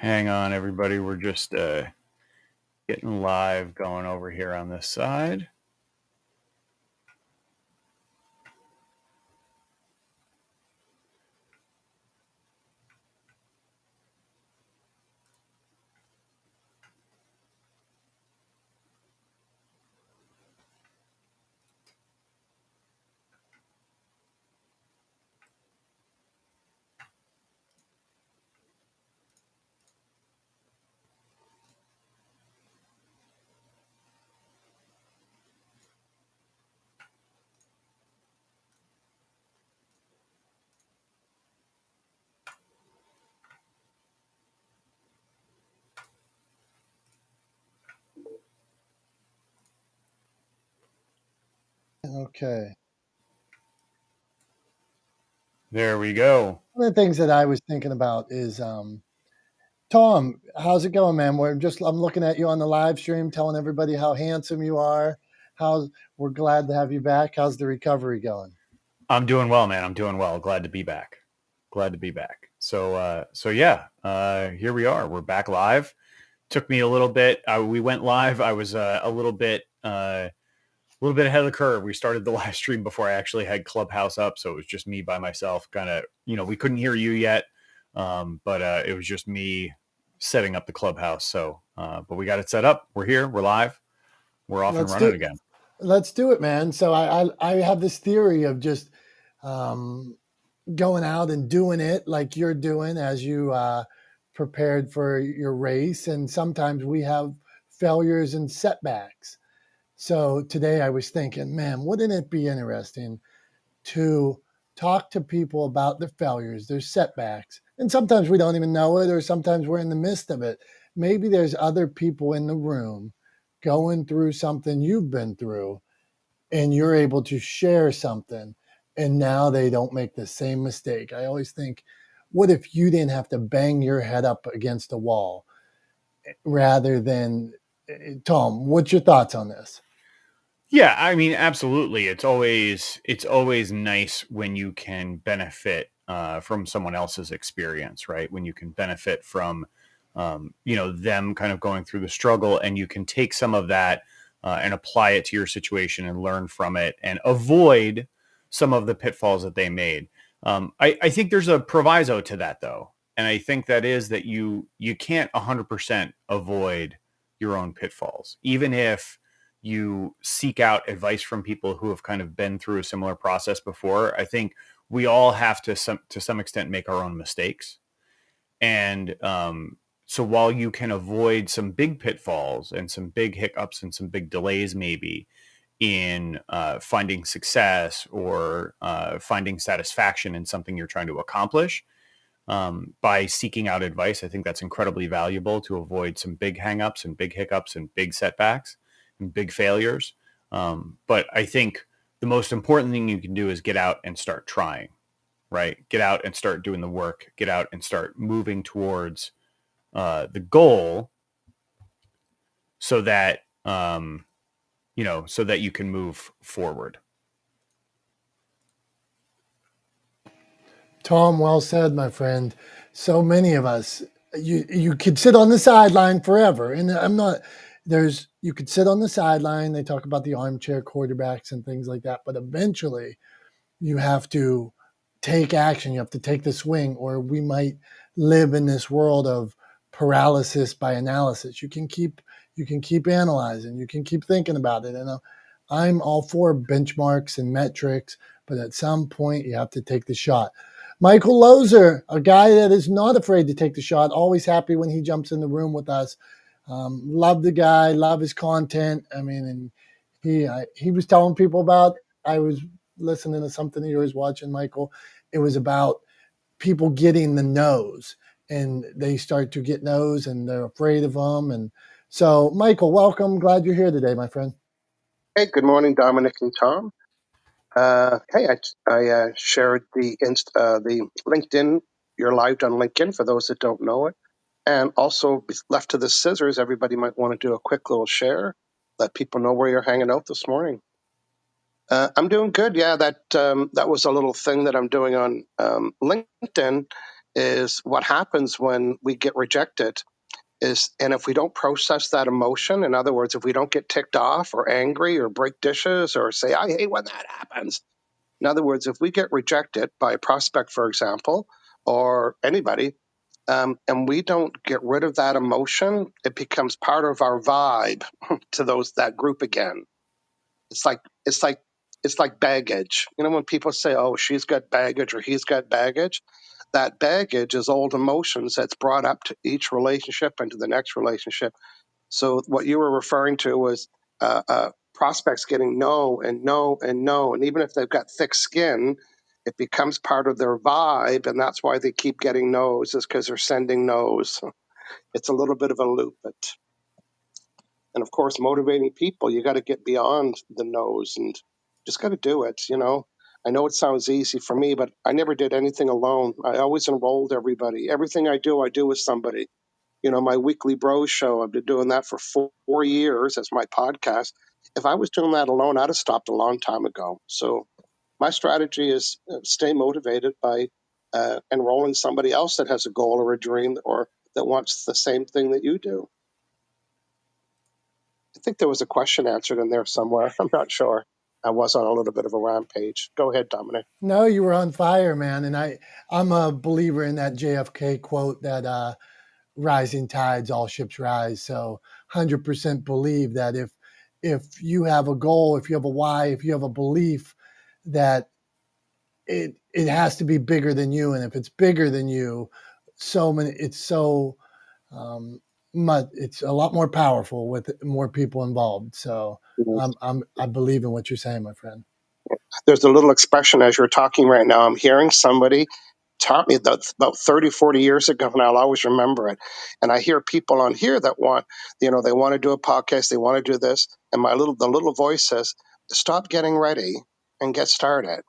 Hang on, everybody. We're just getting live going over here on this side. Okay. There we go. One of the things that I was thinking about is, Tom, how's it going, man? I'm looking at you on the live stream, telling everybody how handsome you are. We're glad to have you back. How's the recovery going? I'm doing well, man. I'm doing well. Glad to be back. So yeah, here we are. We're back live. Took me a little bit. We went live. I was a little bit ahead of the curve. We started the live stream before I actually had Clubhouse up, so it was just me by myself. Kind of, we couldn't hear you yet, but it was just me setting up the Clubhouse. So, but we got it set up. We're here. We're live. We're off and running again. Let's do it, man. So I have this theory of just going out and doing it like you're doing as you prepared for your race. And sometimes we have failures and setbacks. So today I was thinking, man, wouldn't it be interesting to talk to people about their failures, their setbacks? And sometimes we don't even know it, or sometimes we're in the midst of it. Maybe there's other people in the room going through something you've been through, and you're able to share something, and now they don't make the same mistake. I always think, what if you didn't have to bang your head up against a wall rather than Tom, what's your thoughts on this? Yeah, I mean, absolutely. It's always nice when you can benefit from someone else's experience, right? When you can benefit from them kind of going through the struggle, and you can take some of that and apply it to your situation and learn from it and avoid some of the pitfalls that they made. I think there's a proviso to that, though, and I think that is that you can't 100% avoid your own pitfalls, even if you seek out advice from people who have kind of been through a similar process before. I think we all have to some extent make our own mistakes, and so while you can avoid some big pitfalls and some big hiccups and some big delays, maybe in finding success or finding satisfaction in something you're trying to accomplish, by seeking out advice, I think that's incredibly valuable to avoid some big hangups and big hiccups and big setbacks and big failures. But I think the most important thing you can do is get out and start trying, right? Get out and start doing the work. Get out and start moving towards the goal, so that so that you can move forward. Tom, well said, my friend. So many of us, you could sit on the sideline forever, and you could sit on the sideline. They talk about the armchair quarterbacks and things like that, but eventually you have to take action. You have to take the swing, or we might live in this world of paralysis by analysis. You can keep analyzing. You can keep thinking about it. And I'm all for benchmarks and metrics, but at some point you have to take the shot. Michael Lozer, a guy that is not afraid to take the shot, always happy when he jumps in the room with us. Love the guy, love his content. I mean, and he was telling people about, I was listening to something of yours, watching Michael. It was about people getting the no's, and they start to get no's and they're afraid of them. And so, Michael, welcome. Glad you're here today, my friend. Hey, good morning, Dominick and Tom. Hey, I shared the LinkedIn. You're live on LinkedIn for those that don't know it, and also left to the scissors. Everybody might want to do a quick little share, let people know where you're hanging out this morning. I'm doing good. Yeah, that was a little thing that I'm doing on LinkedIn. is what happens when we get rejected is, and if we don't process that emotion, in other words, if we don't get ticked off or angry or break dishes or say, I hate when that happens. In other words, if we get rejected by a prospect, for example, or anybody, and we don't get rid of that emotion, it becomes part of our vibe to that group again. It's like it's like it's like baggage. You know, when people say, "Oh, she's got baggage" or "he's got baggage," that baggage is old emotions that's brought up to each relationship and to the next relationship. So what you were referring to was prospects getting no and no and no, and even if they've got thick skin, it becomes part of their vibe, and that's why they keep getting no's, is because they're sending no's. It's a little bit of a loop, and of course, motivating people, you got to get beyond the no's and just got to do it. You know, I know it sounds easy for me, but I never did anything alone. I always enrolled everybody. Everything I do with somebody. You know, my weekly bro show, I've been doing that for 4 years as my podcast. If I was doing that alone, I'd have stopped a long time ago. So my strategy is stay motivated by enrolling somebody else that has a goal or a dream or that wants the same thing that you do. I think there was a question answered in there somewhere. I'm not sure. I was on a little bit of a rampage. Go ahead, Dominic. No, you were on fire, man. And I'm a believer in that JFK quote that rising tides, all ships rise. So 100% believe that if you have a goal, if you have a why, if you have a belief, that it has to be bigger than you. And if it's bigger than you, it's so much, it's a lot more powerful with more people involved. So I believe in what you're saying, my friend. There's a little expression as you're talking right now. I'm hearing somebody taught me that about 30, 40 years ago, and I'll always remember it. And I hear people on here that want, they want to do a podcast, they want to do this. And the little voice says, stop getting ready and get started.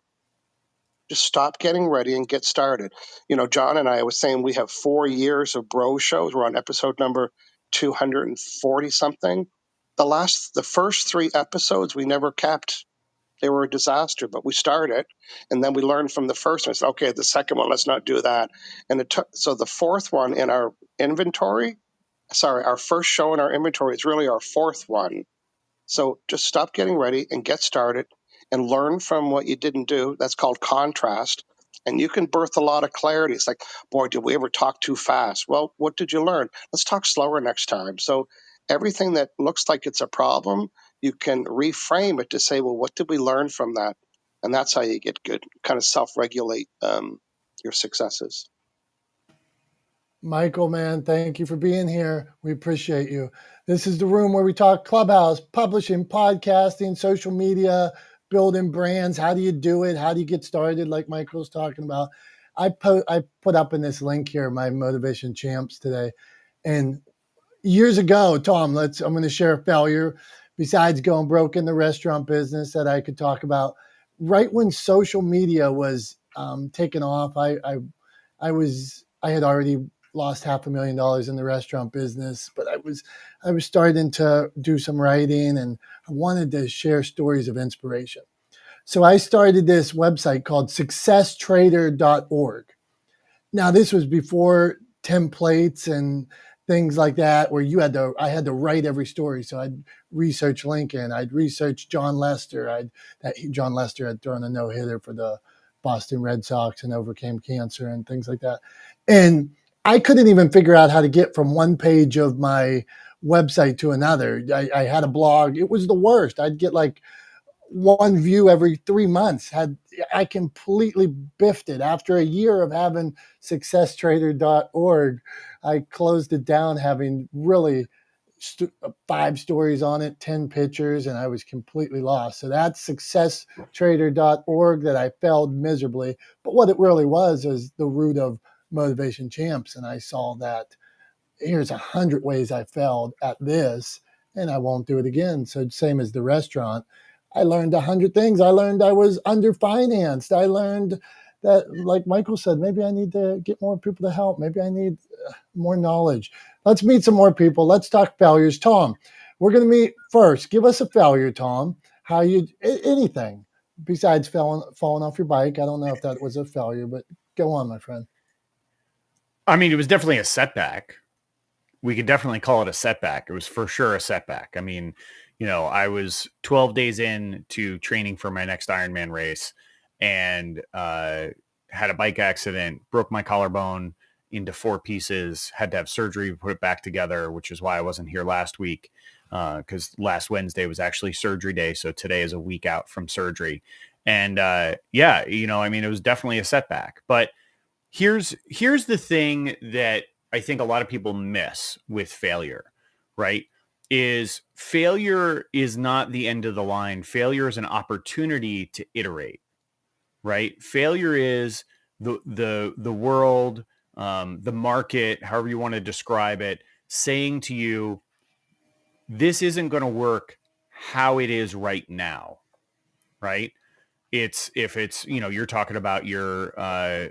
Just stop getting ready and get started. You know, John and I was saying we have 4 years of bro shows. We're on episode number 240 something. The first 3 episodes we never kept. They were a disaster, but we started, and then we learned from the first one. Said, okay, the second one, let's not do that. And so the fourth one in our inventory, our first show in our inventory is really our fourth one. So just stop getting ready and get started and learn from what you didn't do. That's called contrast. And you can birth a lot of clarity. It's like, boy, did we ever talk too fast? Well, what did you learn? Let's talk slower next time. So everything that looks like it's a problem, you can reframe it to say, well, what did we learn from that? And that's how you get good, kind of self-regulate your successes. Michael, man, thank you for being here. We appreciate you. This is the room where we talk Clubhouse, publishing, podcasting, social media, building brands. How do you do it? How do you get started? Like Michael's talking about. I put up in this link here my motivation champs today, and years ago, Tom, I'm going to share a failure besides going broke in the restaurant business that I could talk about. Right when social media was taking off, I had already lost $500,000 in the restaurant business, but I was starting to do some writing, and I wanted to share stories of inspiration. So I started this website called successtrader.org. Now, this was before templates and things like that, where I had to write every story. So I'd research Lincoln, I'd research John Lester. John Lester had thrown a no-hitter for the Boston Red Sox and overcame cancer and things like that. And I couldn't even figure out how to get from one page of my website to another. I had a blog. It was the worst. I'd get like one view every 3 months. I completely biffed it. After a year of having successtrader.org, I closed it down, having really 5 stories on it, 10 pictures, and I was completely lost. So that's successtrader.org that I failed miserably. But what it really was the root of Motivation Champs. And I saw that here's 100 ways I failed at this, and I won't do it again. So same as the restaurant. I learned 100 things. I learned I was underfinanced. I learned that, like Michael said, maybe I need to get more people to help. Maybe I need more knowledge. Let's meet some more people. Let's talk failures. Tom, we're going to meet first. Give us a failure, Tom. Anything besides falling off your bike. I don't know if that was a failure, but go on, my friend. I mean, it was definitely a setback. We could definitely call it a setback. It was for sure a setback. I mean, I was 12 days in to training for my next Ironman race and had a bike accident, broke my collarbone into 4 pieces, had to have surgery to put it back together, which is why I wasn't here last week because last Wednesday was actually surgery day. So today is a week out from surgery. And I mean, it was definitely a setback. But here's the thing that I think a lot of people miss with failure, right? Is failure is not the end of the line. Failure is an opportunity to iterate, right? Failure is the world, the market, however you want to describe it, saying to you, this isn't going to work how it is right now, right? It's if it's you're talking about your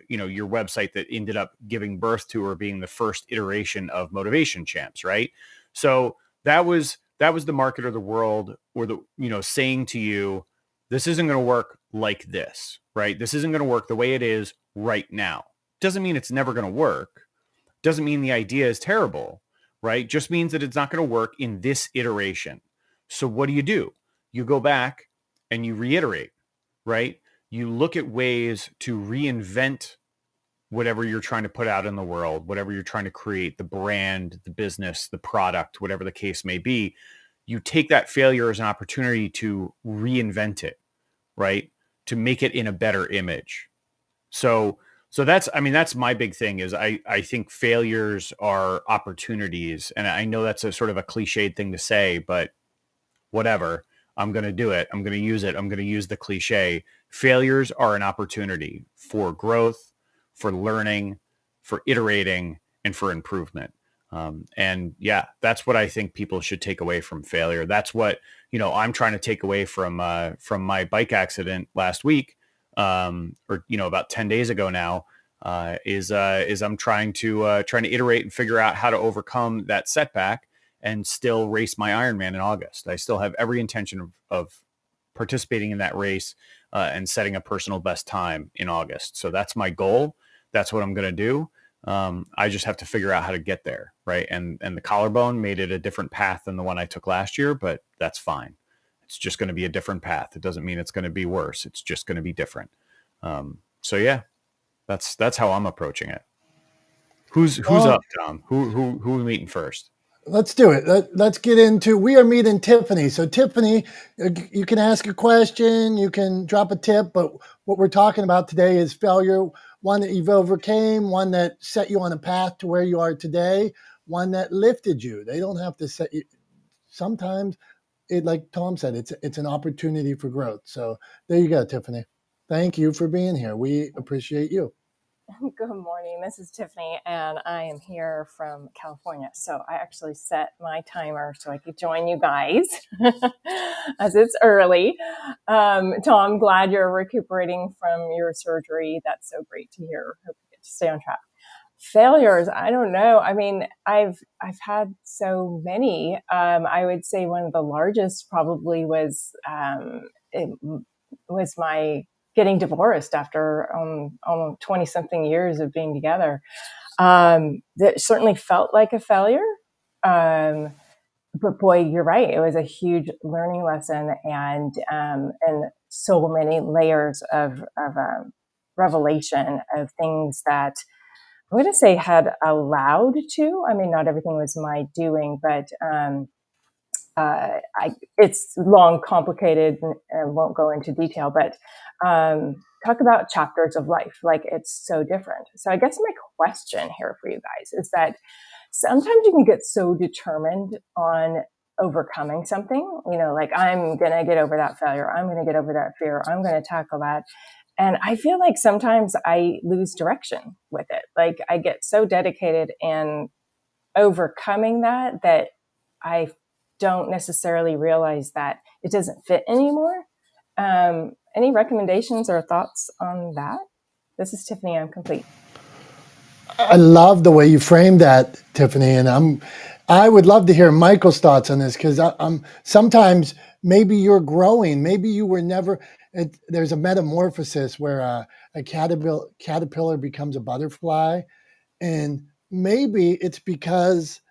your website that ended up giving birth to or being the first iteration of Motivation Champs, right? So that was the market or the world or the saying to you, this isn't going to work like this, right? This isn't going to work the way it is right now. Doesn't mean it's never going to work. Doesn't mean the idea is terrible, right? Just means that it's not going to work in this iteration. So what do? You go back and you reiterate, right? You look at ways to reinvent whatever you're trying to put out in the world, whatever you're trying to create, the brand, the business, the product, whatever the case may be. You take that failure as an opportunity to reinvent it, right? To make it in a better image. So that's my big thing is I think failures are opportunities. And I know that's a sort of a cliched thing to say, but whatever. I'm going to do it. I'm going to use it. I'm going to use the cliche. Failures are an opportunity for growth, for learning, for iterating, and for improvement. And yeah, that's what I think people should take away from failure. That's what, I'm trying to take away from my bike accident last week, or, about 10 days ago now, is I'm trying to iterate and figure out how to overcome that setback and still race my Ironman in August. I still have every intention of participating in that race and setting a personal best time in August. So that's my goal. That's what I'm going to do. I just have to figure out how to get there, right? And the collarbone made it a different path than the one I took last year, but that's fine. It's just going to be a different path. It doesn't mean it's going to be worse. It's just going to be different. So yeah, that's how I'm approaching it. Who's up, Dom? Who are we meeting first? Let's do it. Let's get into, we are meeting Tiffany. So Tiffany, you can ask a question, you can drop a tip, but what we're talking about today is failure, one that you've overcame, one that set you on a path to where you are today, one that lifted you. They don't have to set you. Sometimes like Tom said, it's an opportunity for growth. So there you go, Tiffany. Thank you for being here. We appreciate you. Good morning. This is Tiffany, and I am here from California. So I actually set my timer so I could join you guys as it's early. Tom, glad you're recuperating from your surgery. That's so great to hear. Hope you get to stay on track. Failures, I don't know. I mean, I've had so many. I would say one of the largest probably was my getting divorced after almost 20 something years of being together. That certainly felt like a failure. But boy, you're right. It was a huge learning lesson and so many layers of revelation of things that I wouldn't say had allowed to. I mean, not everything was my doing, but it's long, complicated, and won't go into detail, but talk about chapters of life. Like, it's so different. So I guess my question here for you guys is that sometimes you can get so determined on overcoming something, like I'm going to get over that failure. I'm going to get over that fear. I'm going to tackle that. And I feel like sometimes I lose direction with it. Like, I get so dedicated in overcoming that I don't necessarily realize that it doesn't fit anymore. Any recommendations or thoughts on that? This is Tiffany. I'm complete. I love the way you framed that, Tiffany, and I would love to hear Michael's thoughts on this, because sometimes maybe you're growing, maybe you were never. There's a metamorphosis where a caterpillar becomes a butterfly, And maybe it's because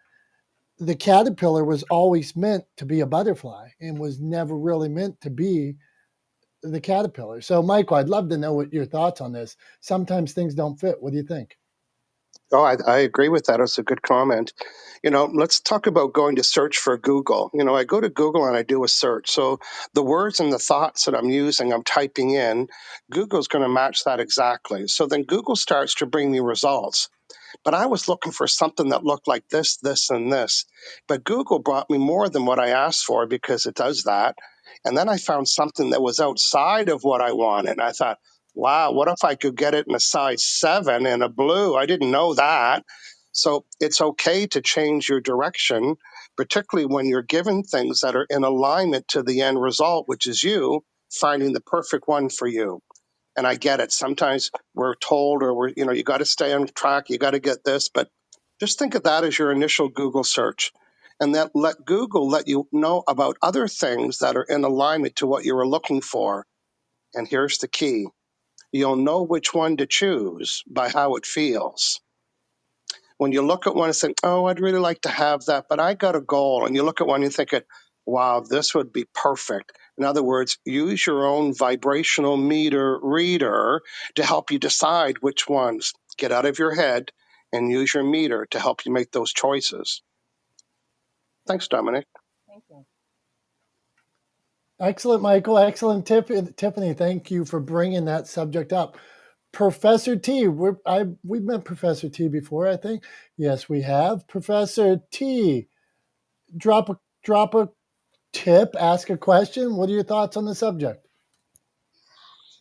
the caterpillar was always meant to be a butterfly and was never really meant to be the caterpillar. So, Michael, I'd love to know what your thoughts on this. Sometimes things don't fit. What do you think? Oh, I agree with that. It's a good comment. Let's talk about going to search for Google. I go to Google and I do a search. So the words and the thoughts that I'm using, I'm typing in, Google's going to match that exactly. So then Google starts to bring me results. But I was looking for something that looked like this, this, and this. But Google brought me more than what I asked for because it does that. And then I found something that was outside of what I wanted. I thought, wow, what if I could get it in a size 7 in a blue? I didn't know that. So it's okay to change your direction, particularly when you're given things that are in alignment to the end result, which is you finding the perfect one for you. And I get it. Sometimes we're told, or you got to stay on track, you got to get this, but just think of that as your initial Google search. And then let Google let you know about other things that are in alignment to what you were looking for. And here's the key. You'll know which one to choose by how it feels. When you look at one and think, oh, I'd really like to have that, but I got a goal. And you look at one and you think, wow, this would be perfect. In other words, use your own vibrational meter reader to help you decide which ones. Get out of your head and use your meter to help you make those choices. Thanks, Dominic. Thank you. Excellent, Michael. Excellent tip. Tiffany, thank you for bringing that subject up. Professor T, we've met Professor T before, I think. Yes, we have. Professor T, drop a tip, ask a question. What are your thoughts on the subject?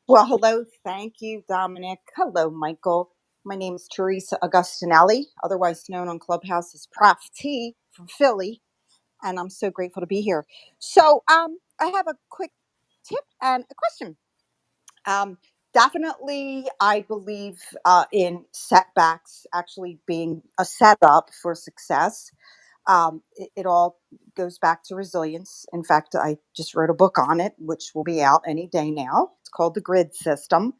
Well, hello. Thank you, Dominic. Hello, Michael. My name is Teresa Augustinelli, otherwise known on Clubhouse as Prof T from Philly, and I'm so grateful to be here. So, I have a quick tip and a question. Definitely, I believe in setbacks actually being a setup for success. It all goes back to resilience. In fact, I just wrote a book on it, which will be out any day now. It's called The Grid System.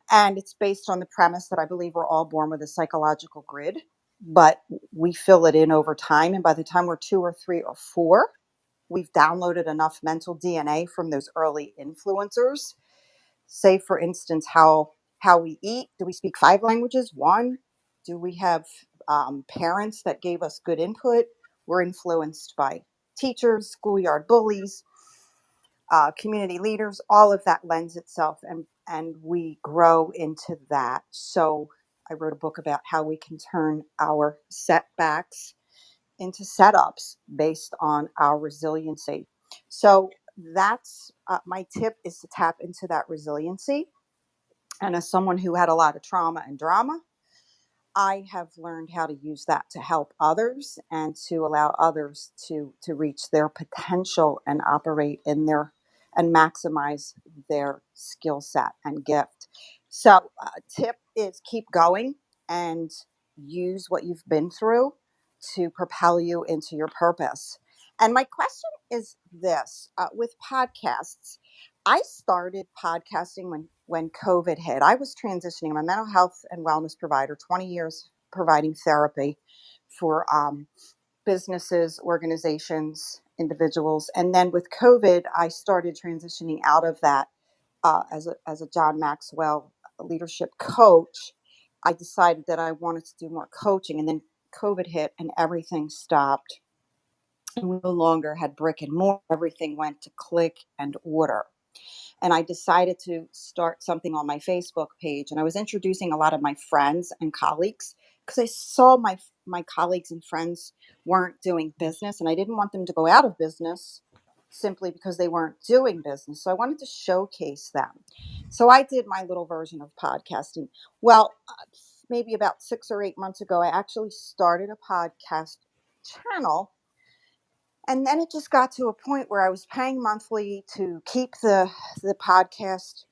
And it's based on the premise that I believe we're all born with a psychological grid, but we fill it in over time. And by the time we're 2 or 3 or 4, we've downloaded enough mental DNA from those early influencers. Say, for instance, how we eat. Do we speak 5 languages? 1? Do we have parents that gave us good input? We're influenced by teachers, schoolyard bullies, community leaders. All of that lends itself, and we grow into that. So I wrote a book about how we can turn our setbacks into setups based on our resiliency. So that's my tip, is to tap into that resiliency. And as someone who had a lot of trauma and drama, I have learned how to use that to help others and to allow others to reach their potential and operate in their and maximize their skill set and gift. So, tip is keep going and use what you've been through to propel you into your purpose. And my question is this, with podcasts. I started podcasting when COVID hit. I was transitioning. I'm a mental health and wellness provider, 20 years providing therapy for businesses, organizations, individuals. And then with COVID, I started transitioning out of that as a John Maxwell leadership coach. I decided that I wanted to do more coaching. And then COVID hit and everything stopped. And we no longer had brick and mortar. Everything went to click and order. And I decided to start something on my Facebook page. And I was introducing a lot of my friends and colleagues because I saw my colleagues and friends weren't doing business, and I didn't want them to go out of business simply because they weren't doing business. So I wanted to showcase them. So I did my little version of podcasting. Well, maybe about 6 or 8 months ago, I actually started a podcast channel. And then it just got to a point where I was paying monthly to keep the podcast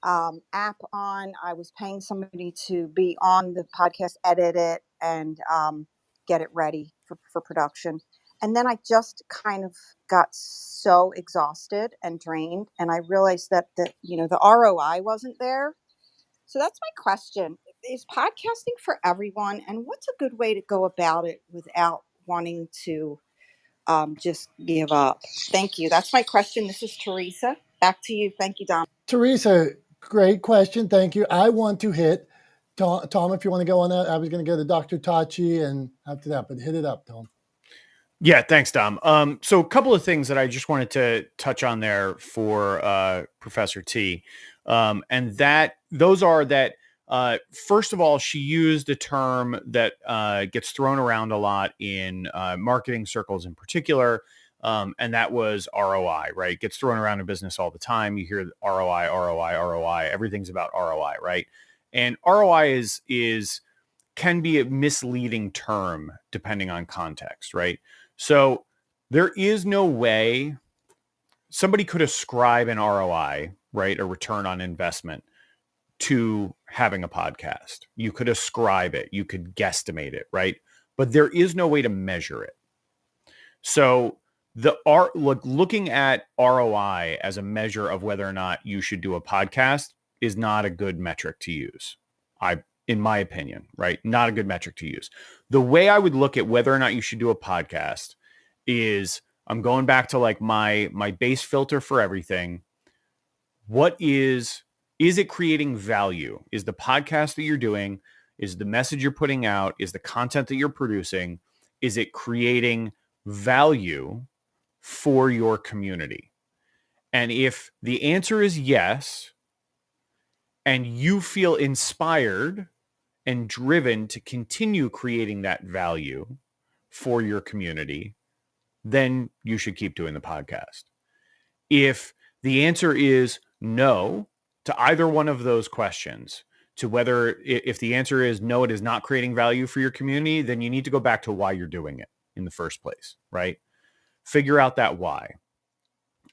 app on. I was paying somebody to be on the podcast, edit it, and get it ready for production. And then I just kind of got so exhausted and drained, and I realized that the ROI wasn't there. So that's my question. is podcasting for everyone, and what's a good way to go about it without wanting to just give up? Thank you. That's my question. This is Teresa. Back to you. Thank you, Dom. Teresa, great question. Thank you. I want to hit Tom, if you want to go on that. I was going to go to Dr. Tachi and after that, but hit it up, Tom. Yeah, thanks, Dom. So a couple of things that I just wanted to touch on there for Professor T, and those are that first of all, she used a term that gets thrown around a lot in marketing circles in particular, and that was ROI. Right, gets thrown around in business all the time. You hear ROI, ROI, ROI. Everything's about ROI, right? And ROI can be a misleading term depending on context, right? So there is no way somebody could ascribe an ROI, right, a return on investment, to having a podcast. You could ascribe it, you could guesstimate it, right? But there is no way to measure it. So looking at ROI as a measure of whether or not you should do a podcast is not a good metric to use. In my opinion, right? Not a good metric to use. The way I would look at whether or not you should do a podcast is I'm going back to like my base filter for everything. What is it creating value? Is the podcast that you're doing, is the message you're putting out, is the content that you're producing, is it creating value for your community? And if the answer is yes, and you feel inspired and driven to continue creating that value for your community, then you should keep doing the podcast. If the answer is no to either one of those questions, to whether if the answer is no, it is not creating value for your community, then you need to go back to why you're doing it in the first place, right? Figure out that why.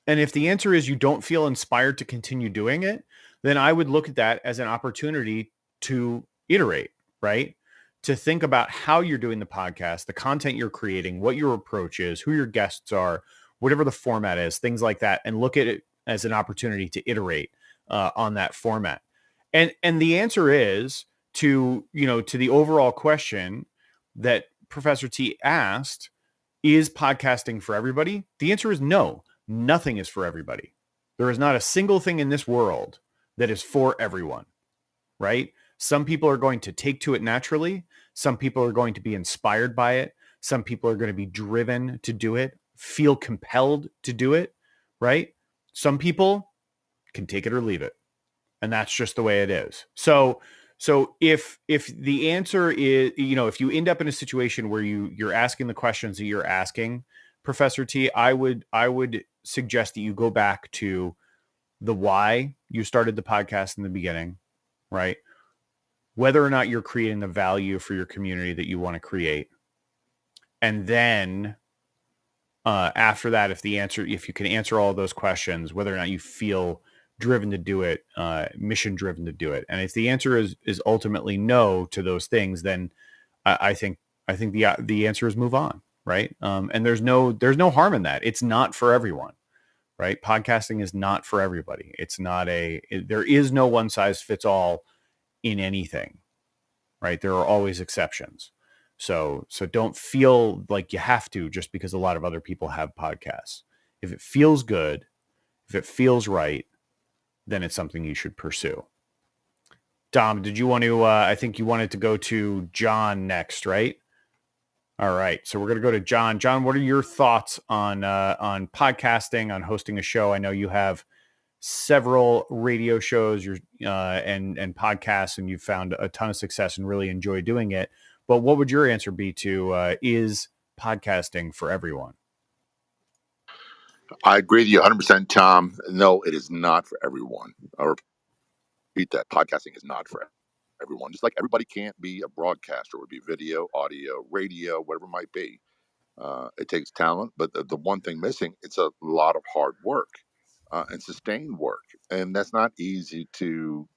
And if the answer is you don't feel inspired to continue doing it, then I would look at that as an opportunity to iterate, right? To think about how you're doing the podcast, the content you're creating, what your approach is, who your guests are, whatever the format is, things like that, and look at it as an opportunity to iterate on that format. And the answer is to the overall question that Professor T asked, is podcasting for everybody? The answer is no. Nothing is for everybody. There is not a single thing in this world that is for everyone, right? Some people are going to take to it naturally. Some people are going to be inspired by it. Some people are going to be driven to do it, feel compelled to do it, right? Some people can take it or leave it. And that's just the way it is. So if the answer is, if you end up in a situation where you're asking the questions that you're asking, Professor T, I would suggest that you go back to the why you started the podcast in the beginning, right? Whether or not you're creating the value for your community that you want to create. And then after that, if you can answer all of those questions, whether or not you feel driven to do it, mission driven to do it. And if the answer is ultimately no to those things, then I think the answer is move on, right? And there's no harm in that. It's not for everyone, right? Podcasting is not for everybody. There is no one size fits all in anything, right? There are always exceptions. So don't feel like you have to just because a lot of other people have podcasts. If it feels good, if it feels right, then it's something you should pursue. Dom, did you want to, I think you wanted to go to John next, right? All right. So we're going to go to John. John, what are your thoughts on podcasting, on hosting a show? I know you have several radio shows and podcasts, and you've found a ton of success and really enjoy doing it. But what would your answer be to, is podcasting for everyone? I agree with you 100%, Tom. No, it is not for everyone. I'll repeat that. Podcasting is not for everyone. Just like everybody can't be a broadcaster, it would be video, audio, radio, whatever it might be. It takes talent, but the one thing missing, it's a lot of hard work and sustained work. And that's not easy to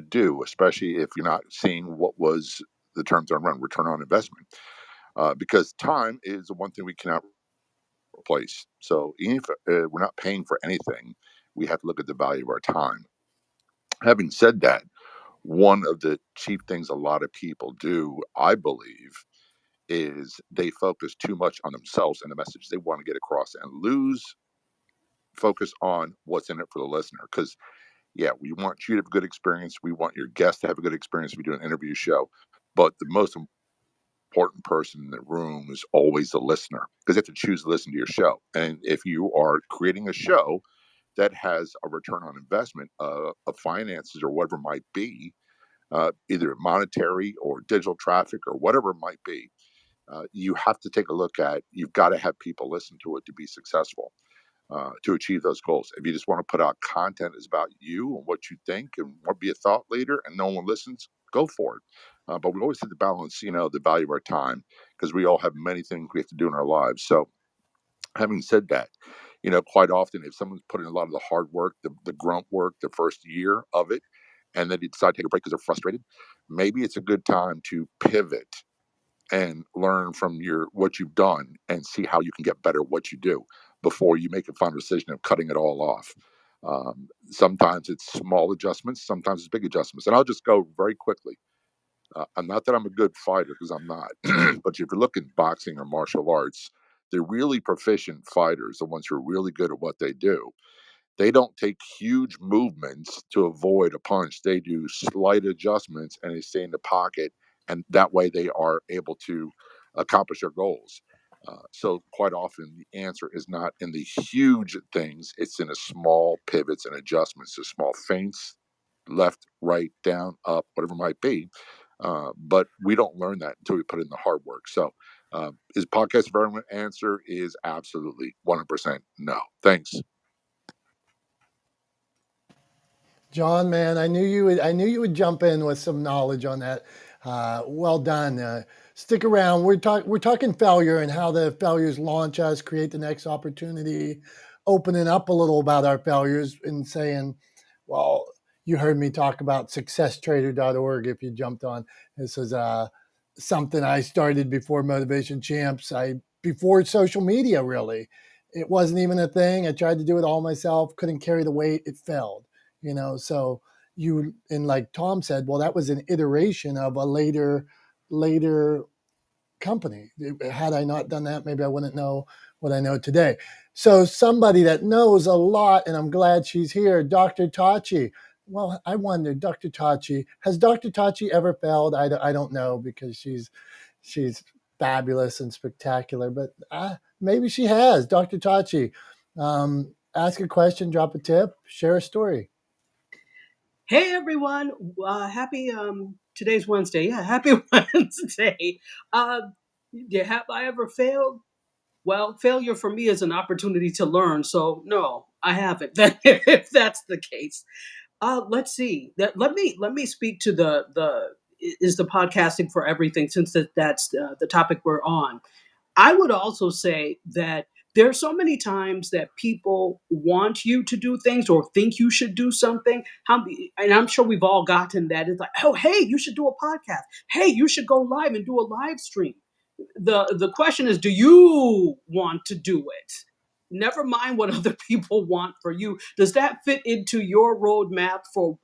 do, especially if you're not seeing what was the terms on return on investment. Because time is the one thing we cannot replace. So even if we're not paying for anything, we have to look at the value of our time. Having said that, one of the chief things a lot of people do, I believe, is they focus too much on themselves and the message they want to get across and lose focus on what's in it for the listener. Because, yeah, we want you to have a good experience. We want your guests to have a good experience if we do an interview show. But the most important person in the room is always the listener, because they have to choose to listen to your show. And if you are creating a show that has a return on investment of finances or whatever it might be, either monetary or digital traffic or whatever it might be, you have to take a look at, you've got to have people listen to it to be successful, to achieve those goals. If you just want to put out content that's about you and what you think and want to be a thought leader and no one listens, go for it. But we always have to balance, the value of our time, because we all have many things we have to do in our lives. So having said that, quite often if someone's putting a lot of the hard work, the grunt work, the first year of it, and then they decide to take a break because they're frustrated, maybe it's a good time to pivot and learn from what you've done and see how you can get better at what you do before you make a final decision of cutting it all off. Sometimes it's small adjustments, sometimes it's big adjustments. And I'll just go very quickly. I'm not that I'm a good fighter, because I'm not. But if you look at boxing or martial arts, the really proficient fighters, the ones who are really good at what they do, they don't take huge movements to avoid a punch. They do slight adjustments and they stay in the pocket, and that way they are able to accomplish their goals. So quite often the answer is not in the huge things; it's in the small pivots and adjustments, the small feints, left, right, down, up, whatever it might be. But we don't learn that until we put in the hard work. So, is podcast a very answer? Is absolutely 100% no. Thanks. John, man, I knew you would. I knew you would jump in with some knowledge on that. Well done. Stick around. We're talking failure and how the failures launch us, create the next opportunity, opening up a little about our failures and saying, well, you heard me talk about successtrader.org. If you jumped on, this is something I started before Motivation Champs. Before social media, really, it wasn't even a thing. I tried to do it all myself. Couldn't carry the weight. It failed. So you, and like Tom said, well, that was an iteration of a later company. Had I not done that, maybe I wouldn't know what I know today. So somebody that knows a lot, and I'm glad she's here, Dr. Tachi. Well, I wonder, Dr. Tachi, has Dr. Tachi ever failed? I don't know, because she's fabulous and spectacular, but maybe she has. Dr. Tachi, ask a question, drop a tip, share a story. Hey everyone, happy today's Wednesday. Yeah, happy Wednesday. Have I ever failed? Well, failure for me is an opportunity to learn. So no, I haven't. If that's the case, let's see. Let me speak to the is the podcasting for everything, since that's the topic we're on. I would also say that there are so many times that people want you to do things or think you should do something. And I'm sure we've all gotten that. It's like, oh, hey, you should do a podcast. Hey, you should go live and do a live stream. The question is, do you want to do it? Never mind what other people want for you. Does that fit into your roadmap for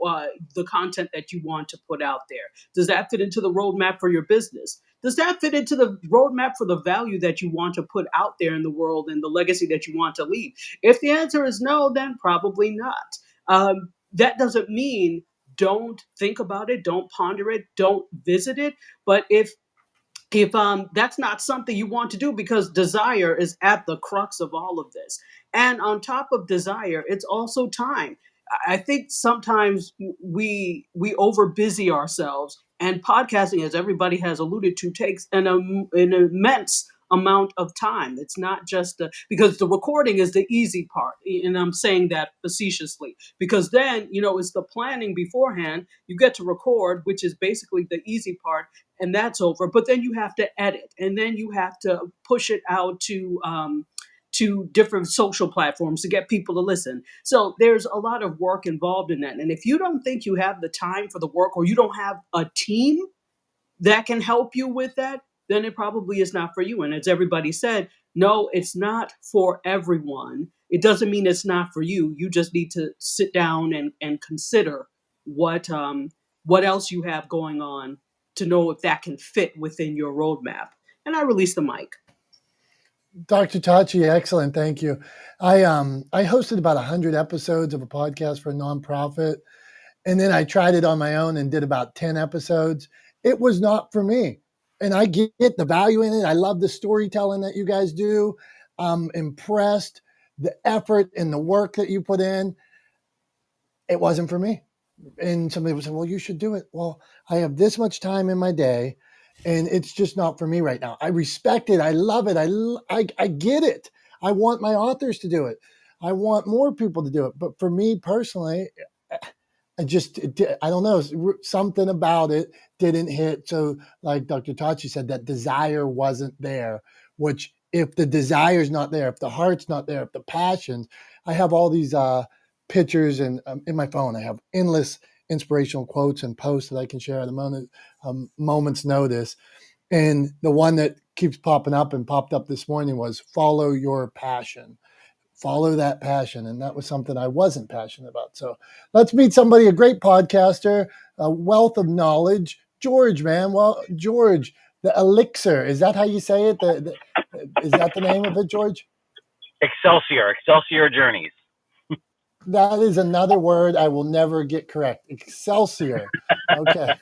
the content that you want to put out there? Does that fit into the roadmap for your business? Does that fit into the roadmap for the value that you want to put out there in the world and the legacy that you want to leave? If the answer is no, then probably not. That doesn't mean don't think about it, don't ponder it, don't visit it. But if that's not something you want to do, because desire is at the crux of all of this, and on top of desire, it's also time. I think sometimes we over busy ourselves, and podcasting, as everybody has alluded to, takes an immense amount of time. It's not just because the recording is the easy part, and I'm saying that facetiously, because then it's the planning beforehand. You get to record, which is basically the easy part, and that's over. But then you have to edit, and then you have to push it out to different social platforms to get people to listen. So there's a lot of work involved in that. And if you don't think you have the time for the work, or you don't have a team that can help you with that, then it probably is not for you. And as everybody said, no, it's not for everyone. It doesn't mean it's not for you. You just need to sit down and consider what what else you have going on to know if that can fit within your roadmap. And I release the mic. Dr. Tachi, excellent. Thank you. I hosted about 100 episodes of a podcast for a nonprofit. And then I tried it on my own and did about 10 episodes. It was not for me. And I get the value in it. I love the storytelling that you guys do. I'm impressed. The effort and the work that you put in, it wasn't for me. And somebody would say, well, you should do it. Well, I have this much time in my day and it's just not for me right now. I respect it. I love it. I get it. I want my authors to do it. I want more people to do it. But for me personally, I don't know, something about it didn't hit. So like Dr. Tachi said, that desire wasn't there, which if the desire's not there, if the heart's not there, if the passion, I have all these pictures and in my phone, I have endless inspirational quotes and posts that I can share at a moment's notice. And the one that keeps popping up and popped up this morning was follow your passion. Follow that passion. And that was something I wasn't passionate about. So let's meet somebody, a great podcaster, a wealth of knowledge. George, man. Well, George, the elixir. Is that how you say it? Is that the name of it, George? Excelsior Journeys. That is another word I will never get correct. Excelsior. Okay.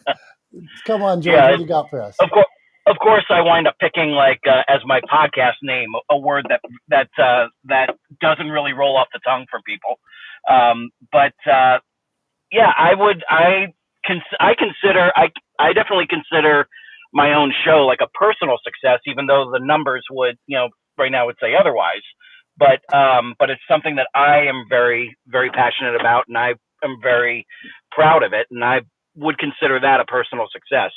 Come on, George. Yeah, what do you got for us? Of course, I wind up picking as my podcast name a word that doesn't really roll off the tongue for people. Yeah, I definitely consider my own show like a personal success, even though the numbers would right now would say otherwise. But it's something that I am very, very passionate about, and I am very proud of it, and I would consider that a personal success.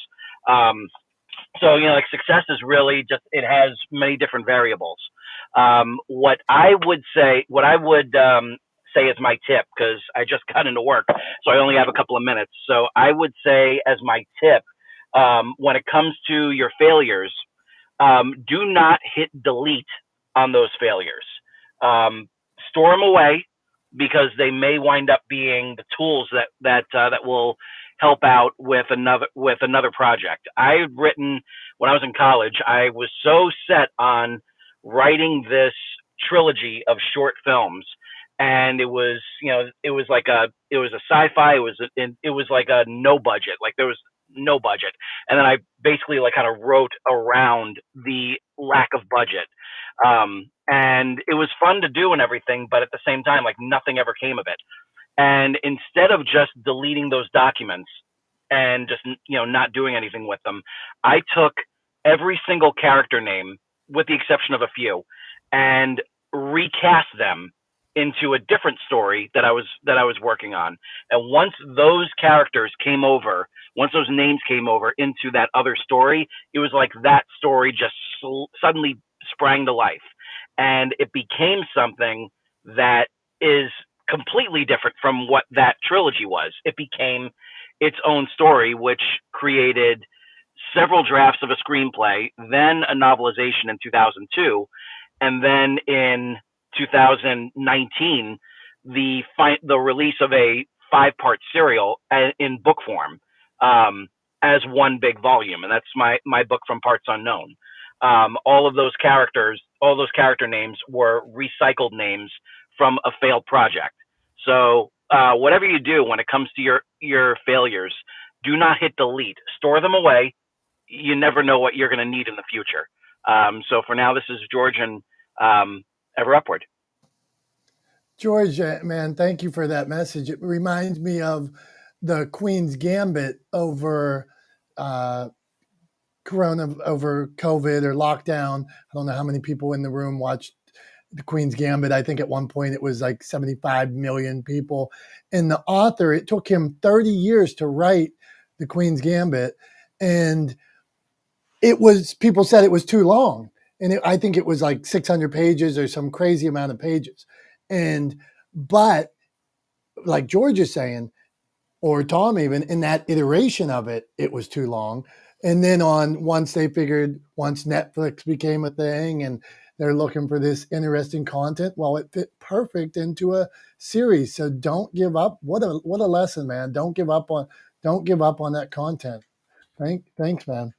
So, like success is really just, it has many different variables. What I would say is my tip, because I just got into work, so I only have a couple of minutes. So I would say as my tip, when it comes to your failures, do not hit delete on those failures. Store them away, because they may wind up being the tools that will help out with another project. I had written, when I was in college, I was so set on writing this trilogy of short films, and it was a sci-fi. It was like a no budget, like there was no budget, and then I basically kind of wrote around the lack of budget. And it was fun to do and everything, but at the same time, nothing ever came of it. And instead of just deleting those documents and just, not doing anything with them, I took every single character name, with the exception of a few, and recast them into a different story that I was working on. And once those names came over into that other story, it was like that story just suddenly sprang to life. And it became something that is completely different from what that trilogy was. It became its own story, which created several drafts of a screenplay, then a novelization in 2002, and then in 2019, the release of a 5-part serial in book form, as one big volume, and that's my book, From Parts Unknown. All those character names were recycled names from a failed project. So whatever you do when it comes to your failures, do not hit delete. Store them away. You never know what you're going to need in the future. So for now, this is George, and ever upward. George, man, thank you for that message. It reminds me of the Queen's Gambit over over COVID or lockdown. I don't know how many people in the room watched the Queen's Gambit. I think at one point it was like 75 million people. And the author, it took him 30 years to write the Queen's Gambit. And people said it was too long. And I think it was like 600 pages or some crazy amount of pages. But like George is saying, or Tom even, in that iteration of it, it was too long. And then once Netflix became a thing and they're looking for this interesting content, well, it fit perfect into a series. So don't give up. What a lesson, man. Don't give up on Don't give up on that content. Thanks, man.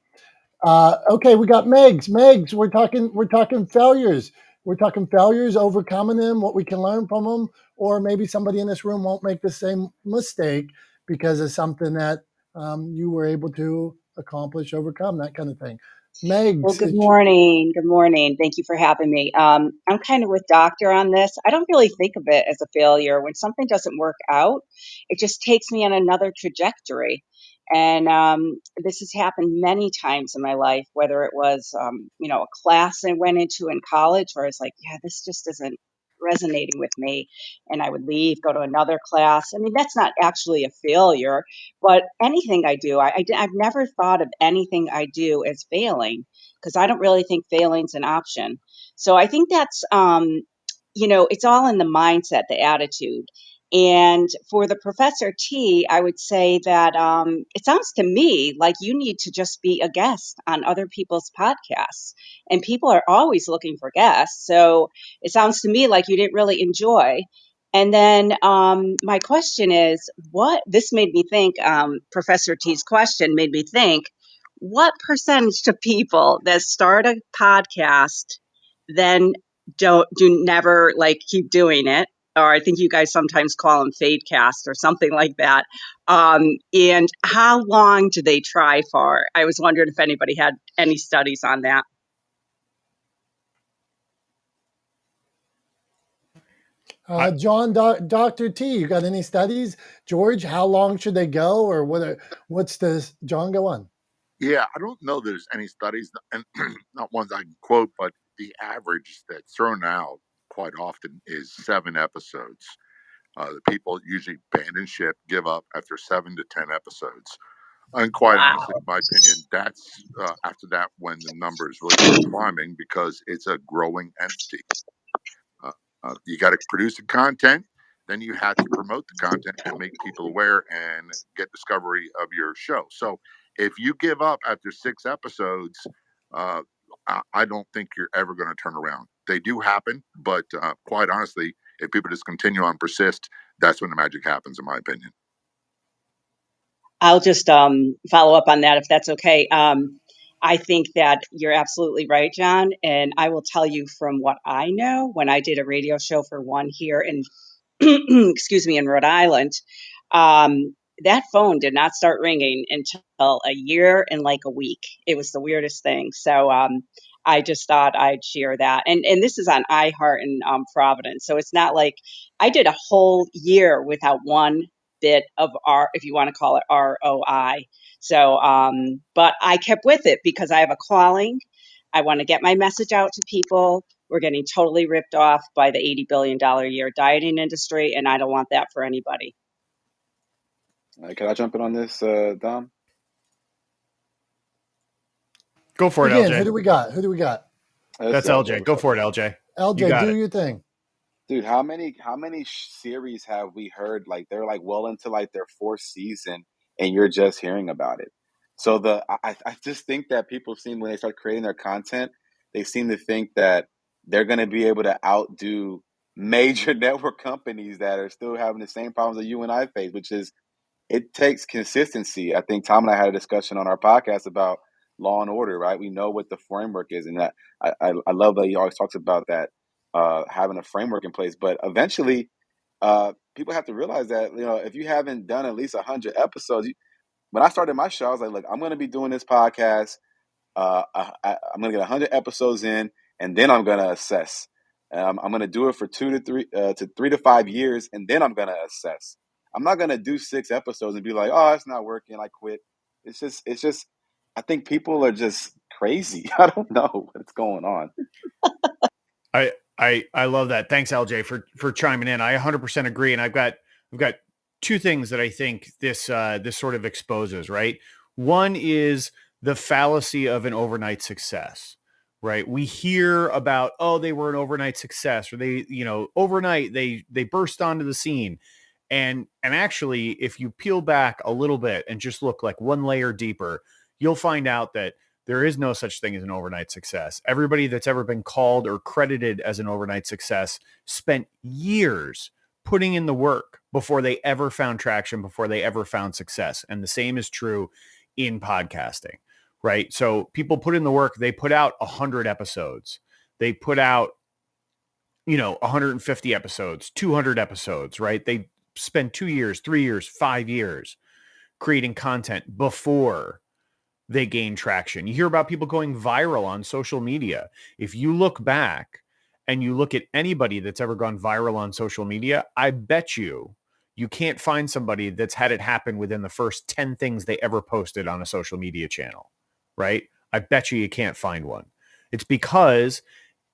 Okay, we got Megs. Megs, we're talking failures. We're talking failures, overcoming them, what we can learn from them, or maybe somebody in this room won't make the same mistake because of something that you were able to accomplish, overcome, that kind of thing. Well, Megs, good morning. Good morning. Thank you for having me. I'm kind of with Doctor on this. I don't really think of it as a failure. When something doesn't work out, it just takes me on another trajectory. And this has happened many times in my life, whether it was, a class I went into in college where I was like, yeah, this just isn't resonating with me. And I would leave, go to another class. I mean, that's not actually a failure, but anything I do, I've never thought of anything I do as failing because I don't really think failing's an option. So I think that's, it's all in the mindset, the attitude. And for the Professor T, I would say that it sounds to me like you need to just be a guest on other people's podcasts. And people are always looking for guests. So it sounds to me like you didn't really enjoy. And then my question is, this made me think, Professor T's question made me think, what percentage of people that start a podcast then do never like keep doing it? Or I think you guys sometimes call them fade cast or something like that. And how long do they try for? I was wondering if anybody had any studies on that. John, Dr. T, you got any studies? George, how long should they go, or what's this? John, go on. Yeah, I don't know there's any studies, and not ones I can quote, but the average that's thrown out quite often is 7 episodes. The people usually abandon ship, give up after 7 to 10 episodes. And quite honestly, in my opinion, that's after that when the numbers really start climbing because it's a growing entity. You got to produce the content, then you have to promote the content and make people aware and get discovery of your show. So if you give up after 6 episodes, I don't think you're ever going to turn around. They do happen, but quite honestly, if people just continue on, persist, that's when the magic happens, in my opinion. I'll just follow up on that if that's okay. I think that you're absolutely right, John. And I will tell you from what I know, when I did a radio show for one here in, excuse me, in Rhode Island, that phone did not start ringing until a year and like a week. It was the weirdest thing. So I just thought I'd share that. And this is on iHeart in Providence. So it's not like I did a whole year without one bit of if you want to call it ROI. So, but I kept with it because I have a calling. I want to get my message out to people. We're getting totally ripped off by the $80 billion a year dieting industry, and I don't want that for anybody. Can I jump in on this, Dom? Go for it, Again, LJ. Who do we got? That's LJ. Go for it, LJ. LJ, do your thing. Dude, how many series have we heard? Like they're like well into like their 4th season, and you're just hearing about it. So I just think that people seem, when they start creating their content, they seem to think that they're going to be able to outdo major network companies that are still having the same problems that you and I face, which is it takes consistency. I think Tom and I had a discussion on our podcast about Law and Order, right? We know what the framework is, and that I love that he always talks about that, having a framework in place. But eventually, people have to realize that, if you haven't done at least 100 episodes, when I started my show, I was like, look, I'm going to be doing this podcast. I'm going to get 100 episodes in, and then I'm going to assess. I'm going to do it for 3 to 5 years, and then I'm going to assess. I'm not going to do 6 episodes and be like, oh, it's not working, I quit. It's just, I think people are just crazy. I don't know what's going on. I love that. Thanks, LJ, for chiming in. I 100% agree, and I've got 2 things that I think this sort of exposes. Right, one is the fallacy of an overnight success. Right, we hear about, oh, they were an overnight success, or they, overnight they burst onto the scene, and actually, if you peel back a little bit and just look like one layer deeper, you'll find out that there is no such thing as an overnight success. Everybody that's ever been called or credited as an overnight success spent years putting in the work, before they ever found traction, before they ever found success. And the same is true in podcasting, right? So people put in the work, they put out 100 episodes, they put out, 150 episodes, 200 episodes, right? They spend 2 years, 3 years, 5 years creating content before they gain traction. You hear about people going viral on social media. If you look back and you look at anybody that's ever gone viral on social media, I bet you can't find somebody that's had it happen within the first 10 things they ever posted on a social media channel, right? I bet you can't find one. It's because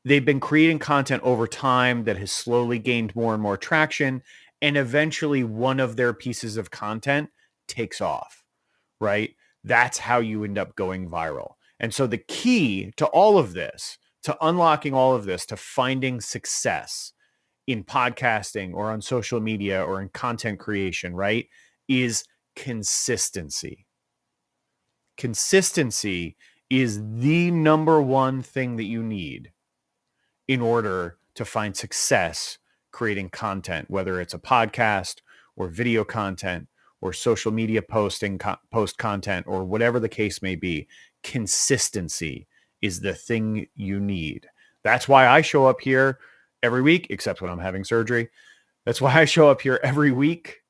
they've been creating content over time that has slowly gained more and more traction, and eventually one of their pieces of content takes off, right? That's how you end up going viral. And so the key to all of this, to unlocking all of this, to finding success in podcasting or on social media or in content creation, right, is consistency. Consistency is the number one thing that you need in order to find success creating content, whether it's a podcast or video content or social media post content or whatever the case may be. Consistency is the thing you need. That's why I show up here every week, except when I'm having surgery. That's why I show up here every week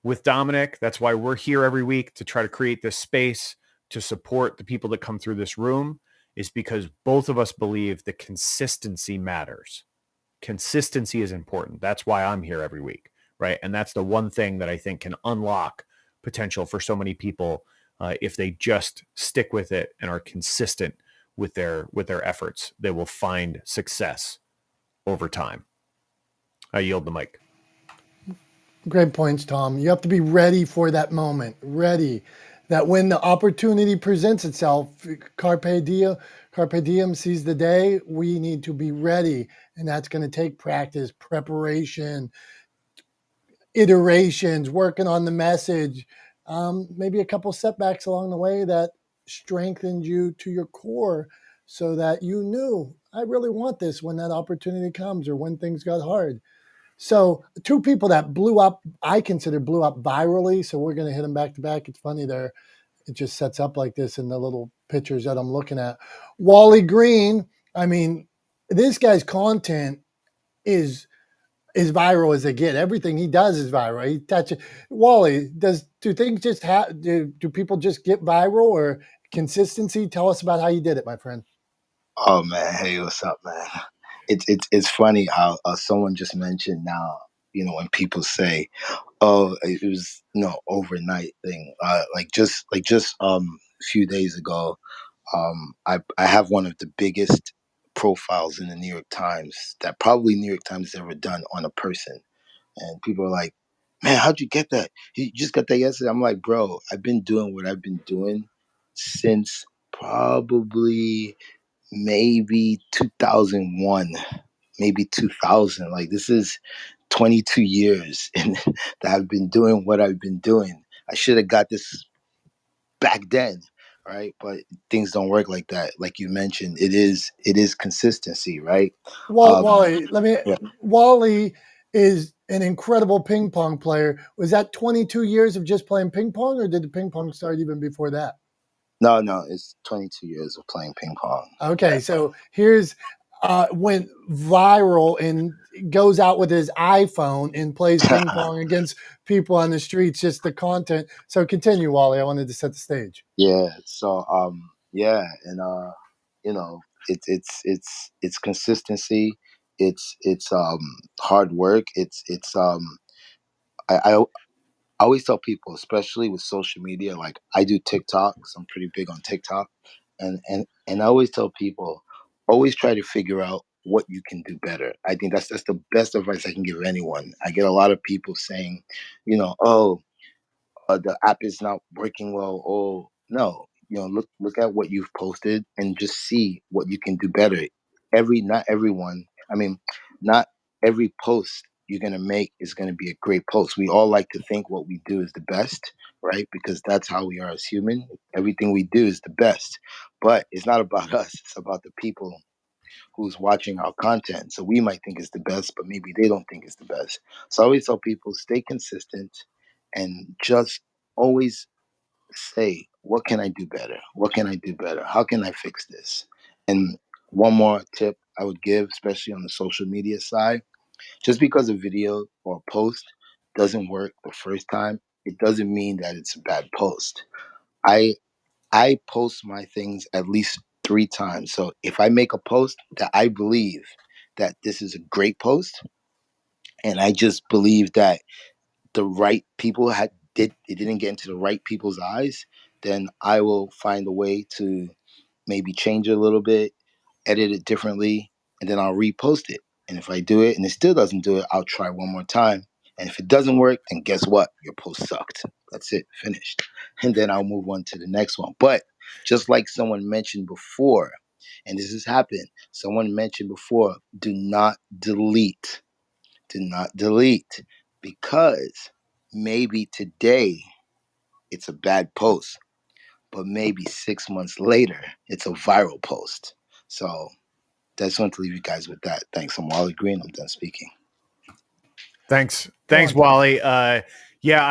with Dominick. That's why we're here every week, to try to create this space to support the people that come through this room, is because both of us believe that consistency matters. Consistency is important. That's why I'm here every week, right? And that's the one thing that I think can unlock potential for so many people if they just stick with it and are consistent with their efforts. They will find success over time. I yield the mic. Great points, Tom. You have to be ready for that moment. Ready. That when the opportunity presents itself, carpe diem seize the day. We need to be ready, and that's going to take practice, preparation, iterations, working on the message, maybe a couple setbacks along the way that strengthened you to your core, so that you knew, I really want this when that opportunity comes or when things got hard. So two people that blew up, I consider blew up virally. So we're going to hit them back to back. It's funny there. It just sets up like this in the little pictures that I'm looking at. Wally Green. I mean, this guy's content is as viral as they get. Everything he does is viral. He touches. Wally, do things just do people just get viral, or consistency? Tell us about how you did it, my friend. Oh man, hey, what's up, man? It's funny how someone just mentioned now. When people say, "Oh, it was overnight thing," like just a few days ago, I have one of the biggest profiles in the New York Times that probably New York Times has ever done on a person, and people are like, "Man, how'd you get that? You just got that yesterday?" I'm like, "Bro, I've been doing what I've been doing since probably." Maybe 2001, maybe 2000. Like, this is 22 years and that I've been doing what I've been doing. I should have got this back then, right? But things don't work like that. Like you mentioned, it is consistency, right? Wally, Yeah. Wally is an incredible ping pong player. Was that 22 years of just playing ping pong, or did the ping pong start even before that? No, it's 22 years of playing ping pong. Okay, so here's went viral and goes out with his iPhone and plays ping pong against people on the streets. Just the content. So continue, Wally. I wanted to set the stage. Yeah. So and it's consistency. It's hard work. I always tell people, especially with social media, like I do TikTok, so I'm pretty big on TikTok, and I always tell people, always try to figure out what you can do better. I think that's the best advice I can give anyone. I get a lot of people saying, oh, the app is not working well. Oh no, look at what you've posted and just see what you can do better. Not everyone. I mean, not every post you're gonna make is gonna be a great post. We all like to think what we do is the best, right? Because that's how we are as human. Everything we do is the best, but it's not about us. It's about the people who's watching our content. So we might think it's the best, but maybe they don't think it's the best. So I always tell people stay consistent and just always say, what can I do better? What can I do better? How can I fix this? And one more tip I would give, especially on the social media side, just because a video or a post doesn't work the first time, it doesn't mean that it's a bad post. I I post my things at least 3 times. So if I make a post that I believe that this is a great post, and I just believe that the right people it didn't get into the right people's eyes, then I will find a way to maybe change it a little bit, edit it differently, and then I'll repost it. And if I do it and it still doesn't do it, I'll try one more time. And if it doesn't work, then guess what? Your post sucked. That's it, finished. And then I'll move on to the next one. But just like someone mentioned before, and this has happened, someone mentioned before, do not delete. Do not delete, because maybe today it's a bad post, but maybe 6 months later it's a viral post. So just want to leave you guys with that. Thanks. I'm Wally Green. I'm done speaking. Thanks, Go on, Tom. Wally. Yeah,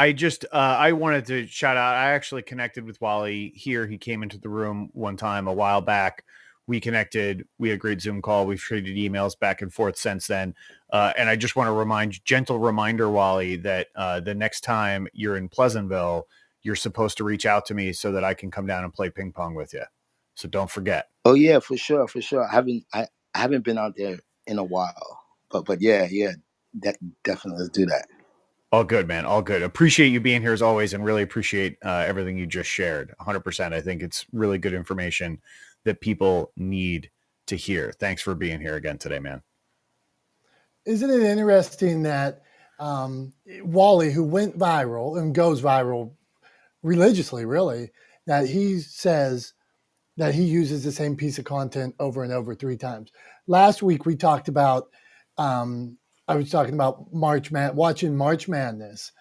I wanted to shout out. I actually connected with Wally here. He came into the room one time a while back. We connected. We had a great Zoom call. We've traded emails back and forth since then. And I just want to gentle reminder, Wally, that the next time you're in Pleasantville, you're supposed to reach out to me so that I can come down and play ping pong with you. So don't forget. Oh yeah, for sure, for sure. I haven't been out there in a while, but yeah, definitely let's do that. All good, man. All good. Appreciate you being here as always, and really appreciate everything you just shared. 100%. I think it's really good information that people need to hear. Thanks for being here again today, man. Isn't it interesting that Wally, who went viral and goes viral religiously, really, that he says that he uses the same piece of content over and over 3 times. Last week we talked about, I was talking about watching March Madness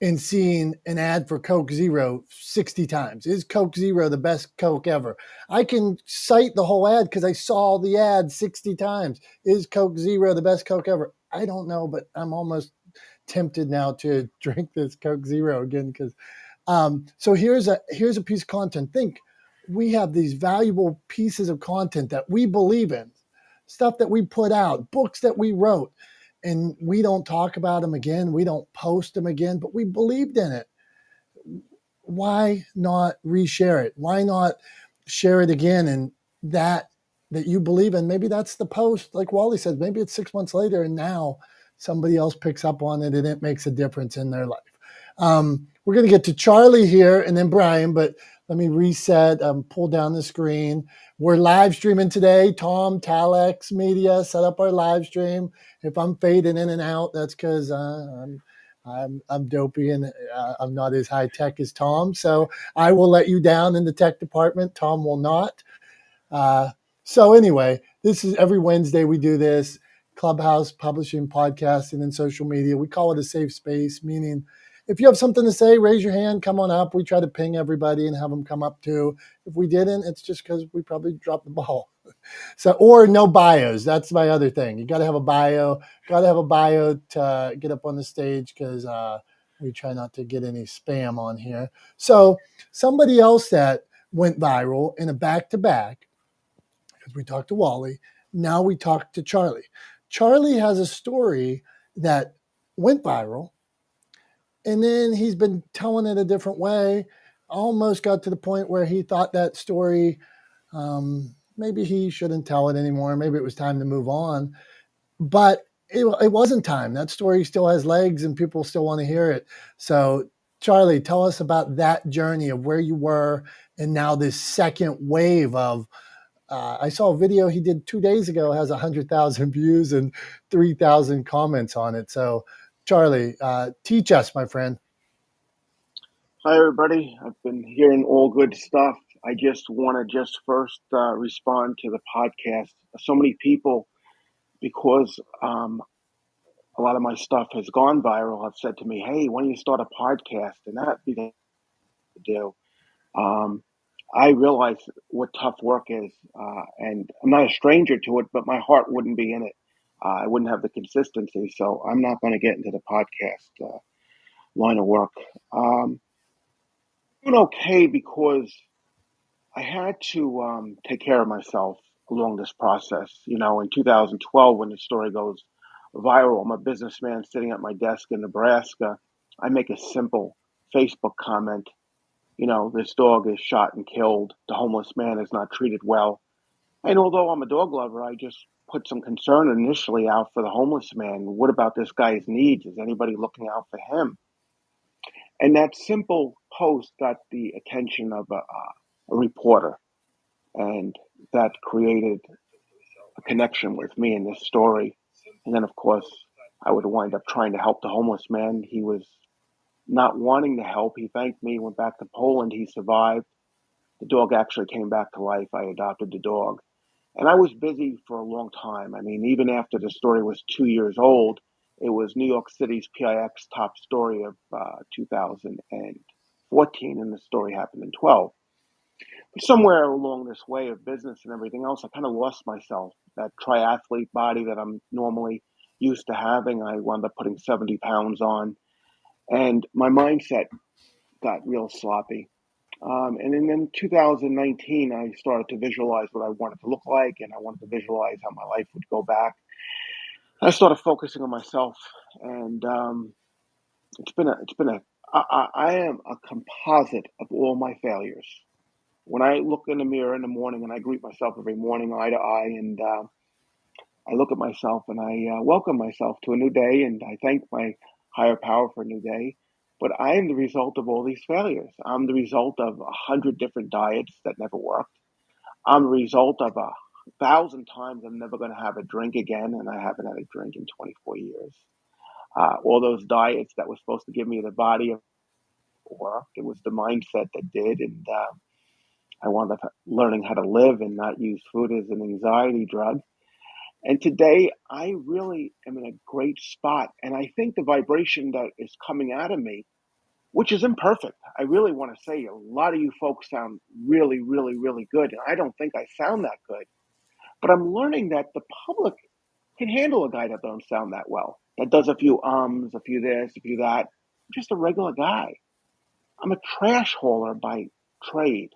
and seeing an ad for Coke Zero 60 times. Is Coke Zero the best Coke ever? I can cite the whole ad because I saw the ad 60 times. Is Coke Zero the best Coke ever? I don't know, but I'm almost tempted now to drink this Coke Zero again because so here's a piece of content. Think we have these valuable pieces of content that we believe in, stuff that we put out, books that we wrote, and we don't talk about them again. We don't post them again, but we believed in it. Why not reshare it? Why not share it again? And that you believe in, maybe that's the post, like Wally said, maybe it's 6 months later and now somebody else picks up on it and it makes a difference in their life. We're going to get to Charlie here and then Brian, but let me reset, pull down the screen. We're live streaming today. Tom, Talex Media set up our live stream. If I'm fading in and out, that's because I'm dopey and I'm not as high tech as Tom. So I will let you down in the tech department. Tom will not. So anyway, this is every Wednesday we do this. Clubhouse, publishing, podcasting, and social media. We call it a safe space, meaning if you have something to say, raise your hand, come on up. We try to ping everybody and have them come up too. If we didn't, it's just because we probably dropped the ball. So, or no bios. That's my other thing. You got to have a bio. Got to have a bio to get up on the stage because we try not to get any spam on here. So somebody else that went viral in a back-to-back, because we talked to Wally, now we talked to Charlie. Charlie has a story that went viral, and then he's been telling it a different way. Almost got to the point where he thought that story, maybe he shouldn't tell it anymore. Maybe it was time to move on. But it wasn't time. That story still has legs and people still want to hear it. So, Charlie, tell us about that journey of where you were and now this second wave of, I saw a video he did 2 days ago, has 100,000 views and 3,000 comments on it. So, Charlie, teach us, my friend. Hi, everybody. I've been hearing all good stuff. I just want to first respond to the podcast. So many people, because a lot of my stuff has gone viral, have said to me, hey, why don't you start a podcast? And that'd be the do. I realize what tough work is, and I'm not a stranger to it, but my heart wouldn't be in it. I wouldn't have the consistency, so I'm not going to get into the podcast line of work. Doing okay because I had to take care of myself along this process. You know, in 2012, when the story goes viral, I'm a businessman sitting at my desk in Nebraska. I make a simple Facebook comment. You know, this dog is shot and killed. The homeless man is not treated well. And although I'm a dog lover, I just put some concern initially out for the homeless man. What about this guy's needs? Is anybody looking out for him? And that simple post got the attention of a reporter, and that created a connection with me in this story. And then, of course, I would wind up trying to help the homeless man. He was not wanting to help. He thanked me, went back to Poland. He survived. The dog actually came back to life. I adopted the dog. And I was busy for a long time. I mean, even after the story was 2 years old, it was New York City's PIX top story of 2014, and the story happened in 12. But somewhere along this way of business and everything else, I kind of lost myself. That triathlete body that I'm normally used to having, I wound up putting 70 pounds on, and my mindset got real sloppy. And then in 2019, I started to visualize what I wanted to look like, and I wanted to visualize how my life would go back. I started focusing on myself, and I am a composite of all my failures. When I look in the mirror in the morning, and I greet myself every morning eye to eye, and I look at myself and I welcome myself to a new day, and I thank my higher power for a new day. But I am the result of all these failures. I'm the result of 100 different diets that never worked. I'm the result of 1,000 times I'm never going to have a drink again, and I haven't had a drink in 24 years. All those diets that were supposed to give me the body of work, it was the mindset that did, and I wound up learning how to live and not use food as an anxiety drug. And today, I really am in a great spot. And I think the vibration that is coming out of me, which is imperfect, I really want to say a lot of you folks sound really, really, really good. And I don't think I sound that good. But I'm learning that the public can handle a guy that don't sound that well, that does a few ums, a few this, a few that. I'm just a regular guy. I'm a trash hauler by trade.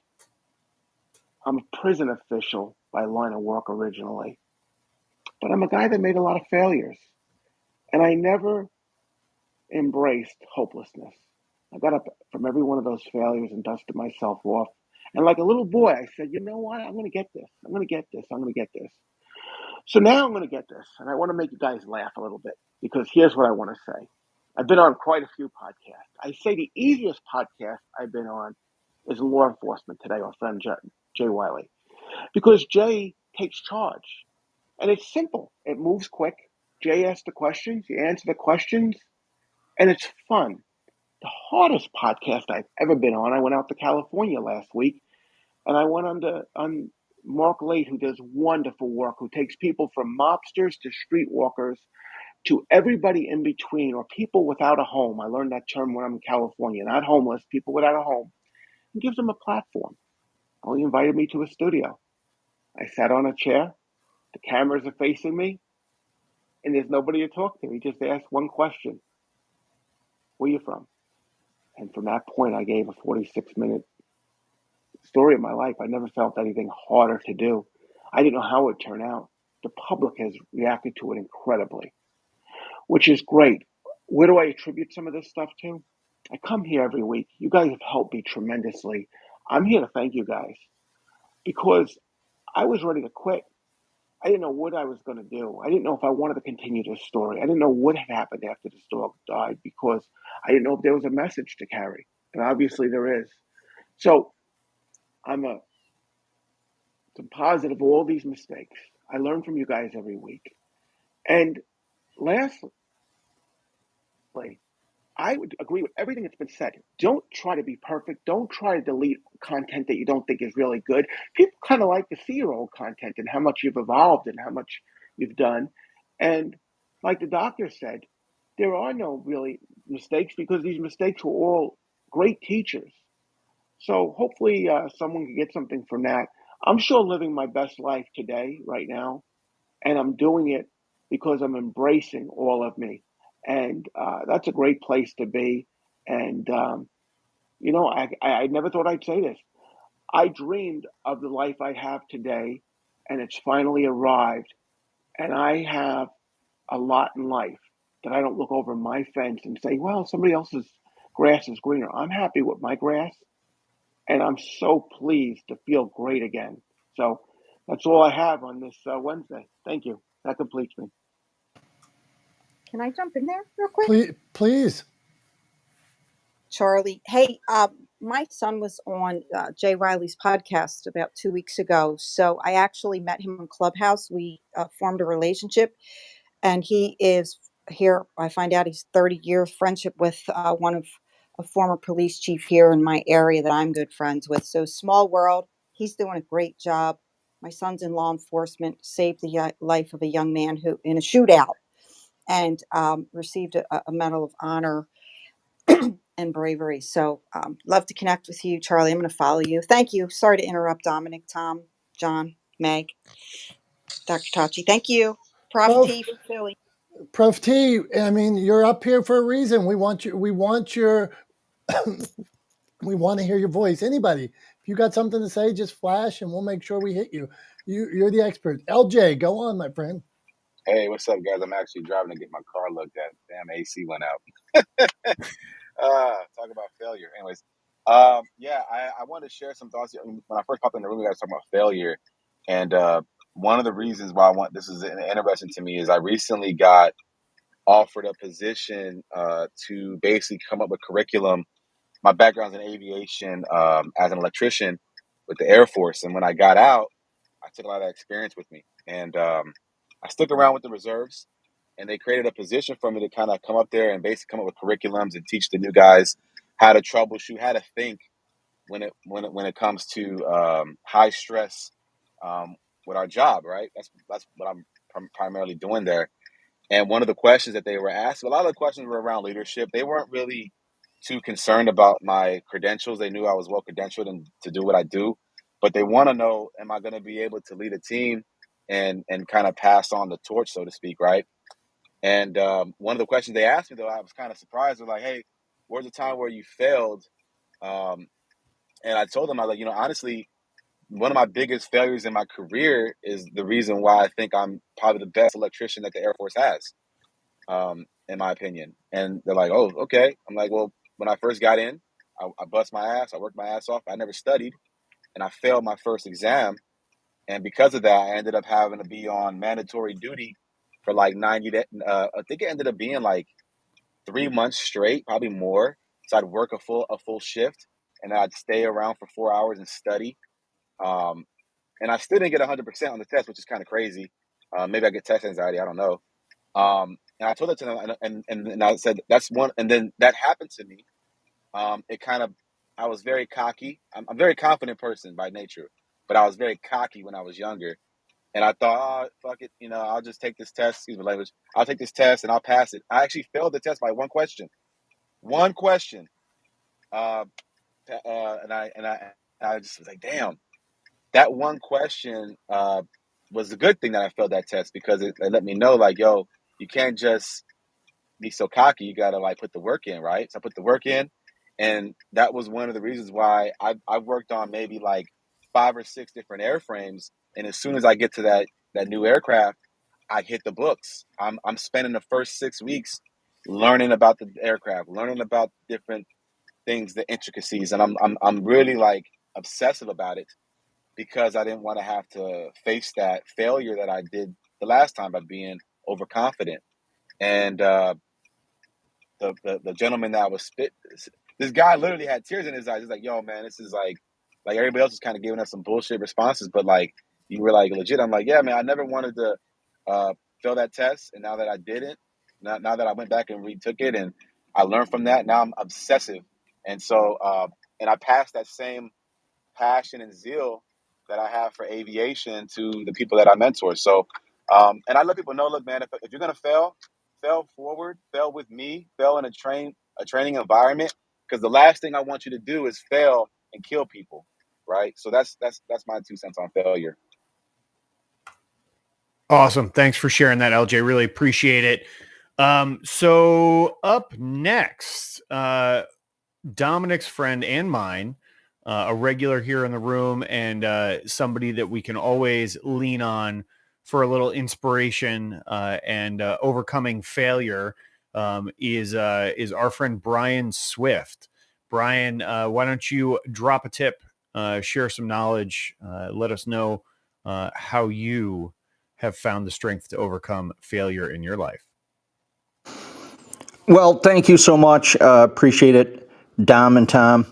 I'm a prison official by line of work originally. But I'm a guy that made a lot of failures. And I never embraced hopelessness. I got up from every one of those failures and dusted myself off. And like a little boy, I said, you know what? I'm going to get this. I'm going to get this. I'm going to get this. So now I'm going to get this. And I want to make you guys laugh a little bit, because here's what I want to say. I've been on quite a few podcasts. I say the easiest podcast I've been on is law enforcement today, our friend Jay Wiley, because Jay takes charge. And it's simple. It moves quick. Jay asks the questions. You answer the questions. And it's fun. The hardest podcast I've ever been on, I went out to California last week, and I went on Mark Late, who does wonderful work, who takes people from mobsters to streetwalkers to everybody in between, or people without a home. I learned that term when I'm in California. Not homeless, people without a home. And gives them a platform. Oh, he invited me to a studio. I sat on a chair. The cameras are facing me, and there's nobody to talk to. He just asked one question. Where you from? And from that point, I gave a 46-minute story of my life. I never felt anything harder to do. I didn't know how it would turn out. The public has reacted to it incredibly, which is great. Where do I attribute some of this stuff to? I come here every week. You guys have helped me tremendously. I'm here to thank you guys, because I was ready to quit. I didn't know what I was going to do. I didn't know if I wanted to continue this story. I didn't know what had happened after this dog died, because I didn't know if there was a message to carry. And obviously there is. So I'm a composite of all these mistakes. I learn from you guys every week. And lastly, I would agree with everything that's been said. Don't try to be perfect. Don't try to delete content that you don't think is really good. People kind of like to see your old content and how much you've evolved and how much you've done. And like the doctor said, there are no really mistakes, because these mistakes were all great teachers. So hopefully someone can get something from that. I'm sure living my best life today, right now, and I'm doing it because I'm embracing all of me. And that's a great place to be. And, I never thought I'd say this. I dreamed of the life I have today, and it's finally arrived. And I have a lot in life that I don't look over my fence and say, well, somebody else's grass is greener. I'm happy with my grass, and I'm so pleased to feel great again. So that's all I have on this Wednesday. Thank you. That completes me. Can I jump in there real quick? Please. Charlie. Hey, my son was on Jay Riley's podcast about 2 weeks ago. So I actually met him on Clubhouse. We formed a relationship, and he is here. I find out he's 30-year friendship with one of a former police chief here in my area that I'm good friends with. So small world. He's doing a great job. My son's in law enforcement, saved the life of a young man who in a shootout, and received a Medal of Honor and bravery. So love to connect with you, Charlie. I'm going to follow you. Thank you. Sorry to interrupt, Dominic, Tom, John, Meg, Dr. Tachi. Thank you. Prof Prof T from Philly. Prof T, I mean, you're up here for a reason. We want you, we want your we want to hear your voice. Anybody, if you got something to say, just flash and we'll make sure we hit you. You're the expert. LJ, go on, my friend. Hey, what's up, guys? I'm actually driving to get my car looked at. Damn, AC went out. Talk about failure. Anyways, yeah, I wanted to share some thoughts. When I first popped in the room, we guys talking about failure, and one of the reasons why this is interesting to me is I recently got offered a position to basically come up with curriculum. My background's in aviation as an electrician with the Air Force, and when I got out, I took a lot of that experience with me, and I stuck around with the reserves, and they created a position for me to kind of come up there and basically come up with curriculums and teach the new guys how to troubleshoot, how to think when it comes to high stress with our job. Right, that's what I'm primarily doing there. And one of the questions that they were asked, a lot of the questions were around leadership. They weren't really too concerned about my credentials. They knew I was well credentialed and to do what I do, but they want to know, am I going to be able to lead a team and kind of pass on the torch, so to speak, right? And one of the questions they asked me, though, I was kind of surprised. They're like, "Hey, where's the time where you failed?" And I told them, I was like, honestly, one of my biggest failures in my career is the reason why I think I'm probably the best electrician that the Air Force has. In my opinion. And they're like, "Oh, okay." I'm like, "Well, when I first got in, I bust my ass. I worked my ass off. I never studied, and I failed my first exam. And because of that, I ended up having to be on mandatory duty for like 90 days. I think it ended up being like 3 months straight, probably more. So I'd work a full shift, and I'd stay around for 4 hours and study. Um, and I still didn't get 100% on the test, which is kind of crazy. Maybe I get test anxiety. I don't know. And I told that to them, and I said, that's one. And then that happened to me. It kind of, I was very cocky. I'm a very confident person by nature, but I was very cocky when I was younger. And I thought, oh, fuck it, I'll just take this test. Excuse my language. I'll take this test and I'll pass it. I actually failed the test by one question. One question. Uh, and I just was like, damn, that one question was a good thing that I failed that test because it let me know, like, yo, you can't just be so cocky. You gotta like put the work in, right? So I put the work in, and that was one of the reasons why I've worked on maybe like 5 or 6 different airframes. And as soon as I get to that new aircraft, I hit the books. I'm spending the first 6 weeks learning about the aircraft, learning about different things, the intricacies, and I'm really like obsessive about it because I didn't want to have to face that failure that I did the last time by being overconfident. And the gentleman that was spit, this guy literally had tears in his eyes. He's like, "Yo, man, this is like everybody else is kind of giving us some bullshit responses, but like you were like legit." I'm like, "Yeah, man, I never wanted to fail that test, and now that I didn't, now that I went back and retook it, and I learned from that, now I'm obsessive, and so and I passed that same passion and zeal that I have for aviation to the people that I mentor. So, and I let people know, look, man, if you're gonna fail forward, fail with me, fail in a training environment, because the last thing I want you to do is fail and kill people, right? So that's my 2 cents on failure. Awesome. Thanks for sharing that, LJ. Really appreciate it. So up next, Dominick's friend and mine, a regular here in the room, and somebody that we can always lean on for a little inspiration and overcoming failure, is our friend Brian Swift. Brian, why don't you drop a tip, share some knowledge, let us know how you have found the strength to overcome failure in your life. Well, thank you so much. Appreciate it, Dom and Tom.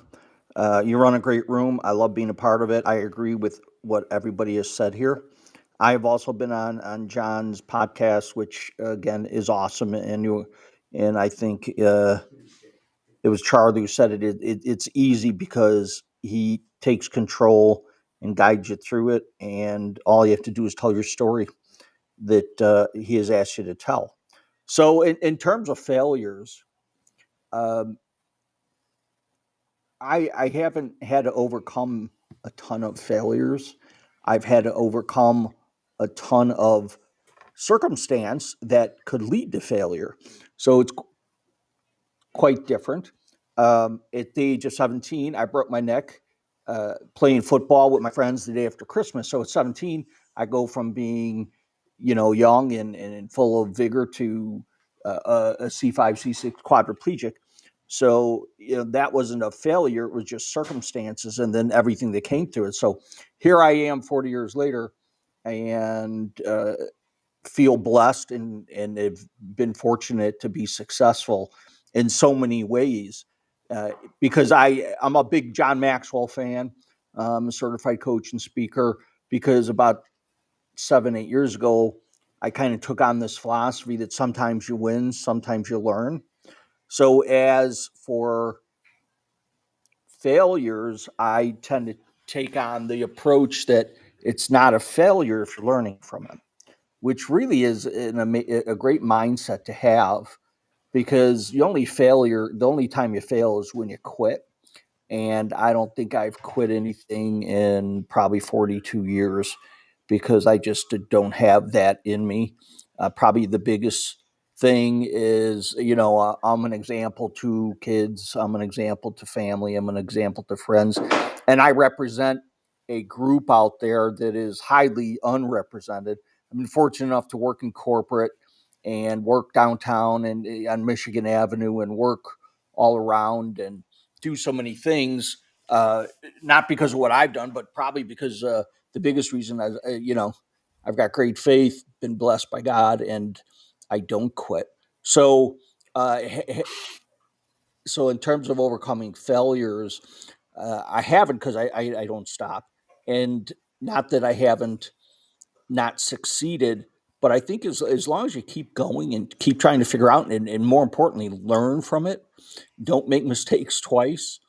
You run a great room. I love being a part of it. I agree with what everybody has said here. I've also been on John's podcast, which again is awesome, and I think it was Charlie who said it's easy because he takes control and guides you through it, and all you have to do is tell your story that he has asked you to tell. So, in terms of failures, um, I haven't had to overcome a ton of failures. I've had to overcome a ton of circumstance that could lead to failure. So it's quite different. At the age of 17, I broke my neck playing football with my friends the day after Christmas. So at 17, I go from being, young and full of vigor to a C5, C6 quadriplegic. So, that wasn't a failure. It was just circumstances and then everything that came through it. So here I am 40 years later and feel blessed and have been fortunate to be successful in so many ways because I'm a big John Maxwell fan. I'm a certified coach and speaker because about 7-8 years ago, I kind of took on this philosophy that sometimes you win, sometimes you learn. So as for failures, I tend to take on the approach that it's not a failure if you're learning from it, which really is a great mindset to have because the only time you fail is when you quit. And I don't think I've quit anything in probably 42 years because I just don't have that in me. Probably the biggest thing is, I'm an example to kids, I'm an example to family, I'm an example to friends, and I represent a group out there that is highly unrepresented. I've been fortunate enough to work in corporate and work downtown and on Michigan Avenue and work all around and do so many things, not because of what I've done, but probably because the biggest reason I've got great faith, been blessed by God, and I don't quit. So, so in terms of overcoming failures, I haven't because I don't stop, and not that I haven't not succeeded, but I think as long as you keep going and keep trying to figure out, and more importantly, learn from it, don't make mistakes twice.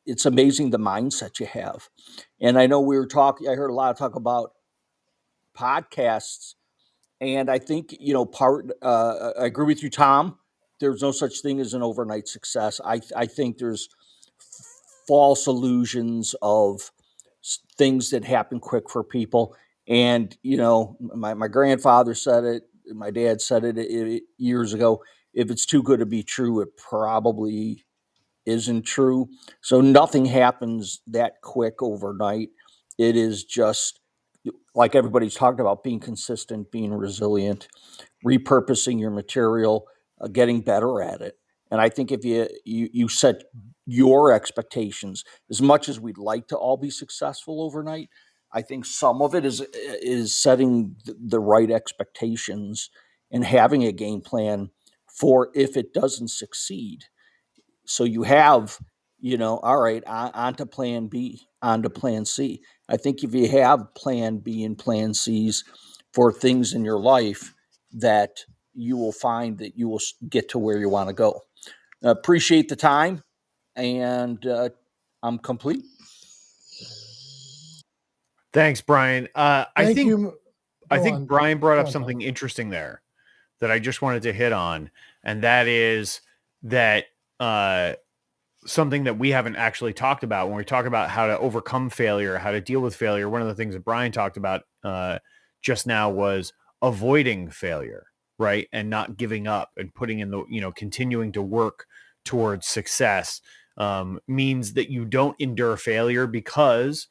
It's amazing the mindset you have. And I know I heard a lot of talk about podcasts. And I think, I agree with you, Tom. There's no such thing as an overnight success. I think there's false illusions of things that happen quick for people. And, my grandfather said it, my dad said it years ago. If it's too good to be true, it probably isn't true. So nothing happens that quick overnight. It is just like everybody's talked about, being consistent, being resilient, repurposing your material, getting better at it. And I think if you set your expectations, as much as we'd like to all be successful overnight, I think some of it is setting the right expectations and having a game plan for if it doesn't succeed. So you have, all right, on to plan B, on to plan C. I think if you have plan B and plan C's for things in your life, that you will find that you will get to where you want to go. Appreciate the time, and I'm complete. Thanks, Brian. Thank you. I Go think on. Brian brought Go up on, something Tom. interesting there that I just wanted to hit on, and that is that something that we haven't actually talked about when we talk about how to overcome failure, how to deal with failure. One of the things that Brian talked about just now was avoiding failure, right? And not giving up and putting in the, continuing to work towards success means that you don't endure failure because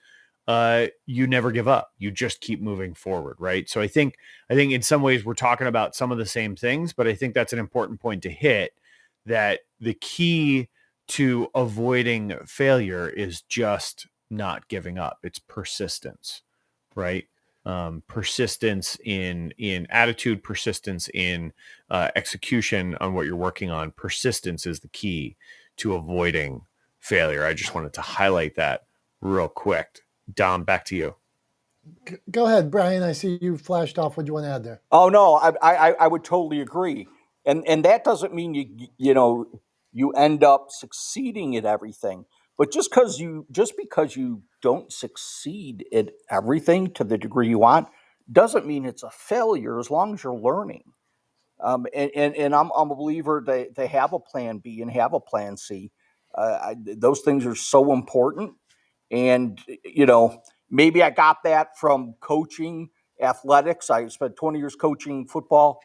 you never give up. You just keep moving forward, right? So I think in some ways we're talking about some of the same things, but I think that's an important point to hit, that the key to avoiding failure is just not giving up. It's persistence, right? Persistence in attitude, persistence in execution on what you're working on. Persistence is the key to avoiding failure. I just wanted to highlight that real quick. Dom, back to you. Go ahead, Brian. I see you flashed off. What do you want to add there? Oh no, I would totally agree, and that doesn't mean you end up succeeding at everything. But just because you don't succeed at everything to the degree you want doesn't mean it's a failure. As long as you're learning, and I'm a believer they have a plan B and have a plan C. Those things are so important. And, maybe I got that from coaching athletics. I spent 20 years coaching football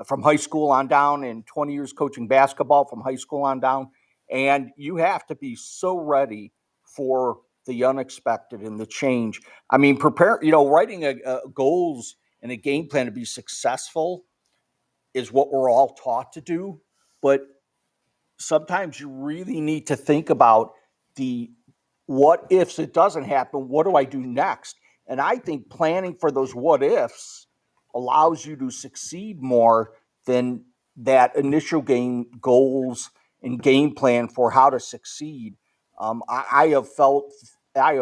from high school on down, and 20 years coaching basketball from high school on down. And you have to be so ready for the unexpected and the change. I mean, writing a goals and a game plan to be successful is what we're all taught to do. But sometimes you really need to think about the what ifs it doesn't happen. What do I do next? And I think planning for those what ifs allows you to succeed more than that initial game goals and game plan for how to succeed. I have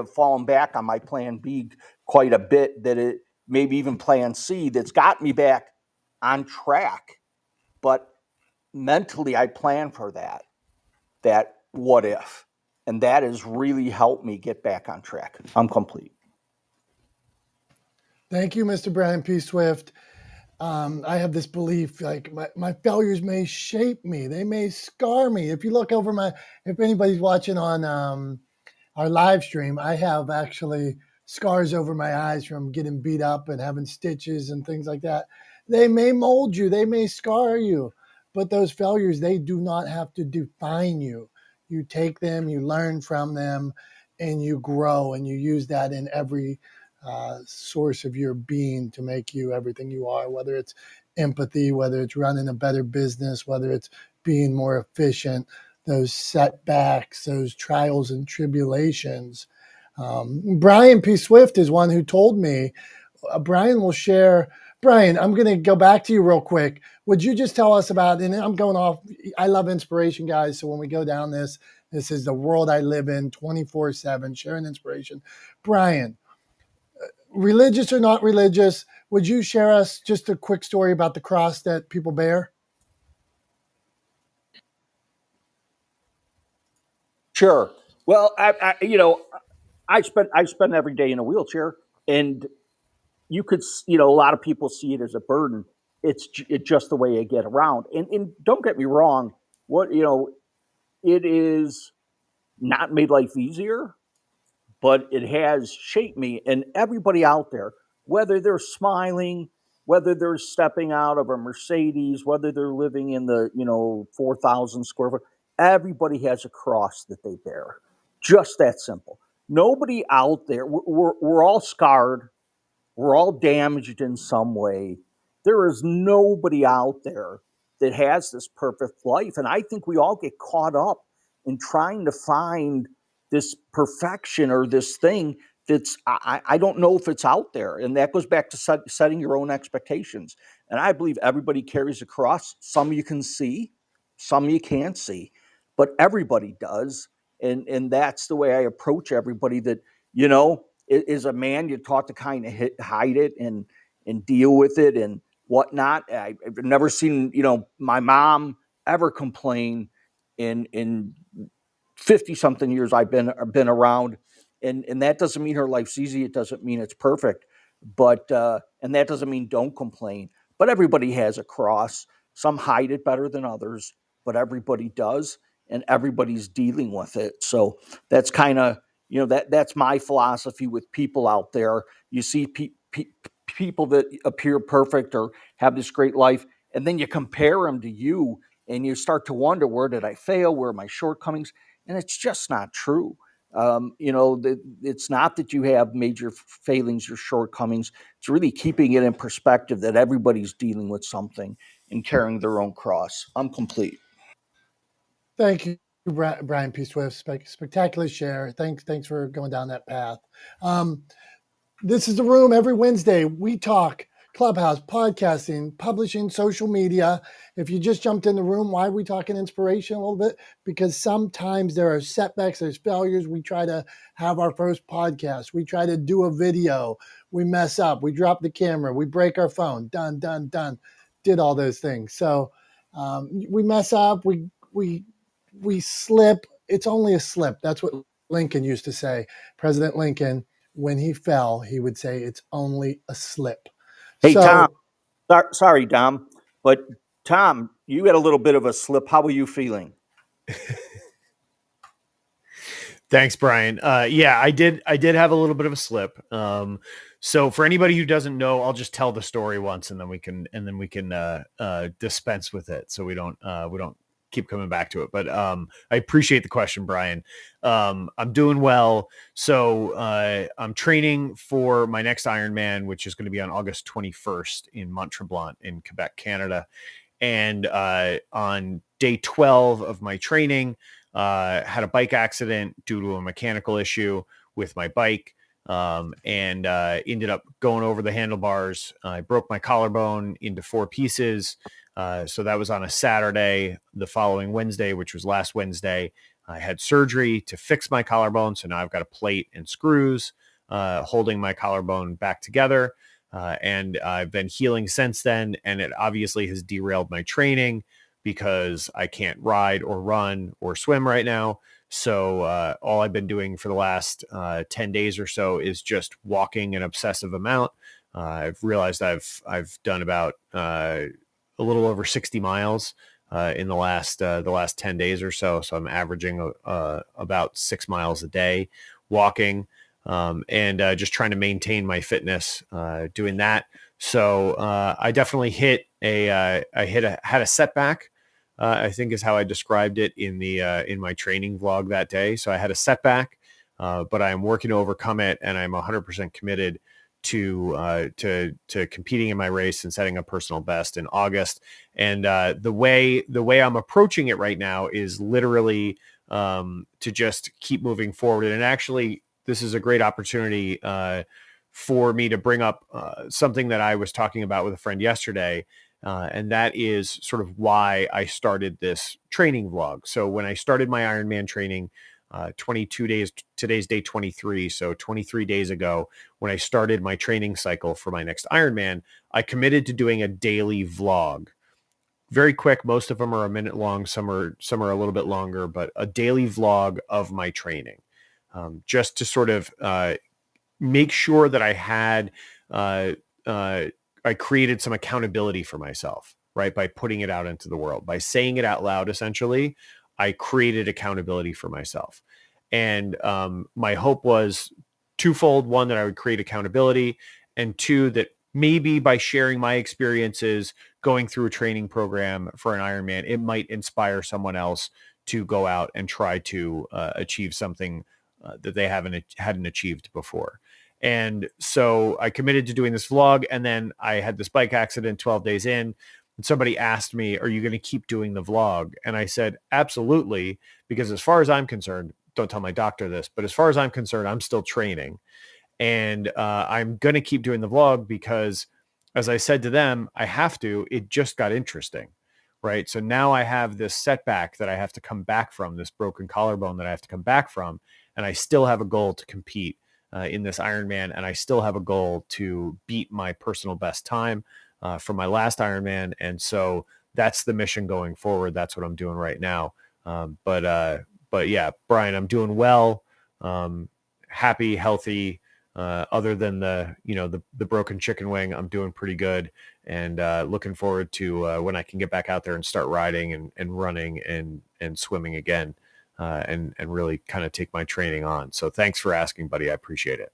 fallen back on my plan B quite a bit, that it maybe even plan C that's got me back on track. But mentally, I plan for that what if. And that has really helped me get back on track. I'm complete. Thank you, Mr. Brian P. Swift. I have this belief, like my failures may shape me. They may scar me. If you look over if anybody's watching on our live stream, I have actually scars over my eyes from getting beat up and having stitches and things like that. They may mold you. They may scar you. But those failures, they do not have to define you. You take them, you learn from them, and you grow, and you use that in every source of your being to make you everything you are, whether it's empathy, whether it's running a better business, whether it's being more efficient, those setbacks, those trials and tribulations. Brian P. Swift is one who told me, Brian will share. Brian, I'm going to go back to you real quick. Would you just tell us about, and I'm going off, I love inspiration, guys. So when we go down this is the world I live in 24/7, sharing inspiration. Brian, religious or not religious, would you share us just a quick story about the cross that people bear? Sure. Well, I spend every day in a wheelchair, and you could, a lot of people see it as a burden. It's just the way I get around. And don't get me wrong, it is not made life easier, but it has shaped me. And everybody out there, whether they're smiling, whether they're stepping out of a Mercedes, whether they're living in the 4,000 square foot, everybody has a cross that they bear. Just that simple. Nobody out there. We're all scarred. We're all damaged in some way. There is nobody out there that has this perfect life. And I think we all get caught up in trying to find this perfection or this thing that's, I don't know if it's out there. And that goes back to setting your own expectations. And I believe everybody carries a cross. Some you can see, some you can't see, but everybody does. And that's the way I approach everybody, that, as a man, you're taught to kind of hide it and deal with it and whatnot. I've never seen, my mom ever complain in 50 something years I've been around. And that doesn't mean her life's easy. It doesn't mean it's perfect, but, and that doesn't mean don't complain, but everybody has a cross. Some hide it better than others, but everybody does. and everybody's dealing with it. So that's kind of, that's my philosophy with people out there. You see people that appear perfect or have this great life, and then you compare them to you, and you start to wonder, where did I fail? Where are my shortcomings? And it's just not true. It's not that you have major failings or shortcomings. It's really keeping it in perspective that everybody's dealing with something and carrying their own cross. I'm complete. Thank you, Brian P. Swift. Spectacular share. Thanks for going down that path. This is the room every Wednesday. We talk Clubhouse, podcasting, publishing, social media. If you just jumped in the room, why are we talking inspiration a little bit? Because sometimes there are setbacks, there's failures. We try to have our first podcast. We try to do a video. We mess up. We drop the camera. We break our phone. Done. Did all those things. So we mess up. We slip. It's only a slip. That's what Lincoln used to say. President Lincoln, when he fell, he would say, it's only a slip. Hey, Tom, So sorry, Dom, but Tom, you had a little bit of a slip. How are you feeling? Thanks, Brian. Yeah, I did have a little bit of a slip. So for anybody who doesn't know, I'll just tell the story once, and then we can dispense with it, so we don't keep coming back to it. But I appreciate the question, Brian. I'm doing well. So I'm training for my next Ironman, which is going to be on August 21st in Mont-Tremblant in Quebec, Canada. And on day 12 of my training, had a bike accident due to a mechanical issue with my bike, and ended up going over the handlebars. I broke my collarbone into 4 pieces. So that was on a Saturday. The following Wednesday, which was last Wednesday, I had surgery to fix my collarbone. So now I've got a plate and screws holding my collarbone back together. And I've been healing since then. And it obviously has derailed my training because I can't ride or run or swim right now. So all I've been doing for the last 10 days or so is just walking an obsessive amount. I've realized I've done about a little over 60 miles in the last 10 days or so. So I'm averaging about 6 miles a day walking, and just trying to maintain my fitness doing that. So I definitely had a setback. I think is how I described it in my training vlog that day. So I had a setback, but I am working to overcome it, and I'm 100% committed to competing in my race and setting a personal best in August. And the way I'm approaching it right now is literally to just keep moving forward. And actually, this is a great opportunity for me to bring up something that I was talking about with a friend yesterday. And that is sort of why I started this training vlog. So when I started my Ironman training, 22 days, today's day 23. So 23 days ago, when I started my training cycle for my next Ironman, I committed to doing a daily vlog. Very quick. Most of them are a minute long. Some are a little bit longer, but a daily vlog of my training, just to sort of make sure that I had I created some accountability for myself, right? By putting it out into the world, by saying it out loud, essentially, I created accountability for myself. And my hope was twofold. One, that I would create accountability, and two, that maybe by sharing my experiences going through a training program for an Ironman, it might inspire someone else to go out and try to achieve something that they hadn't achieved before. And so I committed to doing this vlog, and then I had this bike accident 12 days in, and somebody asked me, are you going to keep doing the vlog? And I said, absolutely, because as far as I'm concerned, don't tell my doctor this, but as far as I'm concerned, I'm still training. And I'm going to keep doing the vlog because, as I said to them, I have to. It just got interesting, right? So now I have this setback that I have to come back from, this broken collarbone that I have to come back from, and I still have a goal to compete in this Ironman, and I still have a goal to beat my personal best time from my last Ironman. And so that's the mission going forward. That's what I'm doing right now. But yeah, Brian, I'm doing well, happy, healthy. Other than the broken chicken wing, I'm doing pretty good. and looking forward to when I can get back out there and start riding and running and swimming again, and really kind of take my training on. So thanks for asking, buddy. I appreciate it.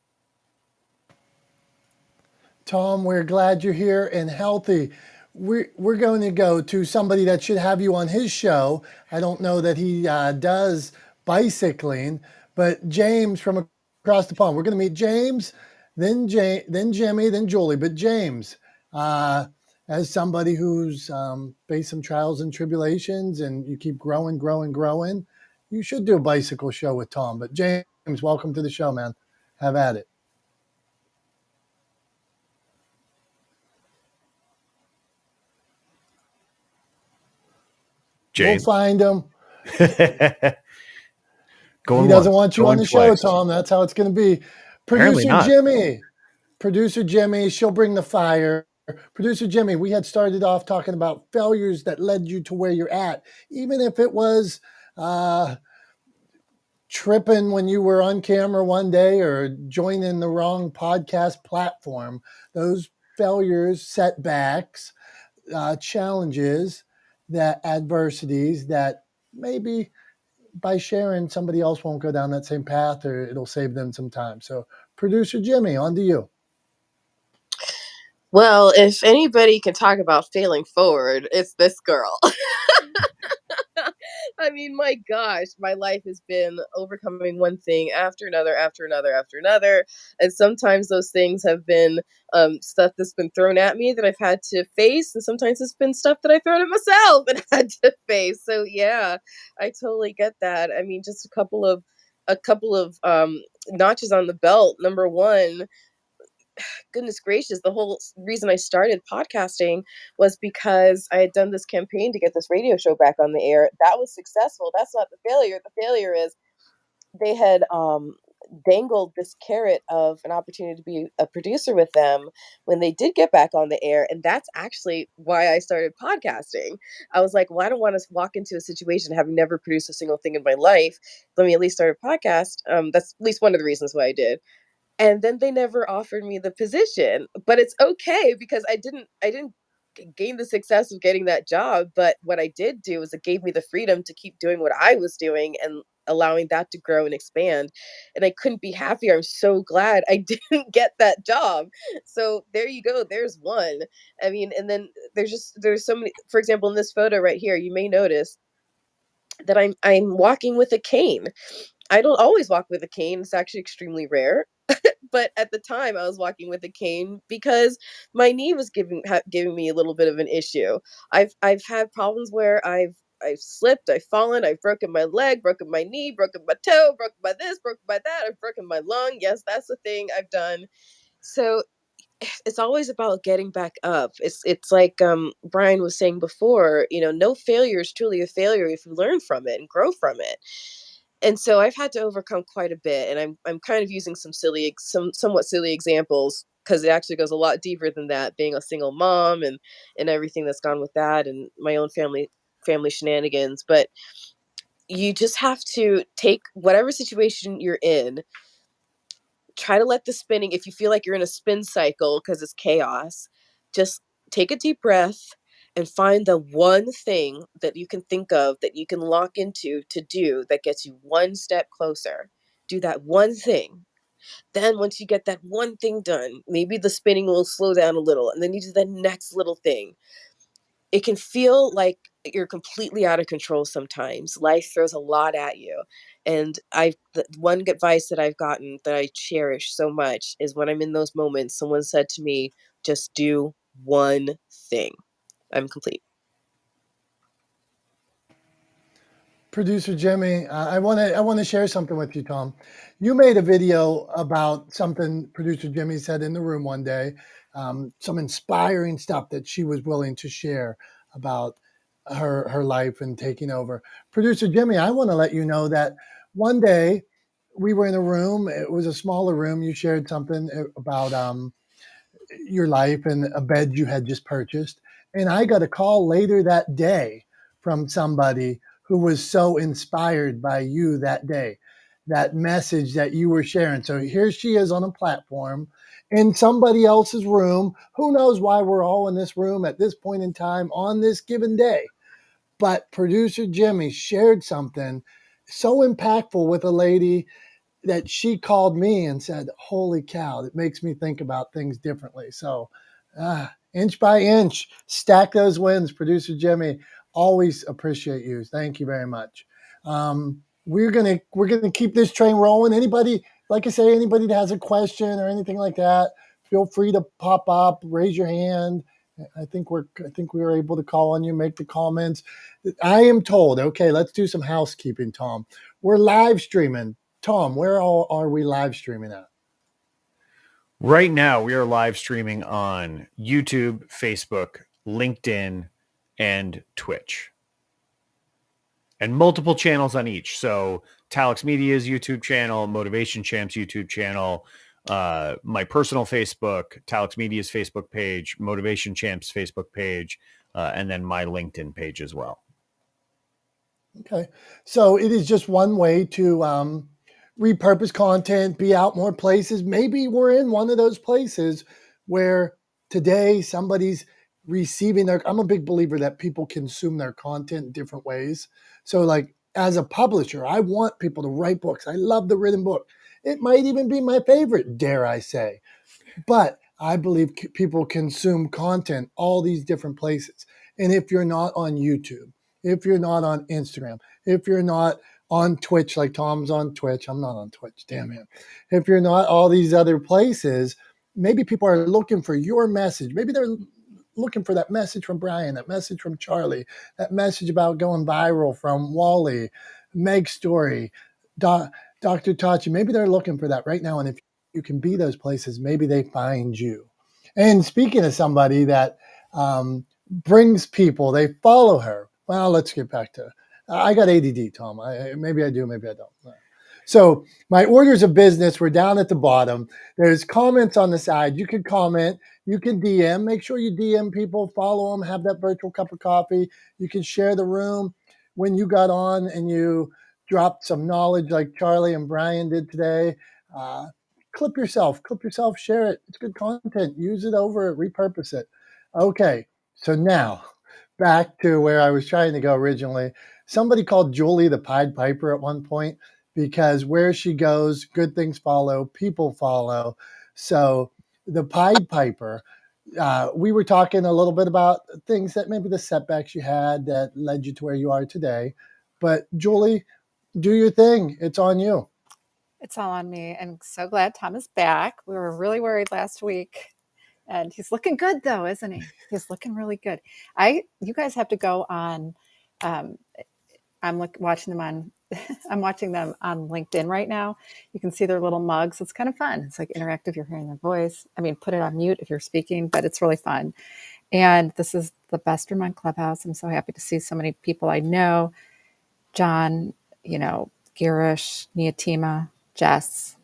Tom, we're glad you're here and healthy. We're going to go to somebody that should have you on his show. I don't know that he does bicycling, but James from across the pond. We're going to meet James, then Jimmy, then Julie. But James, as somebody who's faced some trials and tribulations, and you keep growing, you should do a bicycle show with Tom. But James, welcome to the show, man. Have at it. James. We'll find him. Going he doesn't once, want you on the twice. show, Tom. That's how it's going to be. Apparently Producer Jimmy, she'll bring the fire. Producer Jimmy, we had started off talking about failures that led you to where you're at, even if it was tripping when you were on camera one day or joining the wrong podcast platform. Those failures, setbacks, challenges, that adversities that maybe by sharing, somebody else won't go down that same path, or it'll save them some time. So, Producer Jimmy, on to you. Well, if anybody can talk about failing forward, it's this girl. I mean, my gosh, my life has been overcoming one thing after another, after another, after another. And sometimes those things have been stuff that's been thrown at me that I've had to face. And sometimes it's been stuff that I've thrown at myself and had to face. So yeah, I totally get that. I mean, just a couple of notches on the belt. Number one, goodness gracious, the whole reason I started podcasting was because I had done this campaign to get this radio show back on the air. That was successful. That's not the failure. The failure is they had dangled this carrot of an opportunity to be a producer with them when they did get back on the air. And that's actually why I started podcasting. I was like, well, I don't want to walk into a situation having never produced a single thing in my life. Let me at least start a podcast. That's at least one of the reasons why I did. And then they never offered me the position, but it's okay because I didn't gain the success of getting that job. But what I did do is it gave me the freedom to keep doing what I was doing and allowing that to grow and expand. And I couldn't be happier. I'm so glad I didn't get that job. So there you go. There's one. I mean, and then there's so many, for example, in this photo right here, you may notice that I'm walking with a cane. I don't always walk with a cane. It's actually extremely rare. But at the time I was walking with a cane because my knee was giving me a little bit of an issue. I've had problems where I've slipped, I've fallen, I've broken my leg, broken my knee, broken my toe, broken my this, broken my that, I've broken my lung. Yes, that's the thing I've done. So it's always about getting back up. It's like Brian was saying before, no failure is truly a failure if you learn from it and grow from it. And so I've had to overcome quite a bit, and I'm kind of using some somewhat silly examples because it actually goes a lot deeper than that, being a single mom and everything that's gone with that, and my own family shenanigans. But you just have to take whatever situation you're in, try to let the spinning, if you feel like you're in a spin cycle because it's chaos, just take a deep breath and find the one thing that you can think of that you can lock into to do that gets you one step closer. Do that one thing. Then once you get that one thing done, maybe the spinning will slow down a little, and then you do the next little thing. It can feel like you're completely out of control sometimes. Life throws a lot at you. And the one advice that I've gotten that I cherish so much is when I'm in those moments, someone said to me, just do one thing. I'm complete. Producer Jimmy, I want to share something with you, Tom. You made a video about something Producer Jimmy said in the room one day, some inspiring stuff that she was willing to share about her life and taking over. Producer Jimmy, I want to let you know that one day we were in a room. It was a smaller room. You shared something about your life and a bed you had just purchased. And I got a call later that day from somebody who was so inspired by you that day, that message that you were sharing. So here she is on a platform, in somebody else's room. Who knows why we're all in this room at this point in time on this given day? But producer Jimmy shared something so impactful with a lady that she called me and said, "Holy cow, it makes me think about things differently." So, inch by inch, stack those wins, producer Jimmy. Always appreciate you. Thank you very much. We're gonna keep this train rolling. Anybody, like I say, anybody that has a question or anything like that, feel free to pop up, raise your hand. I think we were able to call on you, make the comments. I am told. Okay, let's do some housekeeping, Tom. We're live streaming. Tom, where all are we live streaming at? Right now, we are live streaming on YouTube, Facebook, LinkedIn, and Twitch, and multiple channels on each. So Talex Media's YouTube channel, Motivation Champs YouTube channel, my personal Facebook, Talex Media's Facebook page, Motivation Champs Facebook page, and then my LinkedIn page as well. Okay. So it is just one way to repurpose content, be out more places. Maybe we're in one of those places where today somebody's receiving their, I'm a big believer that people consume their content in different ways. So like as a publisher, I want people to write books. I love the written book. It might even be my favorite, dare I say. But I believe people consume content all these different places. And if you're not on YouTube, if you're not on Instagram, if you're not on Twitch, like Tom's on Twitch, I'm not on Twitch, damn it. If you're not all these other places, maybe people are looking for your message. Maybe they're looking for that message from Brian, that message from Charlie, that message about going viral from Wally, Meg's story, Dr. Tachi. Maybe they're looking for that right now. And if you can be those places, maybe they find you. And speaking of somebody that brings people, they follow her. Well, let's get back to, I got ADD, Tom. Maybe I do, maybe I don't. So my orders of business were down at the bottom. There's comments on the side. You can comment, you can DM. Make sure you DM people, follow them, have that virtual cup of coffee. You can share the room. When you got on and you dropped some knowledge like Charlie and Brian did today, clip yourself, share it. It's good content. Use it over it, repurpose it. Okay, so now back to where I was trying to go originally. Somebody called Julie the Pied Piper at one point because where she goes, good things follow, people follow. So the Pied Piper, we were talking a little bit about things that maybe the setbacks you had that led you to where you are today. But Julie, do your thing. It's on you. It's all on me. I'm so glad Tom is back. We were really worried last week. And he's looking good though, isn't he? He's looking really good. You guys have to go on. Watching them on. I'm watching them on LinkedIn right now. You can see their little mugs. It's kind of fun. It's like interactive. You're hearing their voice. I mean, put it on mute if you're speaking, but it's really fun. And this is the best room on Clubhouse. I'm so happy to see so many people I know. John, Girish, Niatima, Jess,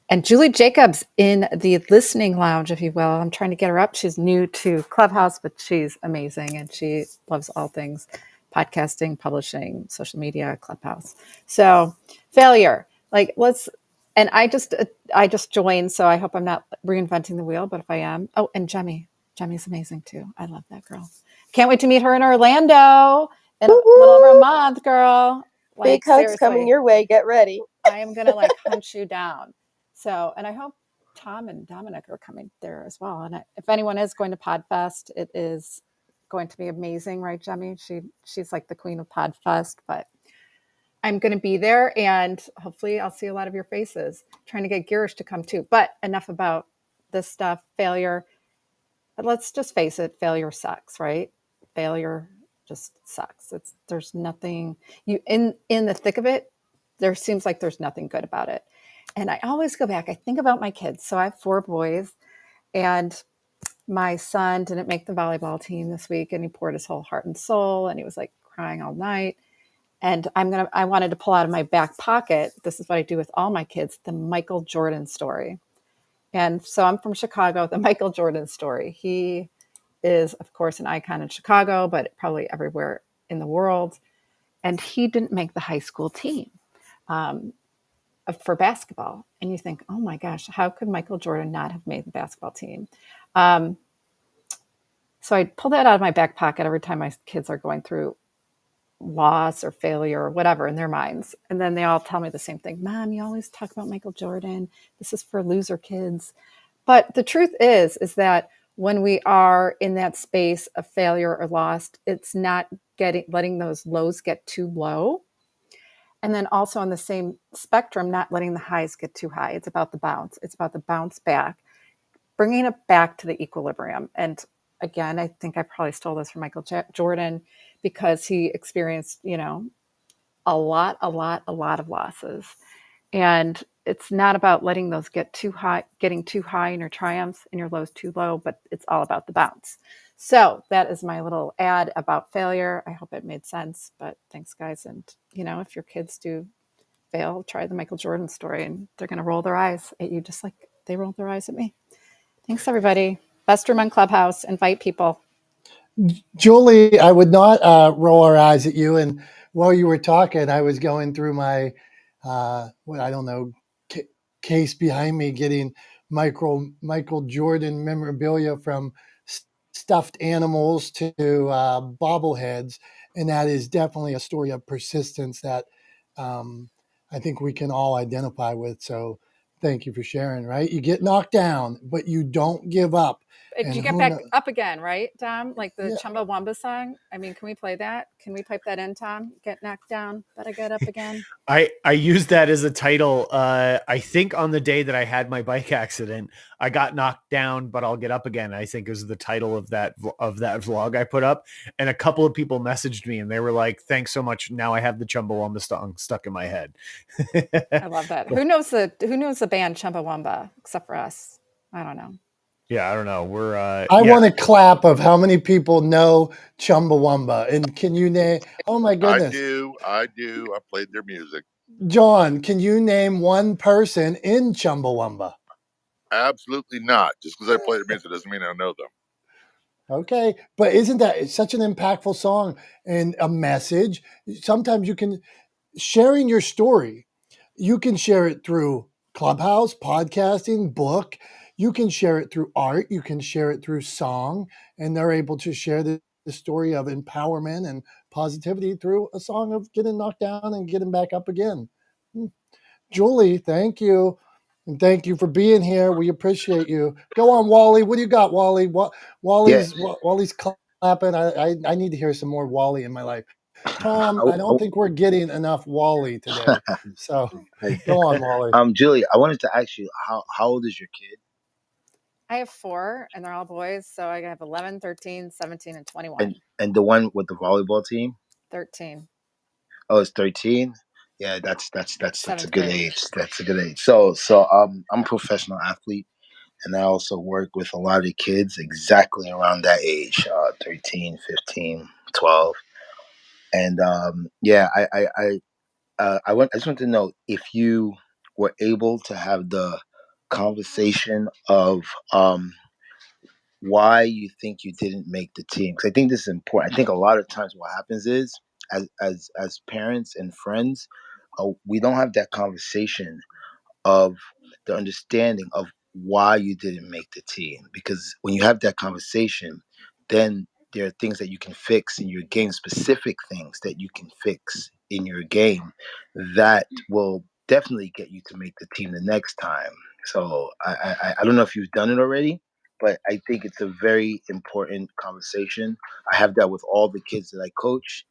and Julie Jacobs in the listening lounge, if you will. I'm trying to get her up. She's new to Clubhouse, but she's amazing. And she loves all things podcasting, publishing, social media, Clubhouse. So failure, and I just joined. So I hope I'm not reinventing the wheel, but if I am, and Jemmy's amazing too. I love that girl. Can't wait to meet her in Orlando in a little over a month, girl. Big hugs coming your way. Get ready. I am going to hunt you down. So, and I hope Tom and Dominick are coming there as well. And if anyone is going to PodFest, it is going to be amazing, right, Jemmy? She's like the queen of PodFest, but I'm going to be there and hopefully I'll see a lot of your faces. Trying to get Girish to come too. But enough about this stuff. Failure. Let's just face it. Failure sucks, right? Failure just sucks. There's nothing in the thick of it. There seems like there's nothing good about it. And I always go back. I think about my kids. So I have 4 boys, and my son didn't make the volleyball team this week, and he poured his whole heart and soul, and he was crying all night. And I wanted to pull out of my back pocket. This is what I do with all my kids, the Michael Jordan story. And so I'm from Chicago, the Michael Jordan story. He is, of course, an icon in Chicago, but probably everywhere in the world. And he didn't make the high school team. for basketball. And you think, oh my gosh, how could Michael Jordan not have made the basketball team? So I pull that out of my back pocket every time my kids are going through loss or failure or whatever in their minds. And then they all tell me the same thing. Mom, you always talk about Michael Jordan. This is for loser kids. But the truth is that when we are in that space of failure or loss, it's not letting those lows get too low. And then also on the same spectrum, not letting the highs get too high. It's about the bounce. It's about the bounce back, bringing it back to the equilibrium. And again, I think I probably stole this from Michael Jordan because he experienced, a lot of losses. And it's not about letting those get too high, getting too high in your triumphs and your lows too low, but it's all about the bounce. So that is my little ad about failure. I hope it made sense, but thanks guys. And if your kids do fail, try the Michael Jordan story and they're going to roll their eyes at you just like they rolled their eyes at me. Thanks everybody. Best room on Clubhouse. Invite people. Julie, I would not roll our eyes at you. And while you were talking, I was going through my, case behind me, getting Michael Jordan memorabilia from stuffed animals to bobbleheads. And that is definitely a story of persistence that I think we can all identify with. So thank you for sharing, right? You get knocked down, but you don't give up. Did you get back up again, right, Dom? Like the Chumbawamba song? I mean, can we play that? Can we pipe that in, Tom? Get knocked down, but I get up again. I used that as a title. I think on the day that I had my bike accident, I got knocked down, but I'll get up again. I think is the title of that vlog I put up. And a couple of people messaged me and they were like, thanks so much. Now I have the Chumbawamba song stuck in my head. I love that. Who knows the band Chumbawamba except for us? I don't know. Yeah, I don't know. We're I want a clap of how many people know Chumbawamba. And can you name, oh my goodness. I do. I played their music. John, can you name one person in Chumbawamba? Absolutely not. Just because I play their music doesn't mean I know them. Okay, but isn't that such an impactful song and a message? Sometimes you can, sharing your story, you can share it through Clubhouse, podcasting, book. You can share it through art. You can share it through song. And they're able to share the story of empowerment and positivity through a song of getting knocked down and getting back up again. Julie, thank you. And thank you for being here. We appreciate you. Go on, Wally. What do you got, Wally? Wally's clapping. I need to hear some more Wally in my life. Tom, I don't think we're getting enough Wally today. So go on, Wally. Julie, I wanted to ask you, how old is your kid? I have 4 and they're all boys. So I have 11, 13, 17, and 21. And the one with the volleyball team? 13. Oh, it's 13. Yeah, that's a good grade. age. That's a good age. So I'm a professional athlete, and I also work with a lot of kids exactly around that age, 13, 15, 12. And I just want to know if you were able to have the conversation of why you think you didn't make the team. Because I think this is important. I think a lot of times what happens is, as parents and friends, we don't have that conversation of the understanding of why you didn't make the team. Because when you have that conversation, then there are things that you can fix in your game, specific things that you can fix in your game that will definitely get you to make the team the next time. So I don't know if you've done it already, but I think it's a very important conversation. I have that with all the kids that I coach.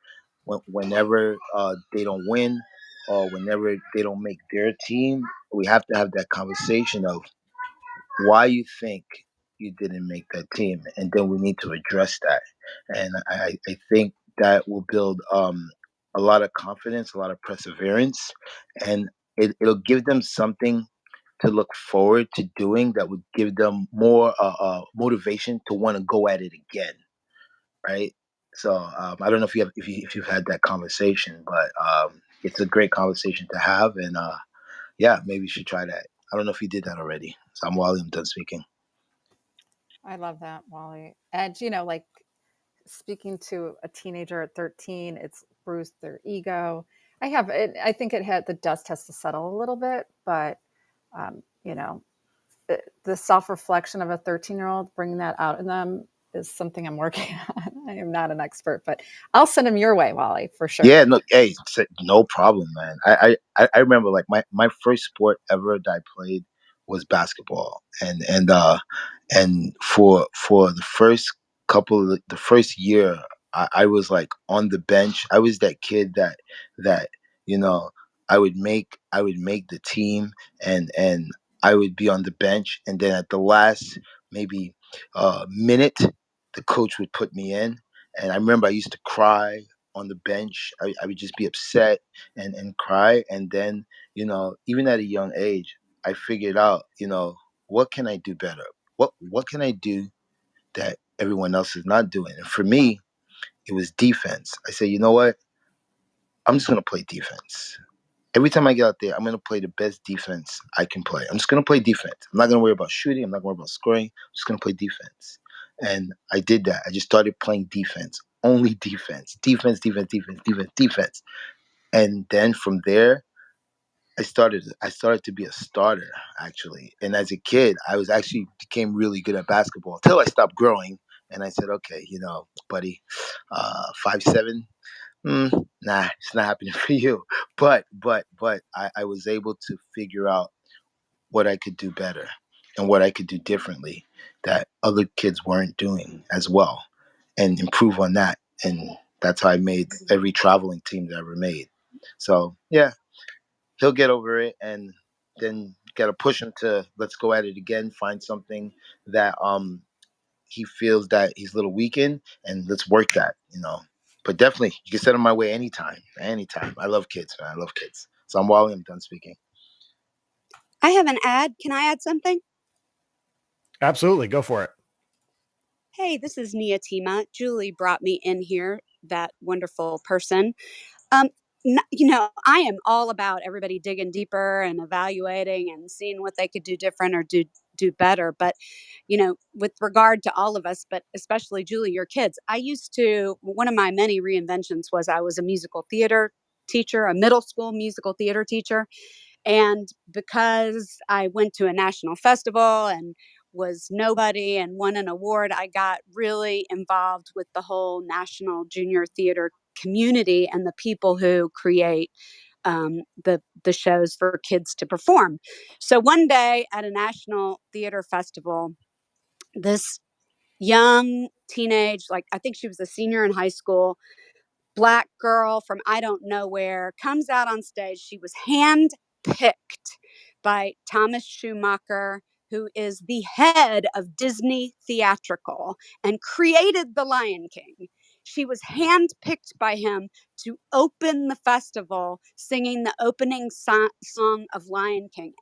Whenever they don't win, or whenever they don't make their team, we have to have that conversation of why you think you didn't make that team, and then we need to address that. And I think that will build a lot of confidence, a lot of perseverance, and it'll give them something to look forward to doing that would give them more motivation to want to go at it again, right? So I don't know if you've had that conversation, but it's a great conversation to have, and maybe you should try that. I don't know if you did that already. So I'm Wally. I'm done speaking. I love that, Wally. And speaking to a teenager at 13, it's bruised their ego. I have it. I think the dust has to settle a little bit, but you know, the self-reflection of a 13-year-old, bringing that out in them is something I'm working on. I am not an expert, but I'll send them your way, Wally, for sure. Yeah, no, hey, no problem, man. I remember like my first sport ever that I played was basketball, and for the first the first year, I was like on the bench. I was that kid that you know I would make the team, and I would be on the bench, and then at the last maybe minute, the coach would put me in, and I remember I used to cry on the bench. I would just be upset and cry. And then, even at a young age, I figured out, what can I do better? What can I do that everyone else is not doing? And for me, it was defense. I said, you know what? I'm just gonna play defense. Every time I get out there, I'm gonna play the best defense I can play. I'm just gonna play defense. I'm not gonna worry about shooting. I'm not gonna worry about scoring. I'm just gonna play defense. And I did that. I just started playing defense. Only defense. Defense, defense, defense, defense, defense. And then from there, I started to be a starter, actually. And as a kid, I was actually became really good at basketball until I stopped growing. And I said, okay, buddy, 5'7", nah, it's not happening for you. But I was able to figure out what I could do better and what I could do differently that other kids weren't doing as well, and improve on that. And that's how I made every traveling team that I ever made. So yeah, he'll get over it, and then got to push him to let's go at it again. Find something that he feels that he's a little weak in, and let's work that. But definitely, you can send him my way anytime. Anytime. I love kids, man. I love kids. So I'm Wally. I'm done speaking. I have an ad. Can I add something? Absolutely, go for it. Hey, this is Nia Tima. Julie brought me in here, that wonderful person. Um, I am all about everybody digging deeper and evaluating and seeing what they could do different or do better. But, with regard to all of us, but especially Julie, your kids, one of my many reinventions was I was a musical theater teacher, a middle school musical theater teacher. And because I went to a national festival and was nobody and won an award, I got really involved with the whole national junior theater community and the people who create the shows for kids to perform. So one day at a national theater festival, this young teenage, like I think she was a senior in high school, Black girl from I don't know where, comes out on stage. She was handpicked by Thomas Schumacher, who is the head of Disney Theatrical and created The Lion King. She was handpicked by him to open the festival singing the opening song of Lion King,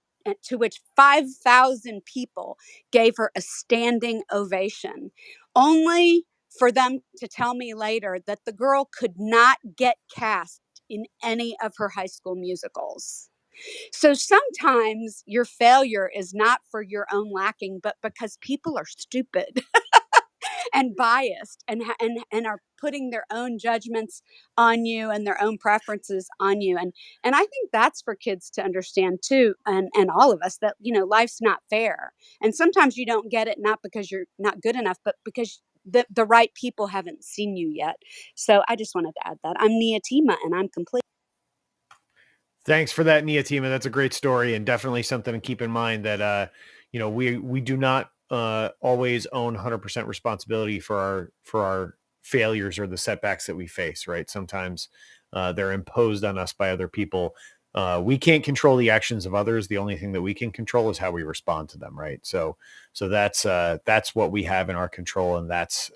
to which 5,000 people gave her a standing ovation. Only for them to tell me later that the girl could not get cast in any of her high school musicals. So sometimes your failure is not for your own lacking, but because people are stupid and biased and are putting their own judgments on you and their own preferences on you. And I think that's for kids to understand too, and all of us, that, life's not fair. And sometimes you don't get it, not because you're not good enough, but because the right people haven't seen you yet. So I just wanted to add that. I'm Nia Tima, and I'm complete. Thanks for that, Nia Tima. That's a great story, and definitely something to keep in mind that we do not always own 100% responsibility for our failures or the setbacks that we face. Right? Sometimes they're imposed on us by other people. We can't control the actions of others. The only thing that we can control is how we respond to them. Right? So that's what we have in our control, and that's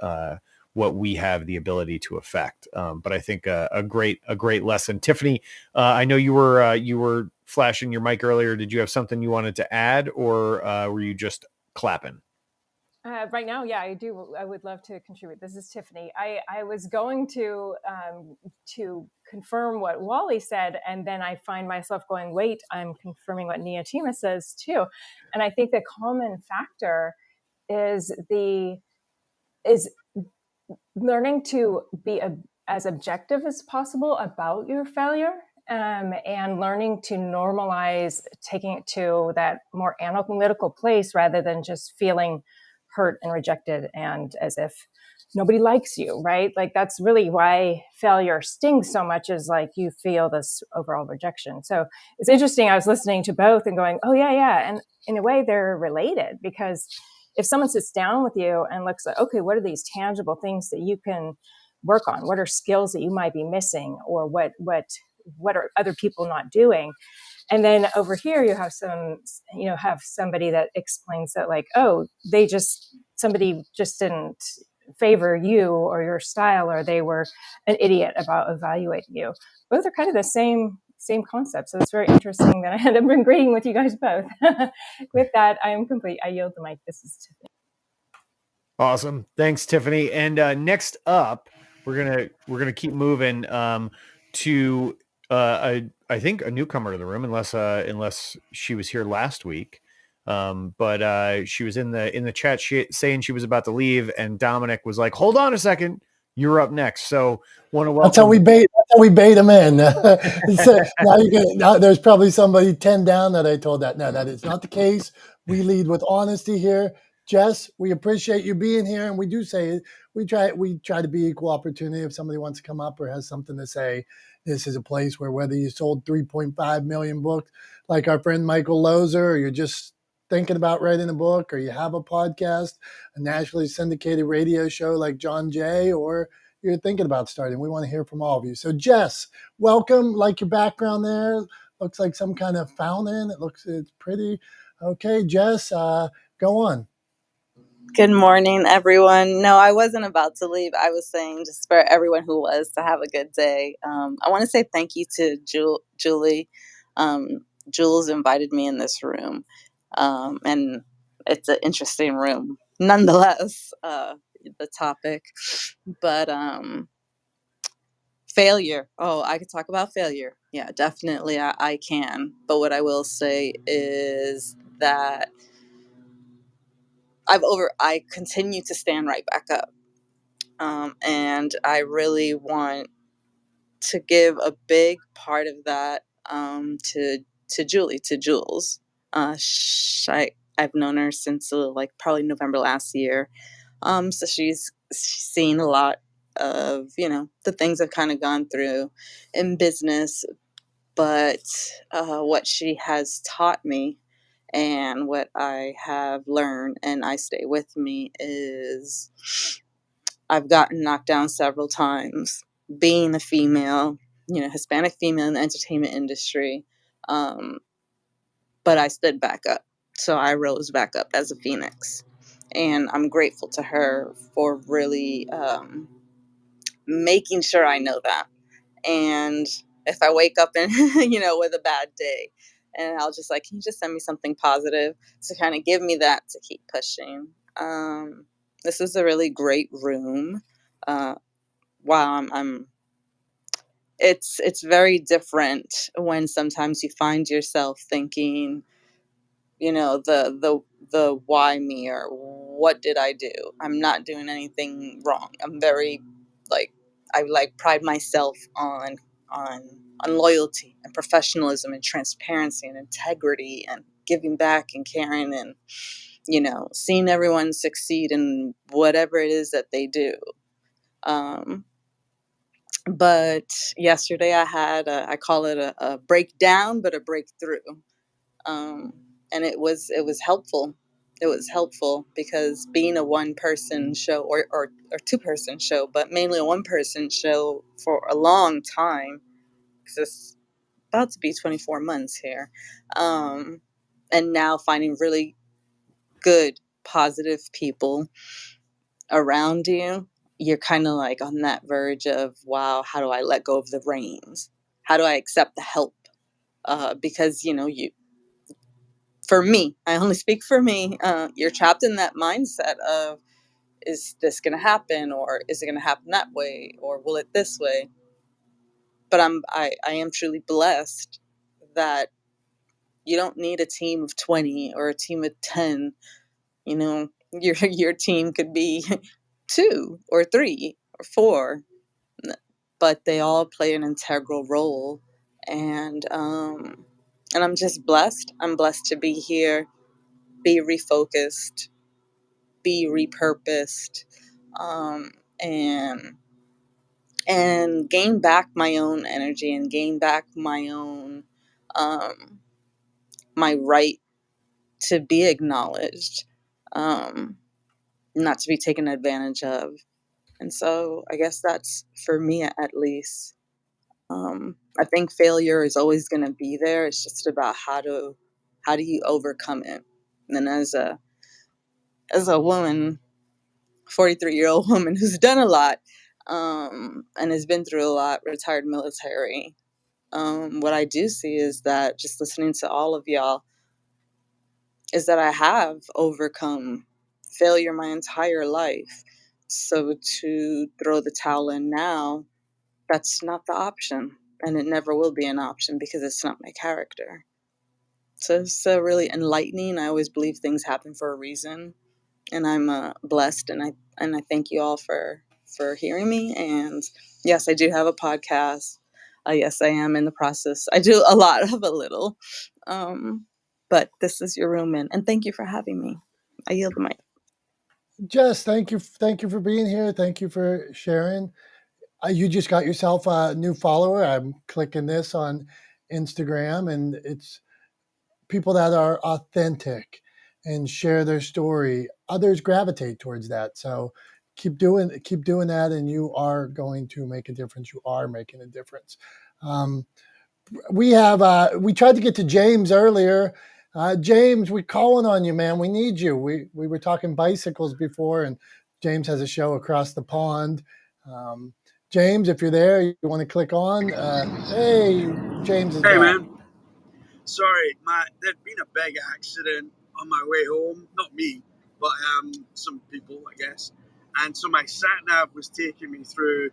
what we have the ability to affect. But I think a great lesson. Tiffany, I know you were flashing your mic earlier. Did you have something you wanted to add, or were you just clapping? Right now, yeah, I do. I would love to contribute. This is Tiffany. I was going to confirm what Wally said, and then I find myself going, wait, I'm confirming what Nia Tima says too. And I think the common factor is learning to be as objective as possible about your failure and learning to normalize taking it to that more analytical place rather than just feeling hurt and rejected and as if nobody likes you, right? Like that's really why failure stings so much, is like you feel this overall rejection. So it's interesting. I was listening to both and going, oh yeah. And in a way they're related, because if someone sits down with you and looks at, okay, what are these tangible things that you can work on? What are skills that you might be missing, or what are other people not doing? And then over here you have have somebody that explains that, like, oh, somebody just didn't favor you or your style, or they were an idiot about evaluating you. Both are kind of the same concept. So it's very interesting that I had been agreeing with you guys both. With that, I am complete. I yield the mic. This is Tiffany. Awesome. Thanks, Tiffany. And next up, we're gonna keep moving to I think a newcomer to the room, unless she was here last week. But she was in the chat saying she was about to leave, and Dominick was like, "Hold on a second, you're up next." So want to welcome. That's how we bait them in. So now there's probably somebody 10 down that I told that. No, that is not the case. We lead with honesty here. Jess, we appreciate you being here, and we do say we try to be equal opportunity. If somebody wants to come up or has something to say, this is a place where, whether you sold 3.5 million books like our friend Michael Lozer, or you're just thinking about writing a book, or you have a podcast, a nationally syndicated radio show like John Jay, or you're thinking about starting, we want to hear from all of you. So Jess, welcome. Like your background there, looks like some kind of fountain. It's pretty. Okay, Jess, go on. Good morning, everyone. No, I wasn't about to leave. I was saying, just for everyone who was, to have a good day. I want to say thank you to Julie. Jules invited me in this room, and it's an interesting room nonetheless, the topic. But failure. Oh, I could talk about failure. Yeah, definitely I can. But what I will say is that I continue to stand right back up. And I really want to give a big part of that to Jules. I've known her since like probably November last year. So she's seen a lot of the things I've kind of gone through in business, but what she has taught me and what I have learned and I stay with me is I've gotten knocked down several times being a female, Hispanic female in the entertainment industry. But I stood back up. So I rose back up as a phoenix. And I'm grateful to her for really making sure I know that. And if I wake up and, with a bad day, and I'll just like, can you just send me something positive to kind of give me that to keep pushing? This is a really great room. Wow, it's very different when sometimes you find yourself thinking, the why me, or what did I do? I'm not doing anything wrong. I'm very I pride myself on loyalty and professionalism and transparency and integrity and giving back and caring and seeing everyone succeed in whatever it is that they do. But yesterday I had I call it a breakdown, but a breakthrough. And it was helpful. It was helpful because being a one person show or two person show, but mainly a one person show for a long time, because it's about to be 24 months here. And now finding really good, positive people around you, you're kind of like on that verge of, wow, how do I let go of the reins? How do I accept the help? Because, for me, I only speak for me, you're trapped in that mindset of, is this going to happen? Or is it going to happen that way? Or will it this way? But I am truly blessed that you don't need a team of 20 or a team of 10. Your team could be 2 or 3 or 4, but they all play an integral role and I'm just blessed. I'm blessed to be here, be refocused, be repurposed, um, and gain back my own energy and gain back my own my right to be acknowledged, not to be taken advantage of. And so I guess that's for me at least. I think failure is always going to be there. It's just about how do you overcome it. And as a woman, 43-year-old woman who's done a lot, and has been through a lot, retired military, what I do see is that, just listening to all of y'all, is that I have overcome failure my entire life. So to throw the towel in now, that's not the option. And it never will be an option because it's not my character. So it's really enlightening. I always believe things happen for a reason. And I'm blessed. And I thank you all for hearing me. And yes, I do have a podcast. Yes, I am in the process. I do a lot of a little. But this is your room, and thank you for having me. I yield the mic. Jess, thank you for being here. Thank you for sharing. You just got yourself a new follower. I'm clicking this on Instagram, and it's people that are authentic and share their story. Others gravitate towards that. So keep doing that, and you are going to make a difference. You are making a difference. We tried to get to James earlier. James, we're calling on you, man. We need you. We were talking bicycles before, and James has a show across the pond. James, if you're there, you want to click on. Hey, James is Hey back. man, sorry, there'd been a big accident on my way home. Not me, but some people, I guess. And so my sat nav was taking me through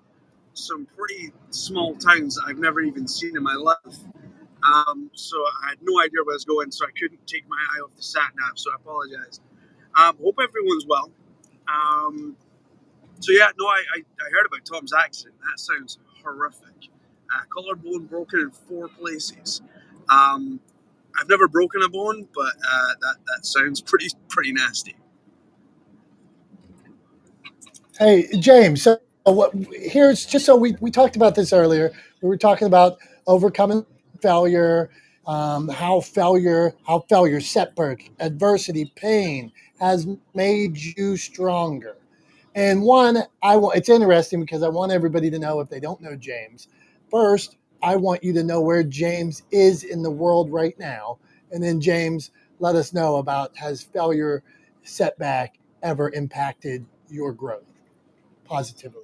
some pretty small towns that I've never even seen in my life. So I had no idea where I was going, so I couldn't take my eye off the sat nav. So I apologize. Hope everyone's well. So yeah, no, I heard about Tom's accident. That sounds horrific. Collarbone broken in 4 places. I've never broken a bone, but that sounds pretty nasty. Hey, James. So here's just so we talked about this earlier. We were talking about overcoming failure, how failure, setback, adversity, pain has made you stronger. And it's interesting because I want everybody to know, if they don't know James, first, I want you to know where James is in the world right now. And then James, let us know about, has failure, setback ever impacted your growth positively?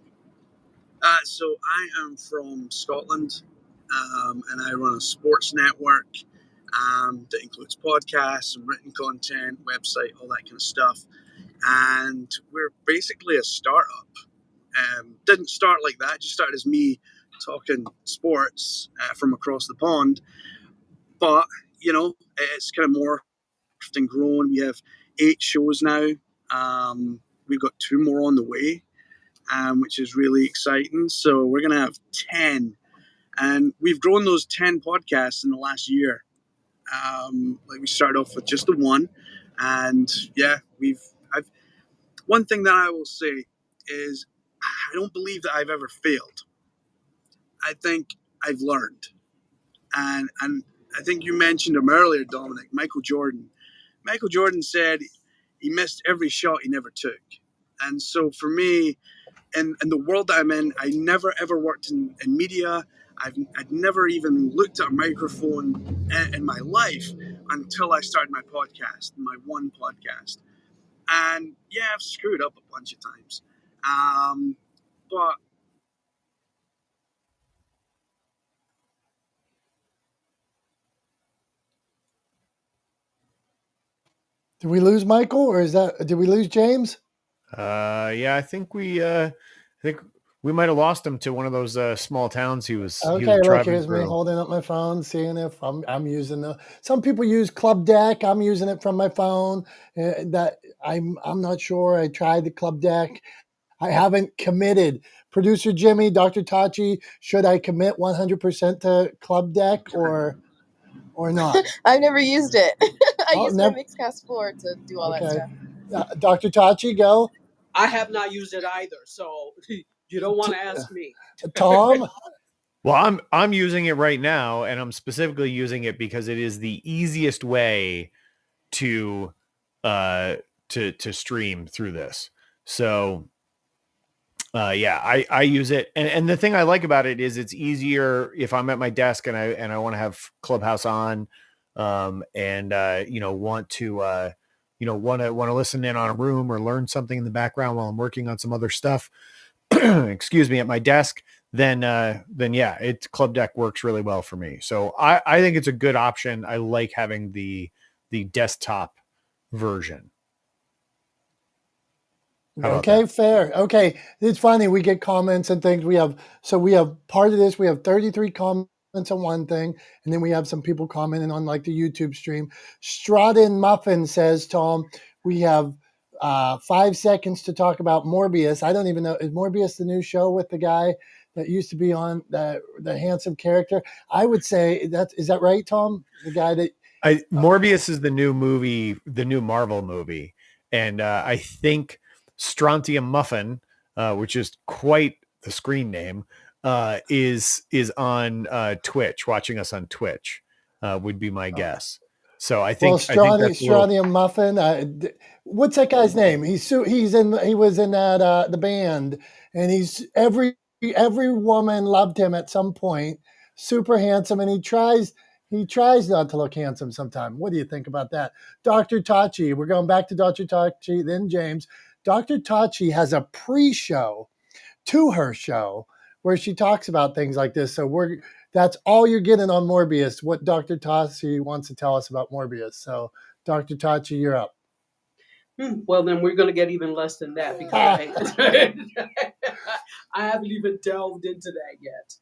So I am from Scotland, and I run a sports network that includes podcasts and written content, website, all that kind of stuff. And we're basically a startup. Didn't start like that. Just started as me talking sports from across the pond. But, it's kind of morphed and grown. We have 8 shows now. We've got 2 more on the way, which is really exciting. So we're going to have 10. And we've grown those 10 podcasts in the last year. We started off with just the one. And yeah, one thing that I will say is I don't believe that I've ever failed. I think I've learned. And I think you mentioned him earlier, Dominick, Michael Jordan. Michael Jordan said he missed every shot he never took. And so for me, in the world that I'm in, I never ever worked in media. I'd never even looked at a microphone in my life until I started my podcast, my one podcast. And yeah, I've screwed up a bunch of times. But Did we lose Michael, or did we lose James? Yeah, I think we might have lost him to one of those small towns he was Okay, look, traveling here's me through. holding up my phone, seeing if I'm using some people use Club Deck. I'm using it from my phone. That I'm not sure. I tried the Club Deck. I haven't committed, Producer Jimmy, Dr. Tachi, should I commit 100% to Club Deck or not? I've never used it. I Oh, use my never. Mixcast floor to do all that Okay. stuff. Dr. Tachi, go. I have not used it either, so you don't want to ask me. Tom? Well, I'm using it right now, and I'm specifically using it because it is the easiest way to stream through this. So yeah, I use it, and the thing I like about it is it's easier if I'm at my desk and I want to have Clubhouse on, and want to want to listen in on a room or learn something in the background while I'm working on some other stuff. Excuse me, at my desk. Then yeah, Club Deck works really well for me. So I think it's a good option. I like having the desktop version. Okay, fair. Okay. It's funny. We get comments and things. We have part of this, we have 33 comments on one thing, and then we have some people commenting on like the YouTube stream. Strawden Muffin says, Tom, we have 5 seconds to talk about Morbius. I don't even know. Is Morbius the new show with the guy that used to be on the handsome character? I would say is that right, Tom? The guy that Morbius is the new movie, the new Marvel movie. And I think Strontium Muffin, which is quite the screen name, is on Twitch, watching us on Twitch, would be my guess. So I think Strontium Muffin. What's that guy's name? He was in that the band, and he's every woman loved him at some point. Super handsome, and he tries not to look handsome sometimes. What do you think about that, Dr. Tachi? We're going back to Dr. Tachi, then James. Dr. Tachi has a pre-show to her show where she talks about things like this. So that's all you're getting on Morbius, what Dr. Tachi wants to tell us about Morbius. So Dr. Tachi, you're up. Well, then we're going to get even less than that because I haven't even delved into that yet.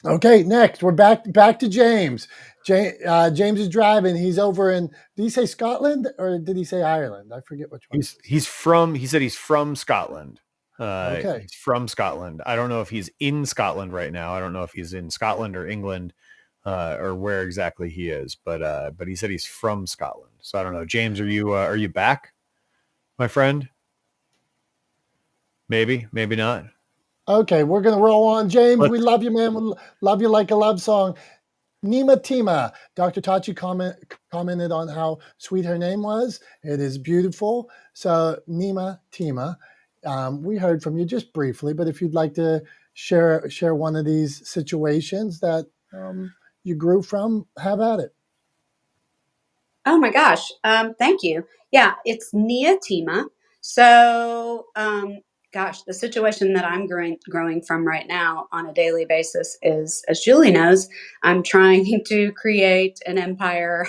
Okay, next we're back to James. James is driving. He's over in. Did he say Scotland or did he say Ireland? I forget which one. He said he's from Scotland. Okay, he's from Scotland. I don't know if he's in Scotland right now. I don't know if he's in Scotland or England, or where exactly he is. But he said he's from Scotland. So I don't know. James, are you back, my friend? Maybe not. Okay, we're going to roll on. James, we love you, man. We love you like a love song. Nima Tima. Dr. Tachi commented on how sweet her name was. It is beautiful. So, Nima Tima, we heard from you just briefly, but if you'd like to share one of these situations that you grew from, have at it. Oh my gosh. Thank you. Yeah, it's Nia Tima. So, the situation that I'm growing from right now on a daily basis is, as Julie knows, I'm trying to create an empire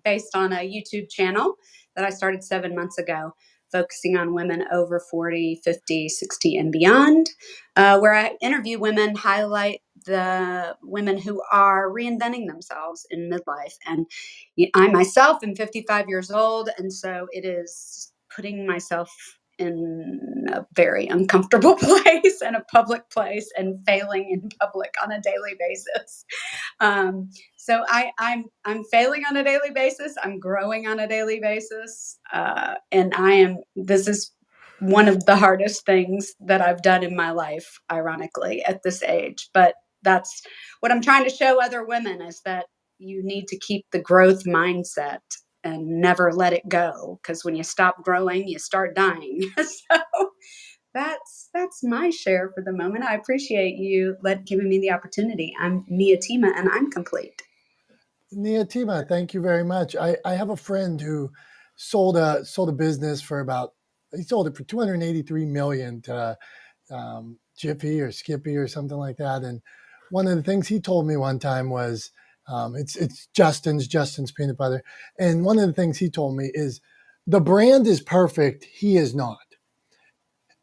based on a YouTube channel that I started 7 months ago, focusing on women over 40, 50, 60, and beyond, where I interview women, highlight the women who are reinventing themselves in midlife. And I myself am 55 years old, and so it is putting myself in a very uncomfortable place and a public place and failing in public on a daily basis. So I'm failing on a daily basis. I'm growing on a daily basis. And this is one of the hardest things that I've done in my life, ironically, at this age. But that's what I'm trying to show other women, is that you need to keep the growth mindset and never let it go. Because when you stop growing, you start dying. So that's my share for the moment. I appreciate you giving me the opportunity. I'm Nia Tima, and I'm complete. Nia Tima, thank you very much. I have a friend who sold a business he sold it for $283 million to Jiffy or Skippy or something like that. And one of the things he told me one time was, it's Justin's peanut butter. And one of the things he told me is the brand is perfect. He is not.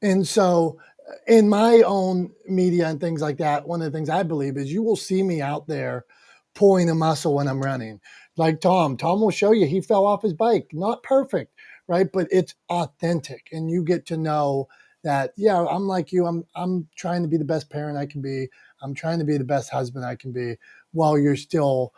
And so in my own media and things like that, one of the things I believe is you will see me out there pulling a muscle when I'm running. Like Tom will show you, he fell off his bike, not perfect, right? But it's authentic. And you get to know that, yeah, I'm like you. I'm trying to be the best parent I can be. I'm trying to be the best husband I can be while you're still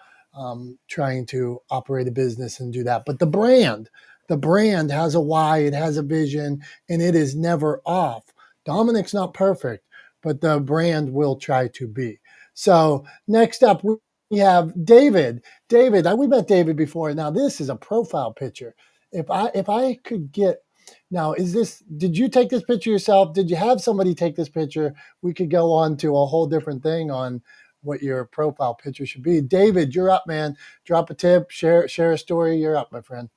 trying to operate a business and do that. But the brand has a why, it has a vision, and it is never off. Dominick's not perfect, but the brand will try to be. So next up, we have David. David, we met David before. Now this is a profile picture. If I could get, now did you take this picture yourself? Did you have somebody take this picture? We could go on to a whole different thing on what your profile picture should be. David, you're up, man. Drop a tip, share a story. You're up, my friend.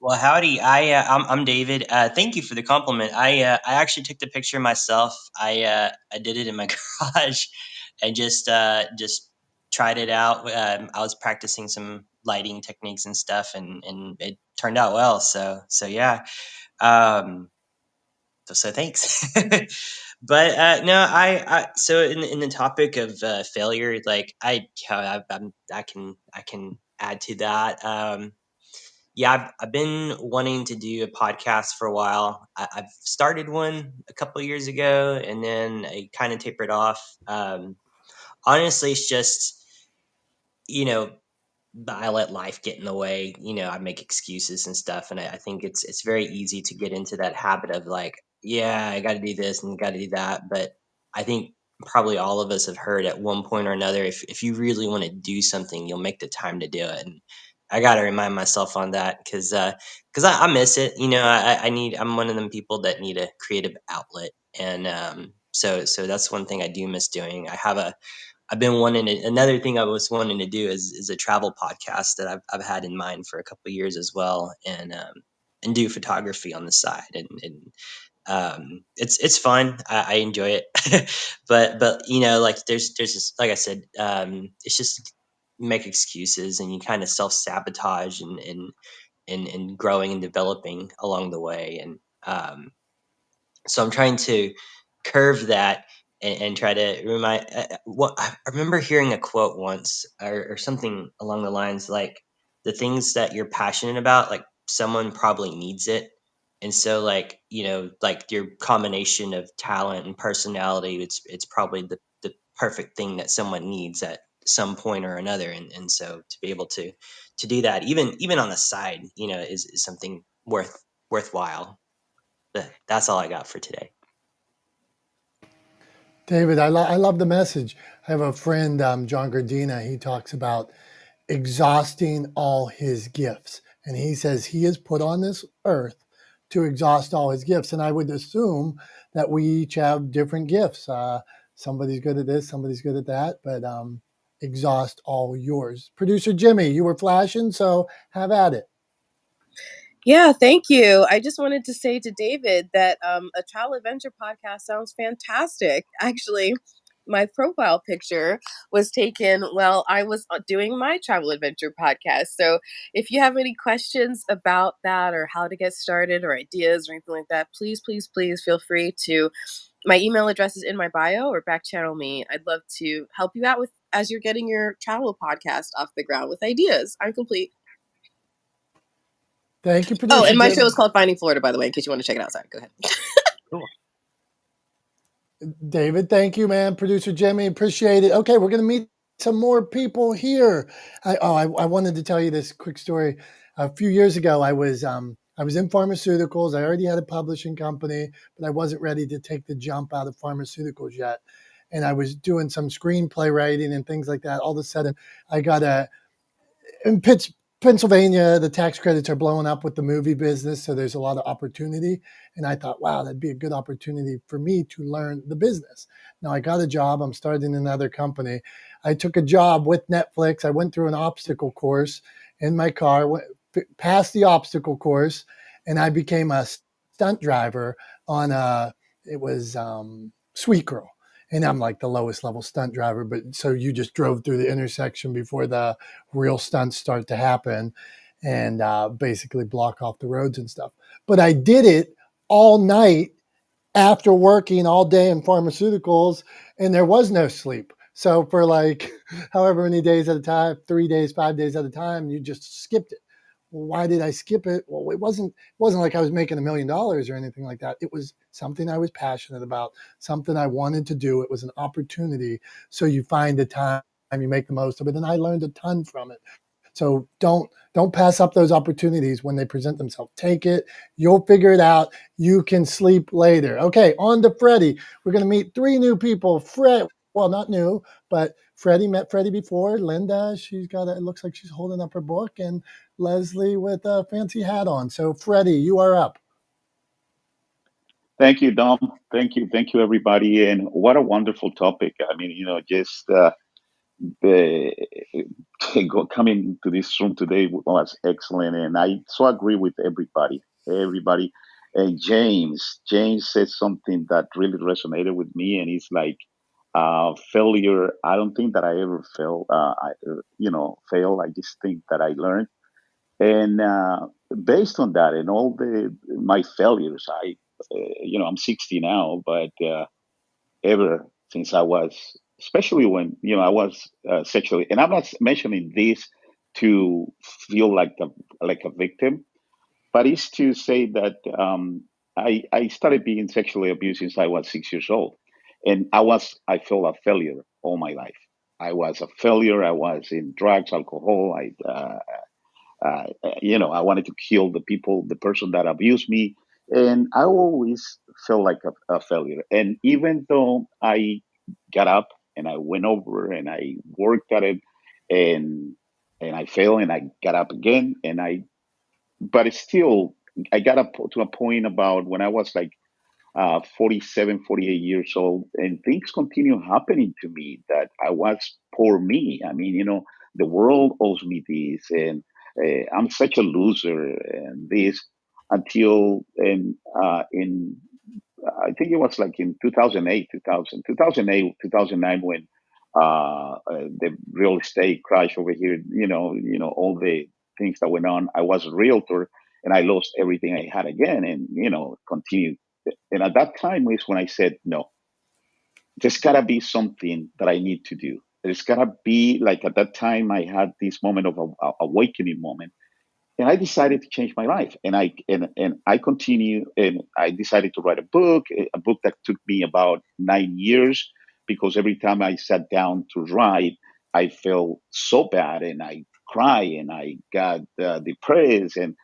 Well, howdy. I'm David. Thank you for the compliment. I actually took the picture myself. I did it in my garage and just tried it out. I was practicing some lighting techniques and stuff, and it turned out well. So yeah. Um, so thanks. But no, so in the topic of failure, like I can add to that. Yeah, I've been wanting to do a podcast for a while. I've started one a couple of years ago, and then I kind of tapered off. Honestly, it's just, you know, I let life get in the way. I make excuses and stuff, and I think it's very easy to get into that habit of like, yeah, I got to do this and got to do that. But I think probably all of us have heard at one point or another, if you really want to do something, you'll make the time to do it. And I got to remind myself on that because I miss it. I'm one of them people that need a creative outlet, and so that's one thing I do miss doing. I've been another thing I was wanting to do is a travel podcast that I've had in mind for a couple of years as well, and do photography on the side, and it's fun. I enjoy it, but like there's just, like I said, it's just make excuses, and you kind of self sabotage and growing and developing along the way, and so I'm trying to curve that and try to remind. What I remember hearing a quote once, or something along the lines like, "The things that you're passionate about, like someone probably needs it." And so, like like your combination of talent and personality, it's probably the perfect thing that someone needs at some point or another. And so to be able to do that, even on the side, is something worthwhile. But that's all I got for today. David, I love the message. I have a friend, John Gardina. He talks about exhausting all his gifts. And he says he is put on this earth to exhaust all his gifts. And I would assume that we each have different gifts. Somebody's good at this, somebody's good at that, but exhaust all yours. Producer Jimmy, you were flashing, so have at it. Yeah, thank you. I just wanted to say to David that a travel adventure podcast sounds fantastic. Actually, my profile picture was taken while I was doing my travel adventure podcast. So if you have any questions about that, or how to get started, or ideas or anything like that, please, please, please feel free to. My email address is in my bio, or back channel me. I'd love to help you out with as you're getting your travel podcast off the ground with ideas. I'm complete. Thank you, producer. Oh, and my Jimmy. show is called Finding Florida, by the way, in case you want to check it out. Sorry, go ahead. Cool. David, thank you, man. Producer Jimmy, appreciate it. Okay, we're going to meet some more people here. I wanted to tell you this quick story. A few years ago, I was in pharmaceuticals. I already had a publishing company, but I wasn't ready to take the jump out of pharmaceuticals yet. And I was doing some screenplay writing and things like that. All of a sudden, I got in Pennsylvania, the tax credits are blowing up with the movie business, so there's a lot of opportunity. And I thought, wow, that'd be a good opportunity for me to learn the business. Now I got a job. I'm starting another company. I took a job with Netflix. I went through an obstacle course in my car, passed the obstacle course, and I became a stunt driver on it was Sweet Girl. And I'm like the lowest level stunt driver, but so you just drove through the intersection before the real stunts start to happen, and basically block off the roads and stuff. But I did it all night after working all day in pharmaceuticals, and there was no sleep. So for like however many days at a time, 3 days, 5 days at a time, you just skipped it. Well, why did I skip it? Well, it wasn't like I was making $1 million or anything like that. It was something I was passionate about, something I wanted to do. It was an opportunity. So you find the time, you make the most of it. And I learned a ton from it. So don't pass up those opportunities when they present themselves. Take it. You'll figure it out. You can sleep later. Okay, on to Freddie. We're going to meet 3 new people. Well, not new, but Freddie met Freddie before. Linda, it looks like she's holding up her book, and Leslie with a fancy hat on. So Freddie, you are up. Thank you, Dom. Thank you, everybody. And what a wonderful topic. I mean, just the coming to this room today was excellent, and I so agree with everybody. And James said something that really resonated with me, and it's like failure. I don't think that I ever fail. Fail. I just think that I learned, and based on that and all my failures, I'm 60 now, but ever since I was, especially when I was sexually, and I'm not mentioning this to feel like a victim, but it's to say that I started being sexually abused since I was 6 years old, and I felt a failure all my life. I was a failure. I was in drugs, alcohol. I wanted to kill the person that abused me. And I always felt like a failure. And even though I got up and I went over and I worked at it and I failed and I got up again but it's still, I got up to a point about when I was like 47, 48 years old, and things continue happening to me that I was poor me. I mean, the world owes me this, and I'm such a loser, and this until in I think it was like in 2009 when the real estate crash over here. All the things that went on. I was a realtor, and I lost everything I had again, and continued. And at that time is when I said, no, there's gotta be something that I need to do. There's gotta be, like, at that time I had this moment of a awakening moment, and I decided to change my life. And I continue, and I decided to write a book that took me about 9 years, because every time I sat down to write, I felt so bad, and I cry, and I got depressed, and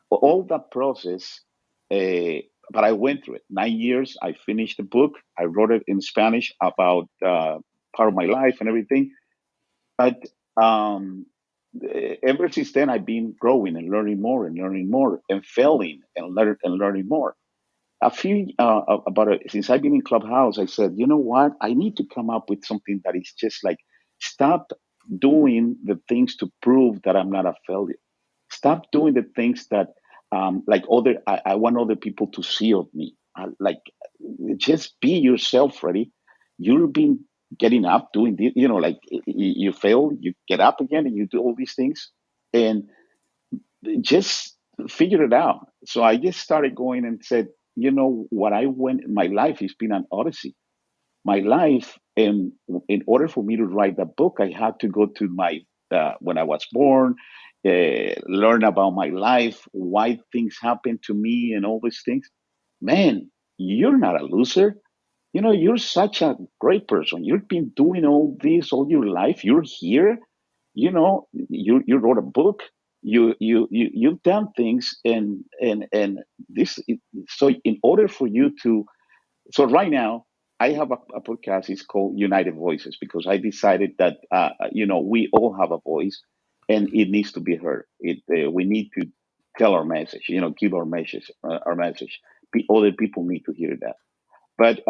all that process. But I went through it. 9 years. I finished the book. I wrote it in Spanish about part of my life and everything. But ever since then, I've been growing and learning more and failing and learning more. Since I've been in Clubhouse, I said, you know what? I need to come up with something that is just like, stop doing the things to prove that I'm not a failure. Stop doing the things that I want other people to see of me. Just be yourself, Freddie. You've been getting up, doing this, you fail, you get up again, and you do all these things, and just figure it out. So I just started going and said, my life has been an odyssey. My life, and in order for me to write that book, I had to go to my when I was born, learn about my life, why things happened to me, and all these things. Man, you're not a loser. You're such a great person. You've been doing all this all your life. You're here. You wrote a book. You've done things, and this. So in order for you to, so right now I have a podcast. It's called United Voices, because I decided that we all have a voice, and it needs to be heard. We need to tell our message. Give our message. Other people need to hear that. But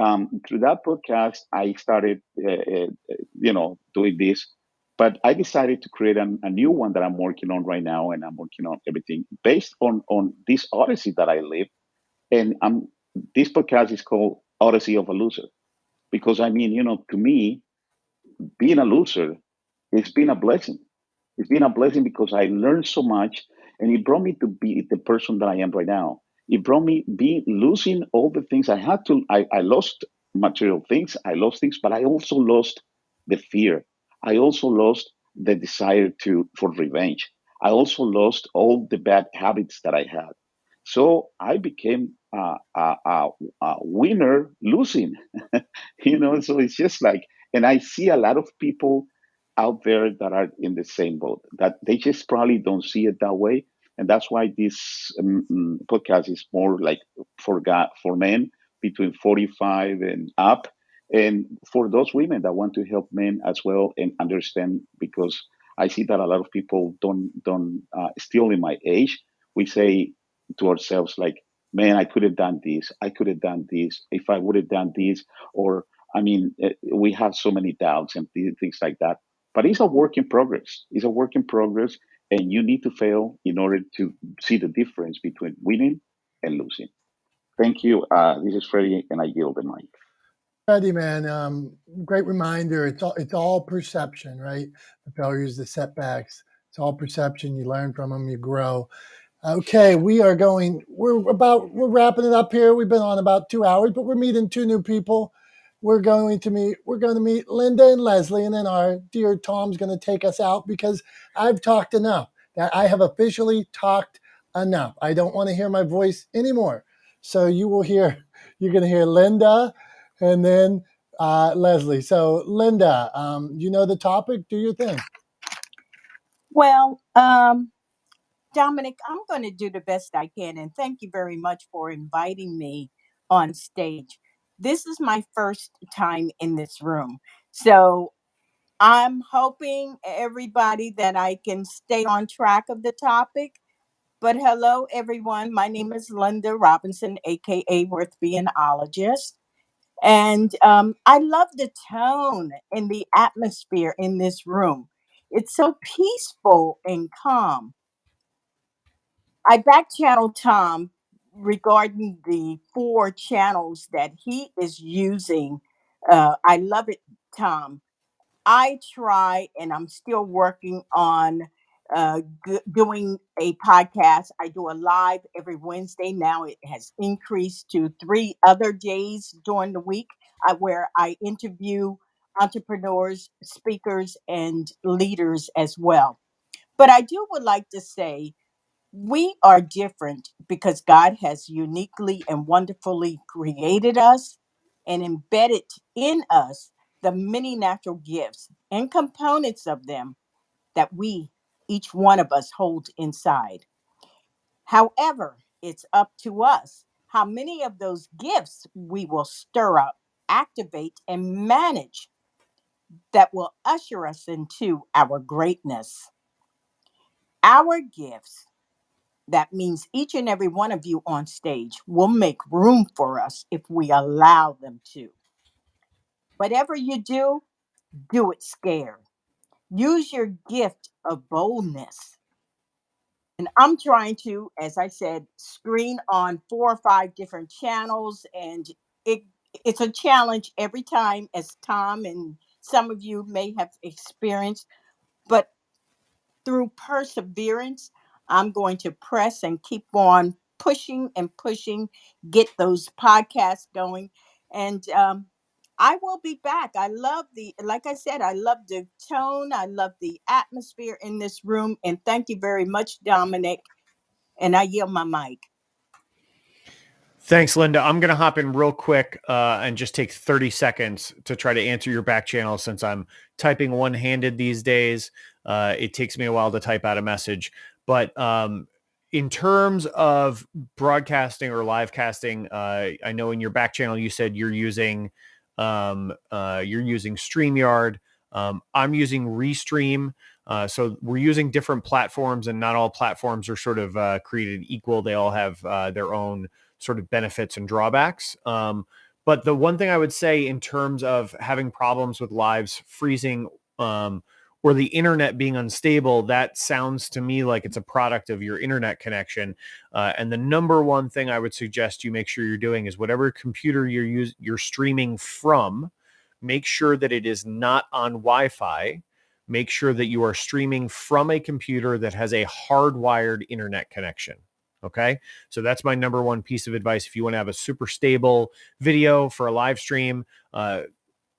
through that podcast, I started, doing this. But I decided to create a new one that I'm working on right now, and I'm working on everything based on this odyssey that I live. And this podcast is called Odyssey of a Loser, because I mean, to me, being a loser, it's been a blessing. It's been a blessing because I learned so much, and it brought me to be the person that I am right now. It brought me losing all the things I had to. I lost material things. I lost things, but I also lost the fear. I also lost the desire for revenge. I also lost all the bad habits that I had. So I became a winner losing, So it's just like, and I see a lot of people out there that are in the same boat, that they just probably don't see it that way. And that's why this podcast is more like for men between 45 and up, and for those women that want to help men as well and understand, because I see that a lot of people don't still in my age, we say to ourselves like, man, I could have done this. I could have done this if I would have done this. Or, I mean, we have so many doubts and things like that. But it's a work in progress. It's a work in progress. And you need to fail in order to see the difference between winning and losing. Thank you. This is Freddie, and I yield the mic. Freddie, man, great reminder. It's all perception, right? The failures, the setbacks. It's all perception. You learn from them. You grow. Okay, we're wrapping it up here. We've been on about 2 hours, but we're meeting two new people. We're going to meet Linda and Leslie, and then our dear Tom's going to take us out because I've talked enough. That I have officially talked enough. I don't want to hear my voice anymore. So you're going to hear Linda and then Leslie. So Linda, you know the topic, do your thing. Well, Dominick, I'm going to do the best I can, and thank you very much for inviting me on stage. This is my first time in this room, so I'm hoping everybody that I can stay on track of the topic. But hello, everyone. My name is Linda Robinson, aka Worth Beanologist. And I love the tone and the atmosphere in this room. It's so peaceful and calm. I back channel Tom regarding the 4 channels that he is using. I love it, Tom. I try, and I'm still working on doing a podcast. I do a live every Wednesday. Now it has increased to 3 other days during the week where I interview entrepreneurs, speakers, and leaders as well. But I would like to say we are different because God has uniquely and wonderfully created us and embedded in us the many natural gifts and components of them that each one of us, hold inside. However, it's up to us how many of those gifts we will stir up, activate, and manage that will usher us into our greatness. Our gifts, that means each and every one of you on stage, will make room for us if we allow them to. Whatever you do it scared. Use your gift of boldness. And I'm trying to, as I said, screen on 4 or 5 different channels. And it's a challenge every time, as Tom and some of you may have experienced. But through perseverance, I'm going to press and keep on pushing and pushing, get those podcasts going. And I will be back. Like I said, I love the tone. I love the atmosphere in this room. And thank you very much, Dominick. And I yield my mic. Thanks, Linda. I'm going to hop in real quick and just take 30 seconds to try to answer your back channel since I'm typing one-handed these days. It takes me a while to type out a message. But in terms of broadcasting or live casting, I know in your back channel you said you're using StreamYard. I'm using Restream. So we're using different platforms, and not all platforms are sort of created equal. They all have their own sort of benefits and drawbacks. But the one thing I would say in terms of having problems with lives freezing or the internet being unstable, that sounds to me like it's a product of your internet connection. And the number one thing I would suggest you make sure you're doing is whatever computer you're streaming from, make sure that it is not on Wi-Fi. Make sure that you are streaming from a computer that has a hardwired internet connection. Okay. So that's my number one piece of advice. If you want to have a super stable video for a live stream,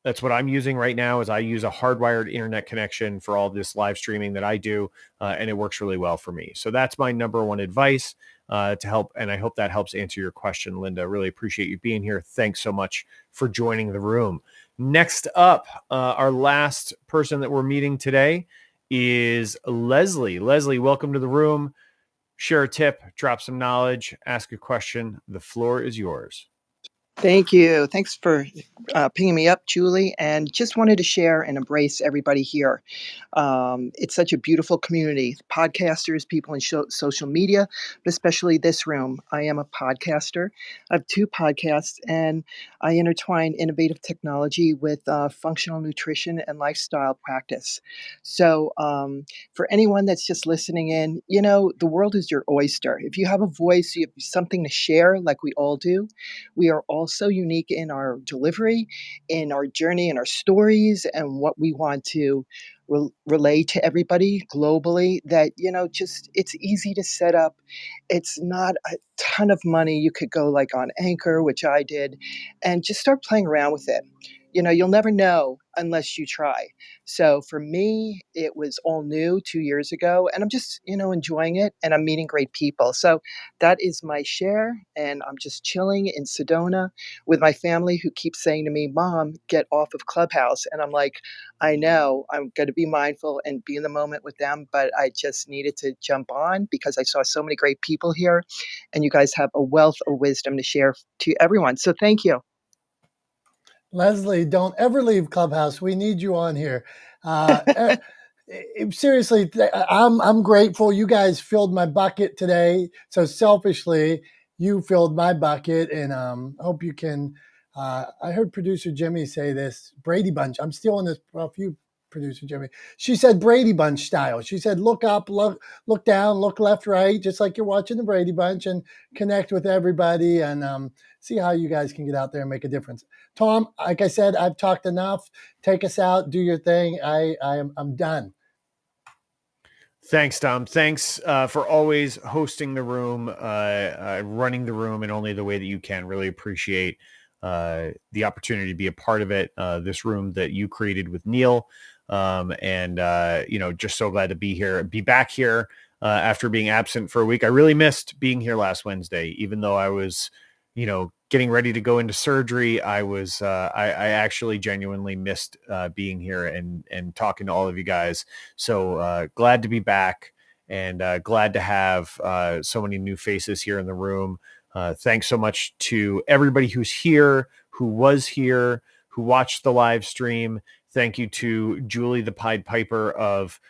That's what I'm using right now. Is I use a hardwired internet connection for all this live streaming that I do, and it works really well for me. So that's my number one advice to help. And I hope that helps answer your question, Linda. Really appreciate you being here. Thanks so much for joining the room. Next up, our last person that we're meeting today is Leslie. Leslie, welcome to the room. Share a tip, drop some knowledge, ask a question. The floor is yours. Thank you. Thanks for pinging me up, Julie. And just wanted to share and embrace everybody here. It's such a beautiful community. Podcasters, people in social media, but especially this room. I am a podcaster. I have 2 podcasts, and I intertwine innovative technology with functional nutrition and lifestyle practice. So for anyone that's just listening in, the world is your oyster. If you have a voice, you have something to share like we all do. We are all so unique in our delivery, in our journey, in our stories, and what we want to relay to everybody globally that, just it's easy to set up. It's not a ton of money. You could go like on Anchor, which I did, and just start playing around with it. You'll never know unless you try. So for me, it was all new 2 years ago, and I'm just, enjoying it, and I'm meeting great people. So that is my share, and I'm just chilling in Sedona with my family who keeps saying to me, Mom, get off of Clubhouse. And I'm like, I know I'm going to be mindful and be in the moment with them, but I just needed to jump on because I saw so many great people here, and you guys have a wealth of wisdom to share to everyone. So thank you. Leslie, don't ever leave Clubhouse. We need you on here. Seriously, I'm grateful. You guys filled my bucket today. So selfishly, you filled my bucket, and hope you can. I heard producer Jimmy say this Brady Bunch. I'm stealing this off you, producer Jimmy. She said Brady Bunch style. She said, look up, look down, look left, right, just like you're watching the Brady Bunch, and connect with everybody, and see how you guys can get out there and make a difference. Tom, like I said, I've talked enough. Take us out. Do your thing. I'm done. Thanks, Tom. Thanks for always hosting the room, running the room in only the way that you can. Really appreciate the opportunity to be a part of it. This room that you created with Neil, and just so glad to be here, be back here after being absent for a week. I really missed being here last Wednesday, even though I was, getting ready to go into surgery. I was, I actually genuinely missed being here and talking to all of you guys. So glad to be back, and glad to have so many new faces here in the room. Thanks so much to everybody who's here, who was here, who watched the live stream. Thank you to Julie, the Pied Piper of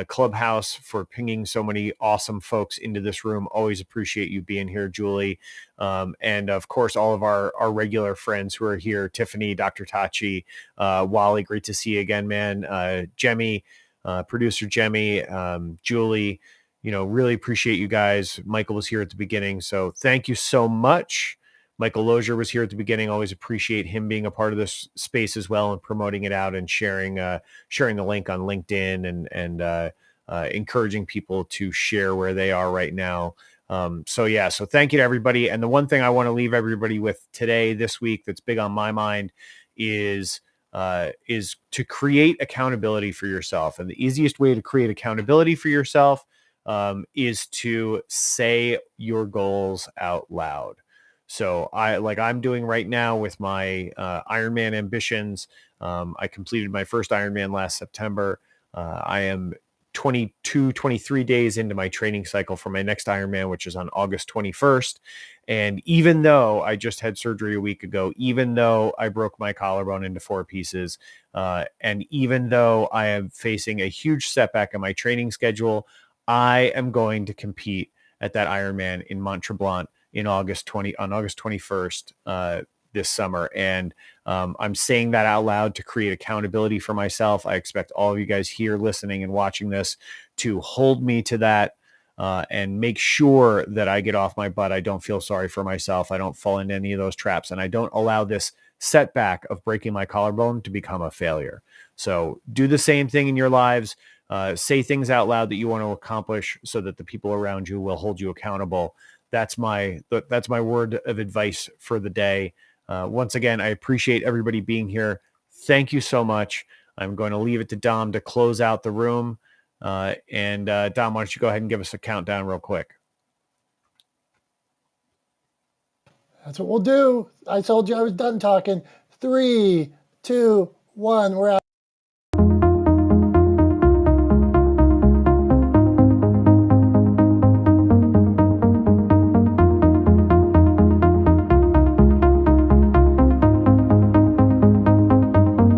Clubhouse, for pinging so many awesome folks into this room. Always appreciate you being here, Julie. And of course, all of our regular friends who are here, Tiffany, Dr. Tachi, Wally, great to see you again, man. Jemmy, producer Jemmy, Julie, really appreciate you guys. Michael was here at the beginning, so thank you so much. Michael Lozier was here at the beginning. Always appreciate him being a part of this space as well, and promoting it out and sharing the link on LinkedIn, and encouraging people to share where they are right now. So thank you to everybody. And the one thing I want to leave everybody with today, this week, that's big on my mind is to create accountability for yourself. And the easiest way to create accountability for yourself is to say your goals out loud. So I'm doing right now with my Ironman ambitions. I completed my first Ironman last September. I am 23 days into my training cycle for my next Ironman, which is on August 21st. And even though I just had surgery a week ago, even though I broke my collarbone into 4 pieces, and even though I am facing a huge setback in my training schedule, I am going to compete at that Ironman in Mont Tremblant on August 21st this summer. And I'm saying that out loud to create accountability for myself. I expect all of you guys here listening and watching this to hold me to that, and make sure that I get off my butt. I don't feel sorry for myself. I don't fall into any of those traps, and I don't allow this setback of breaking my collarbone to become a failure. So do the same thing in your lives. Say things out loud that you want to accomplish, so that the people around you will hold you accountable. That's my word of advice for the day. Once again, I appreciate everybody being here. thank you so much. I'm going to leave it to Dom to close out the room. And Dom, why don't you go ahead and give us a countdown real quick? That's what we'll do. I told you I was done talking. 3, 2, 1. We're out.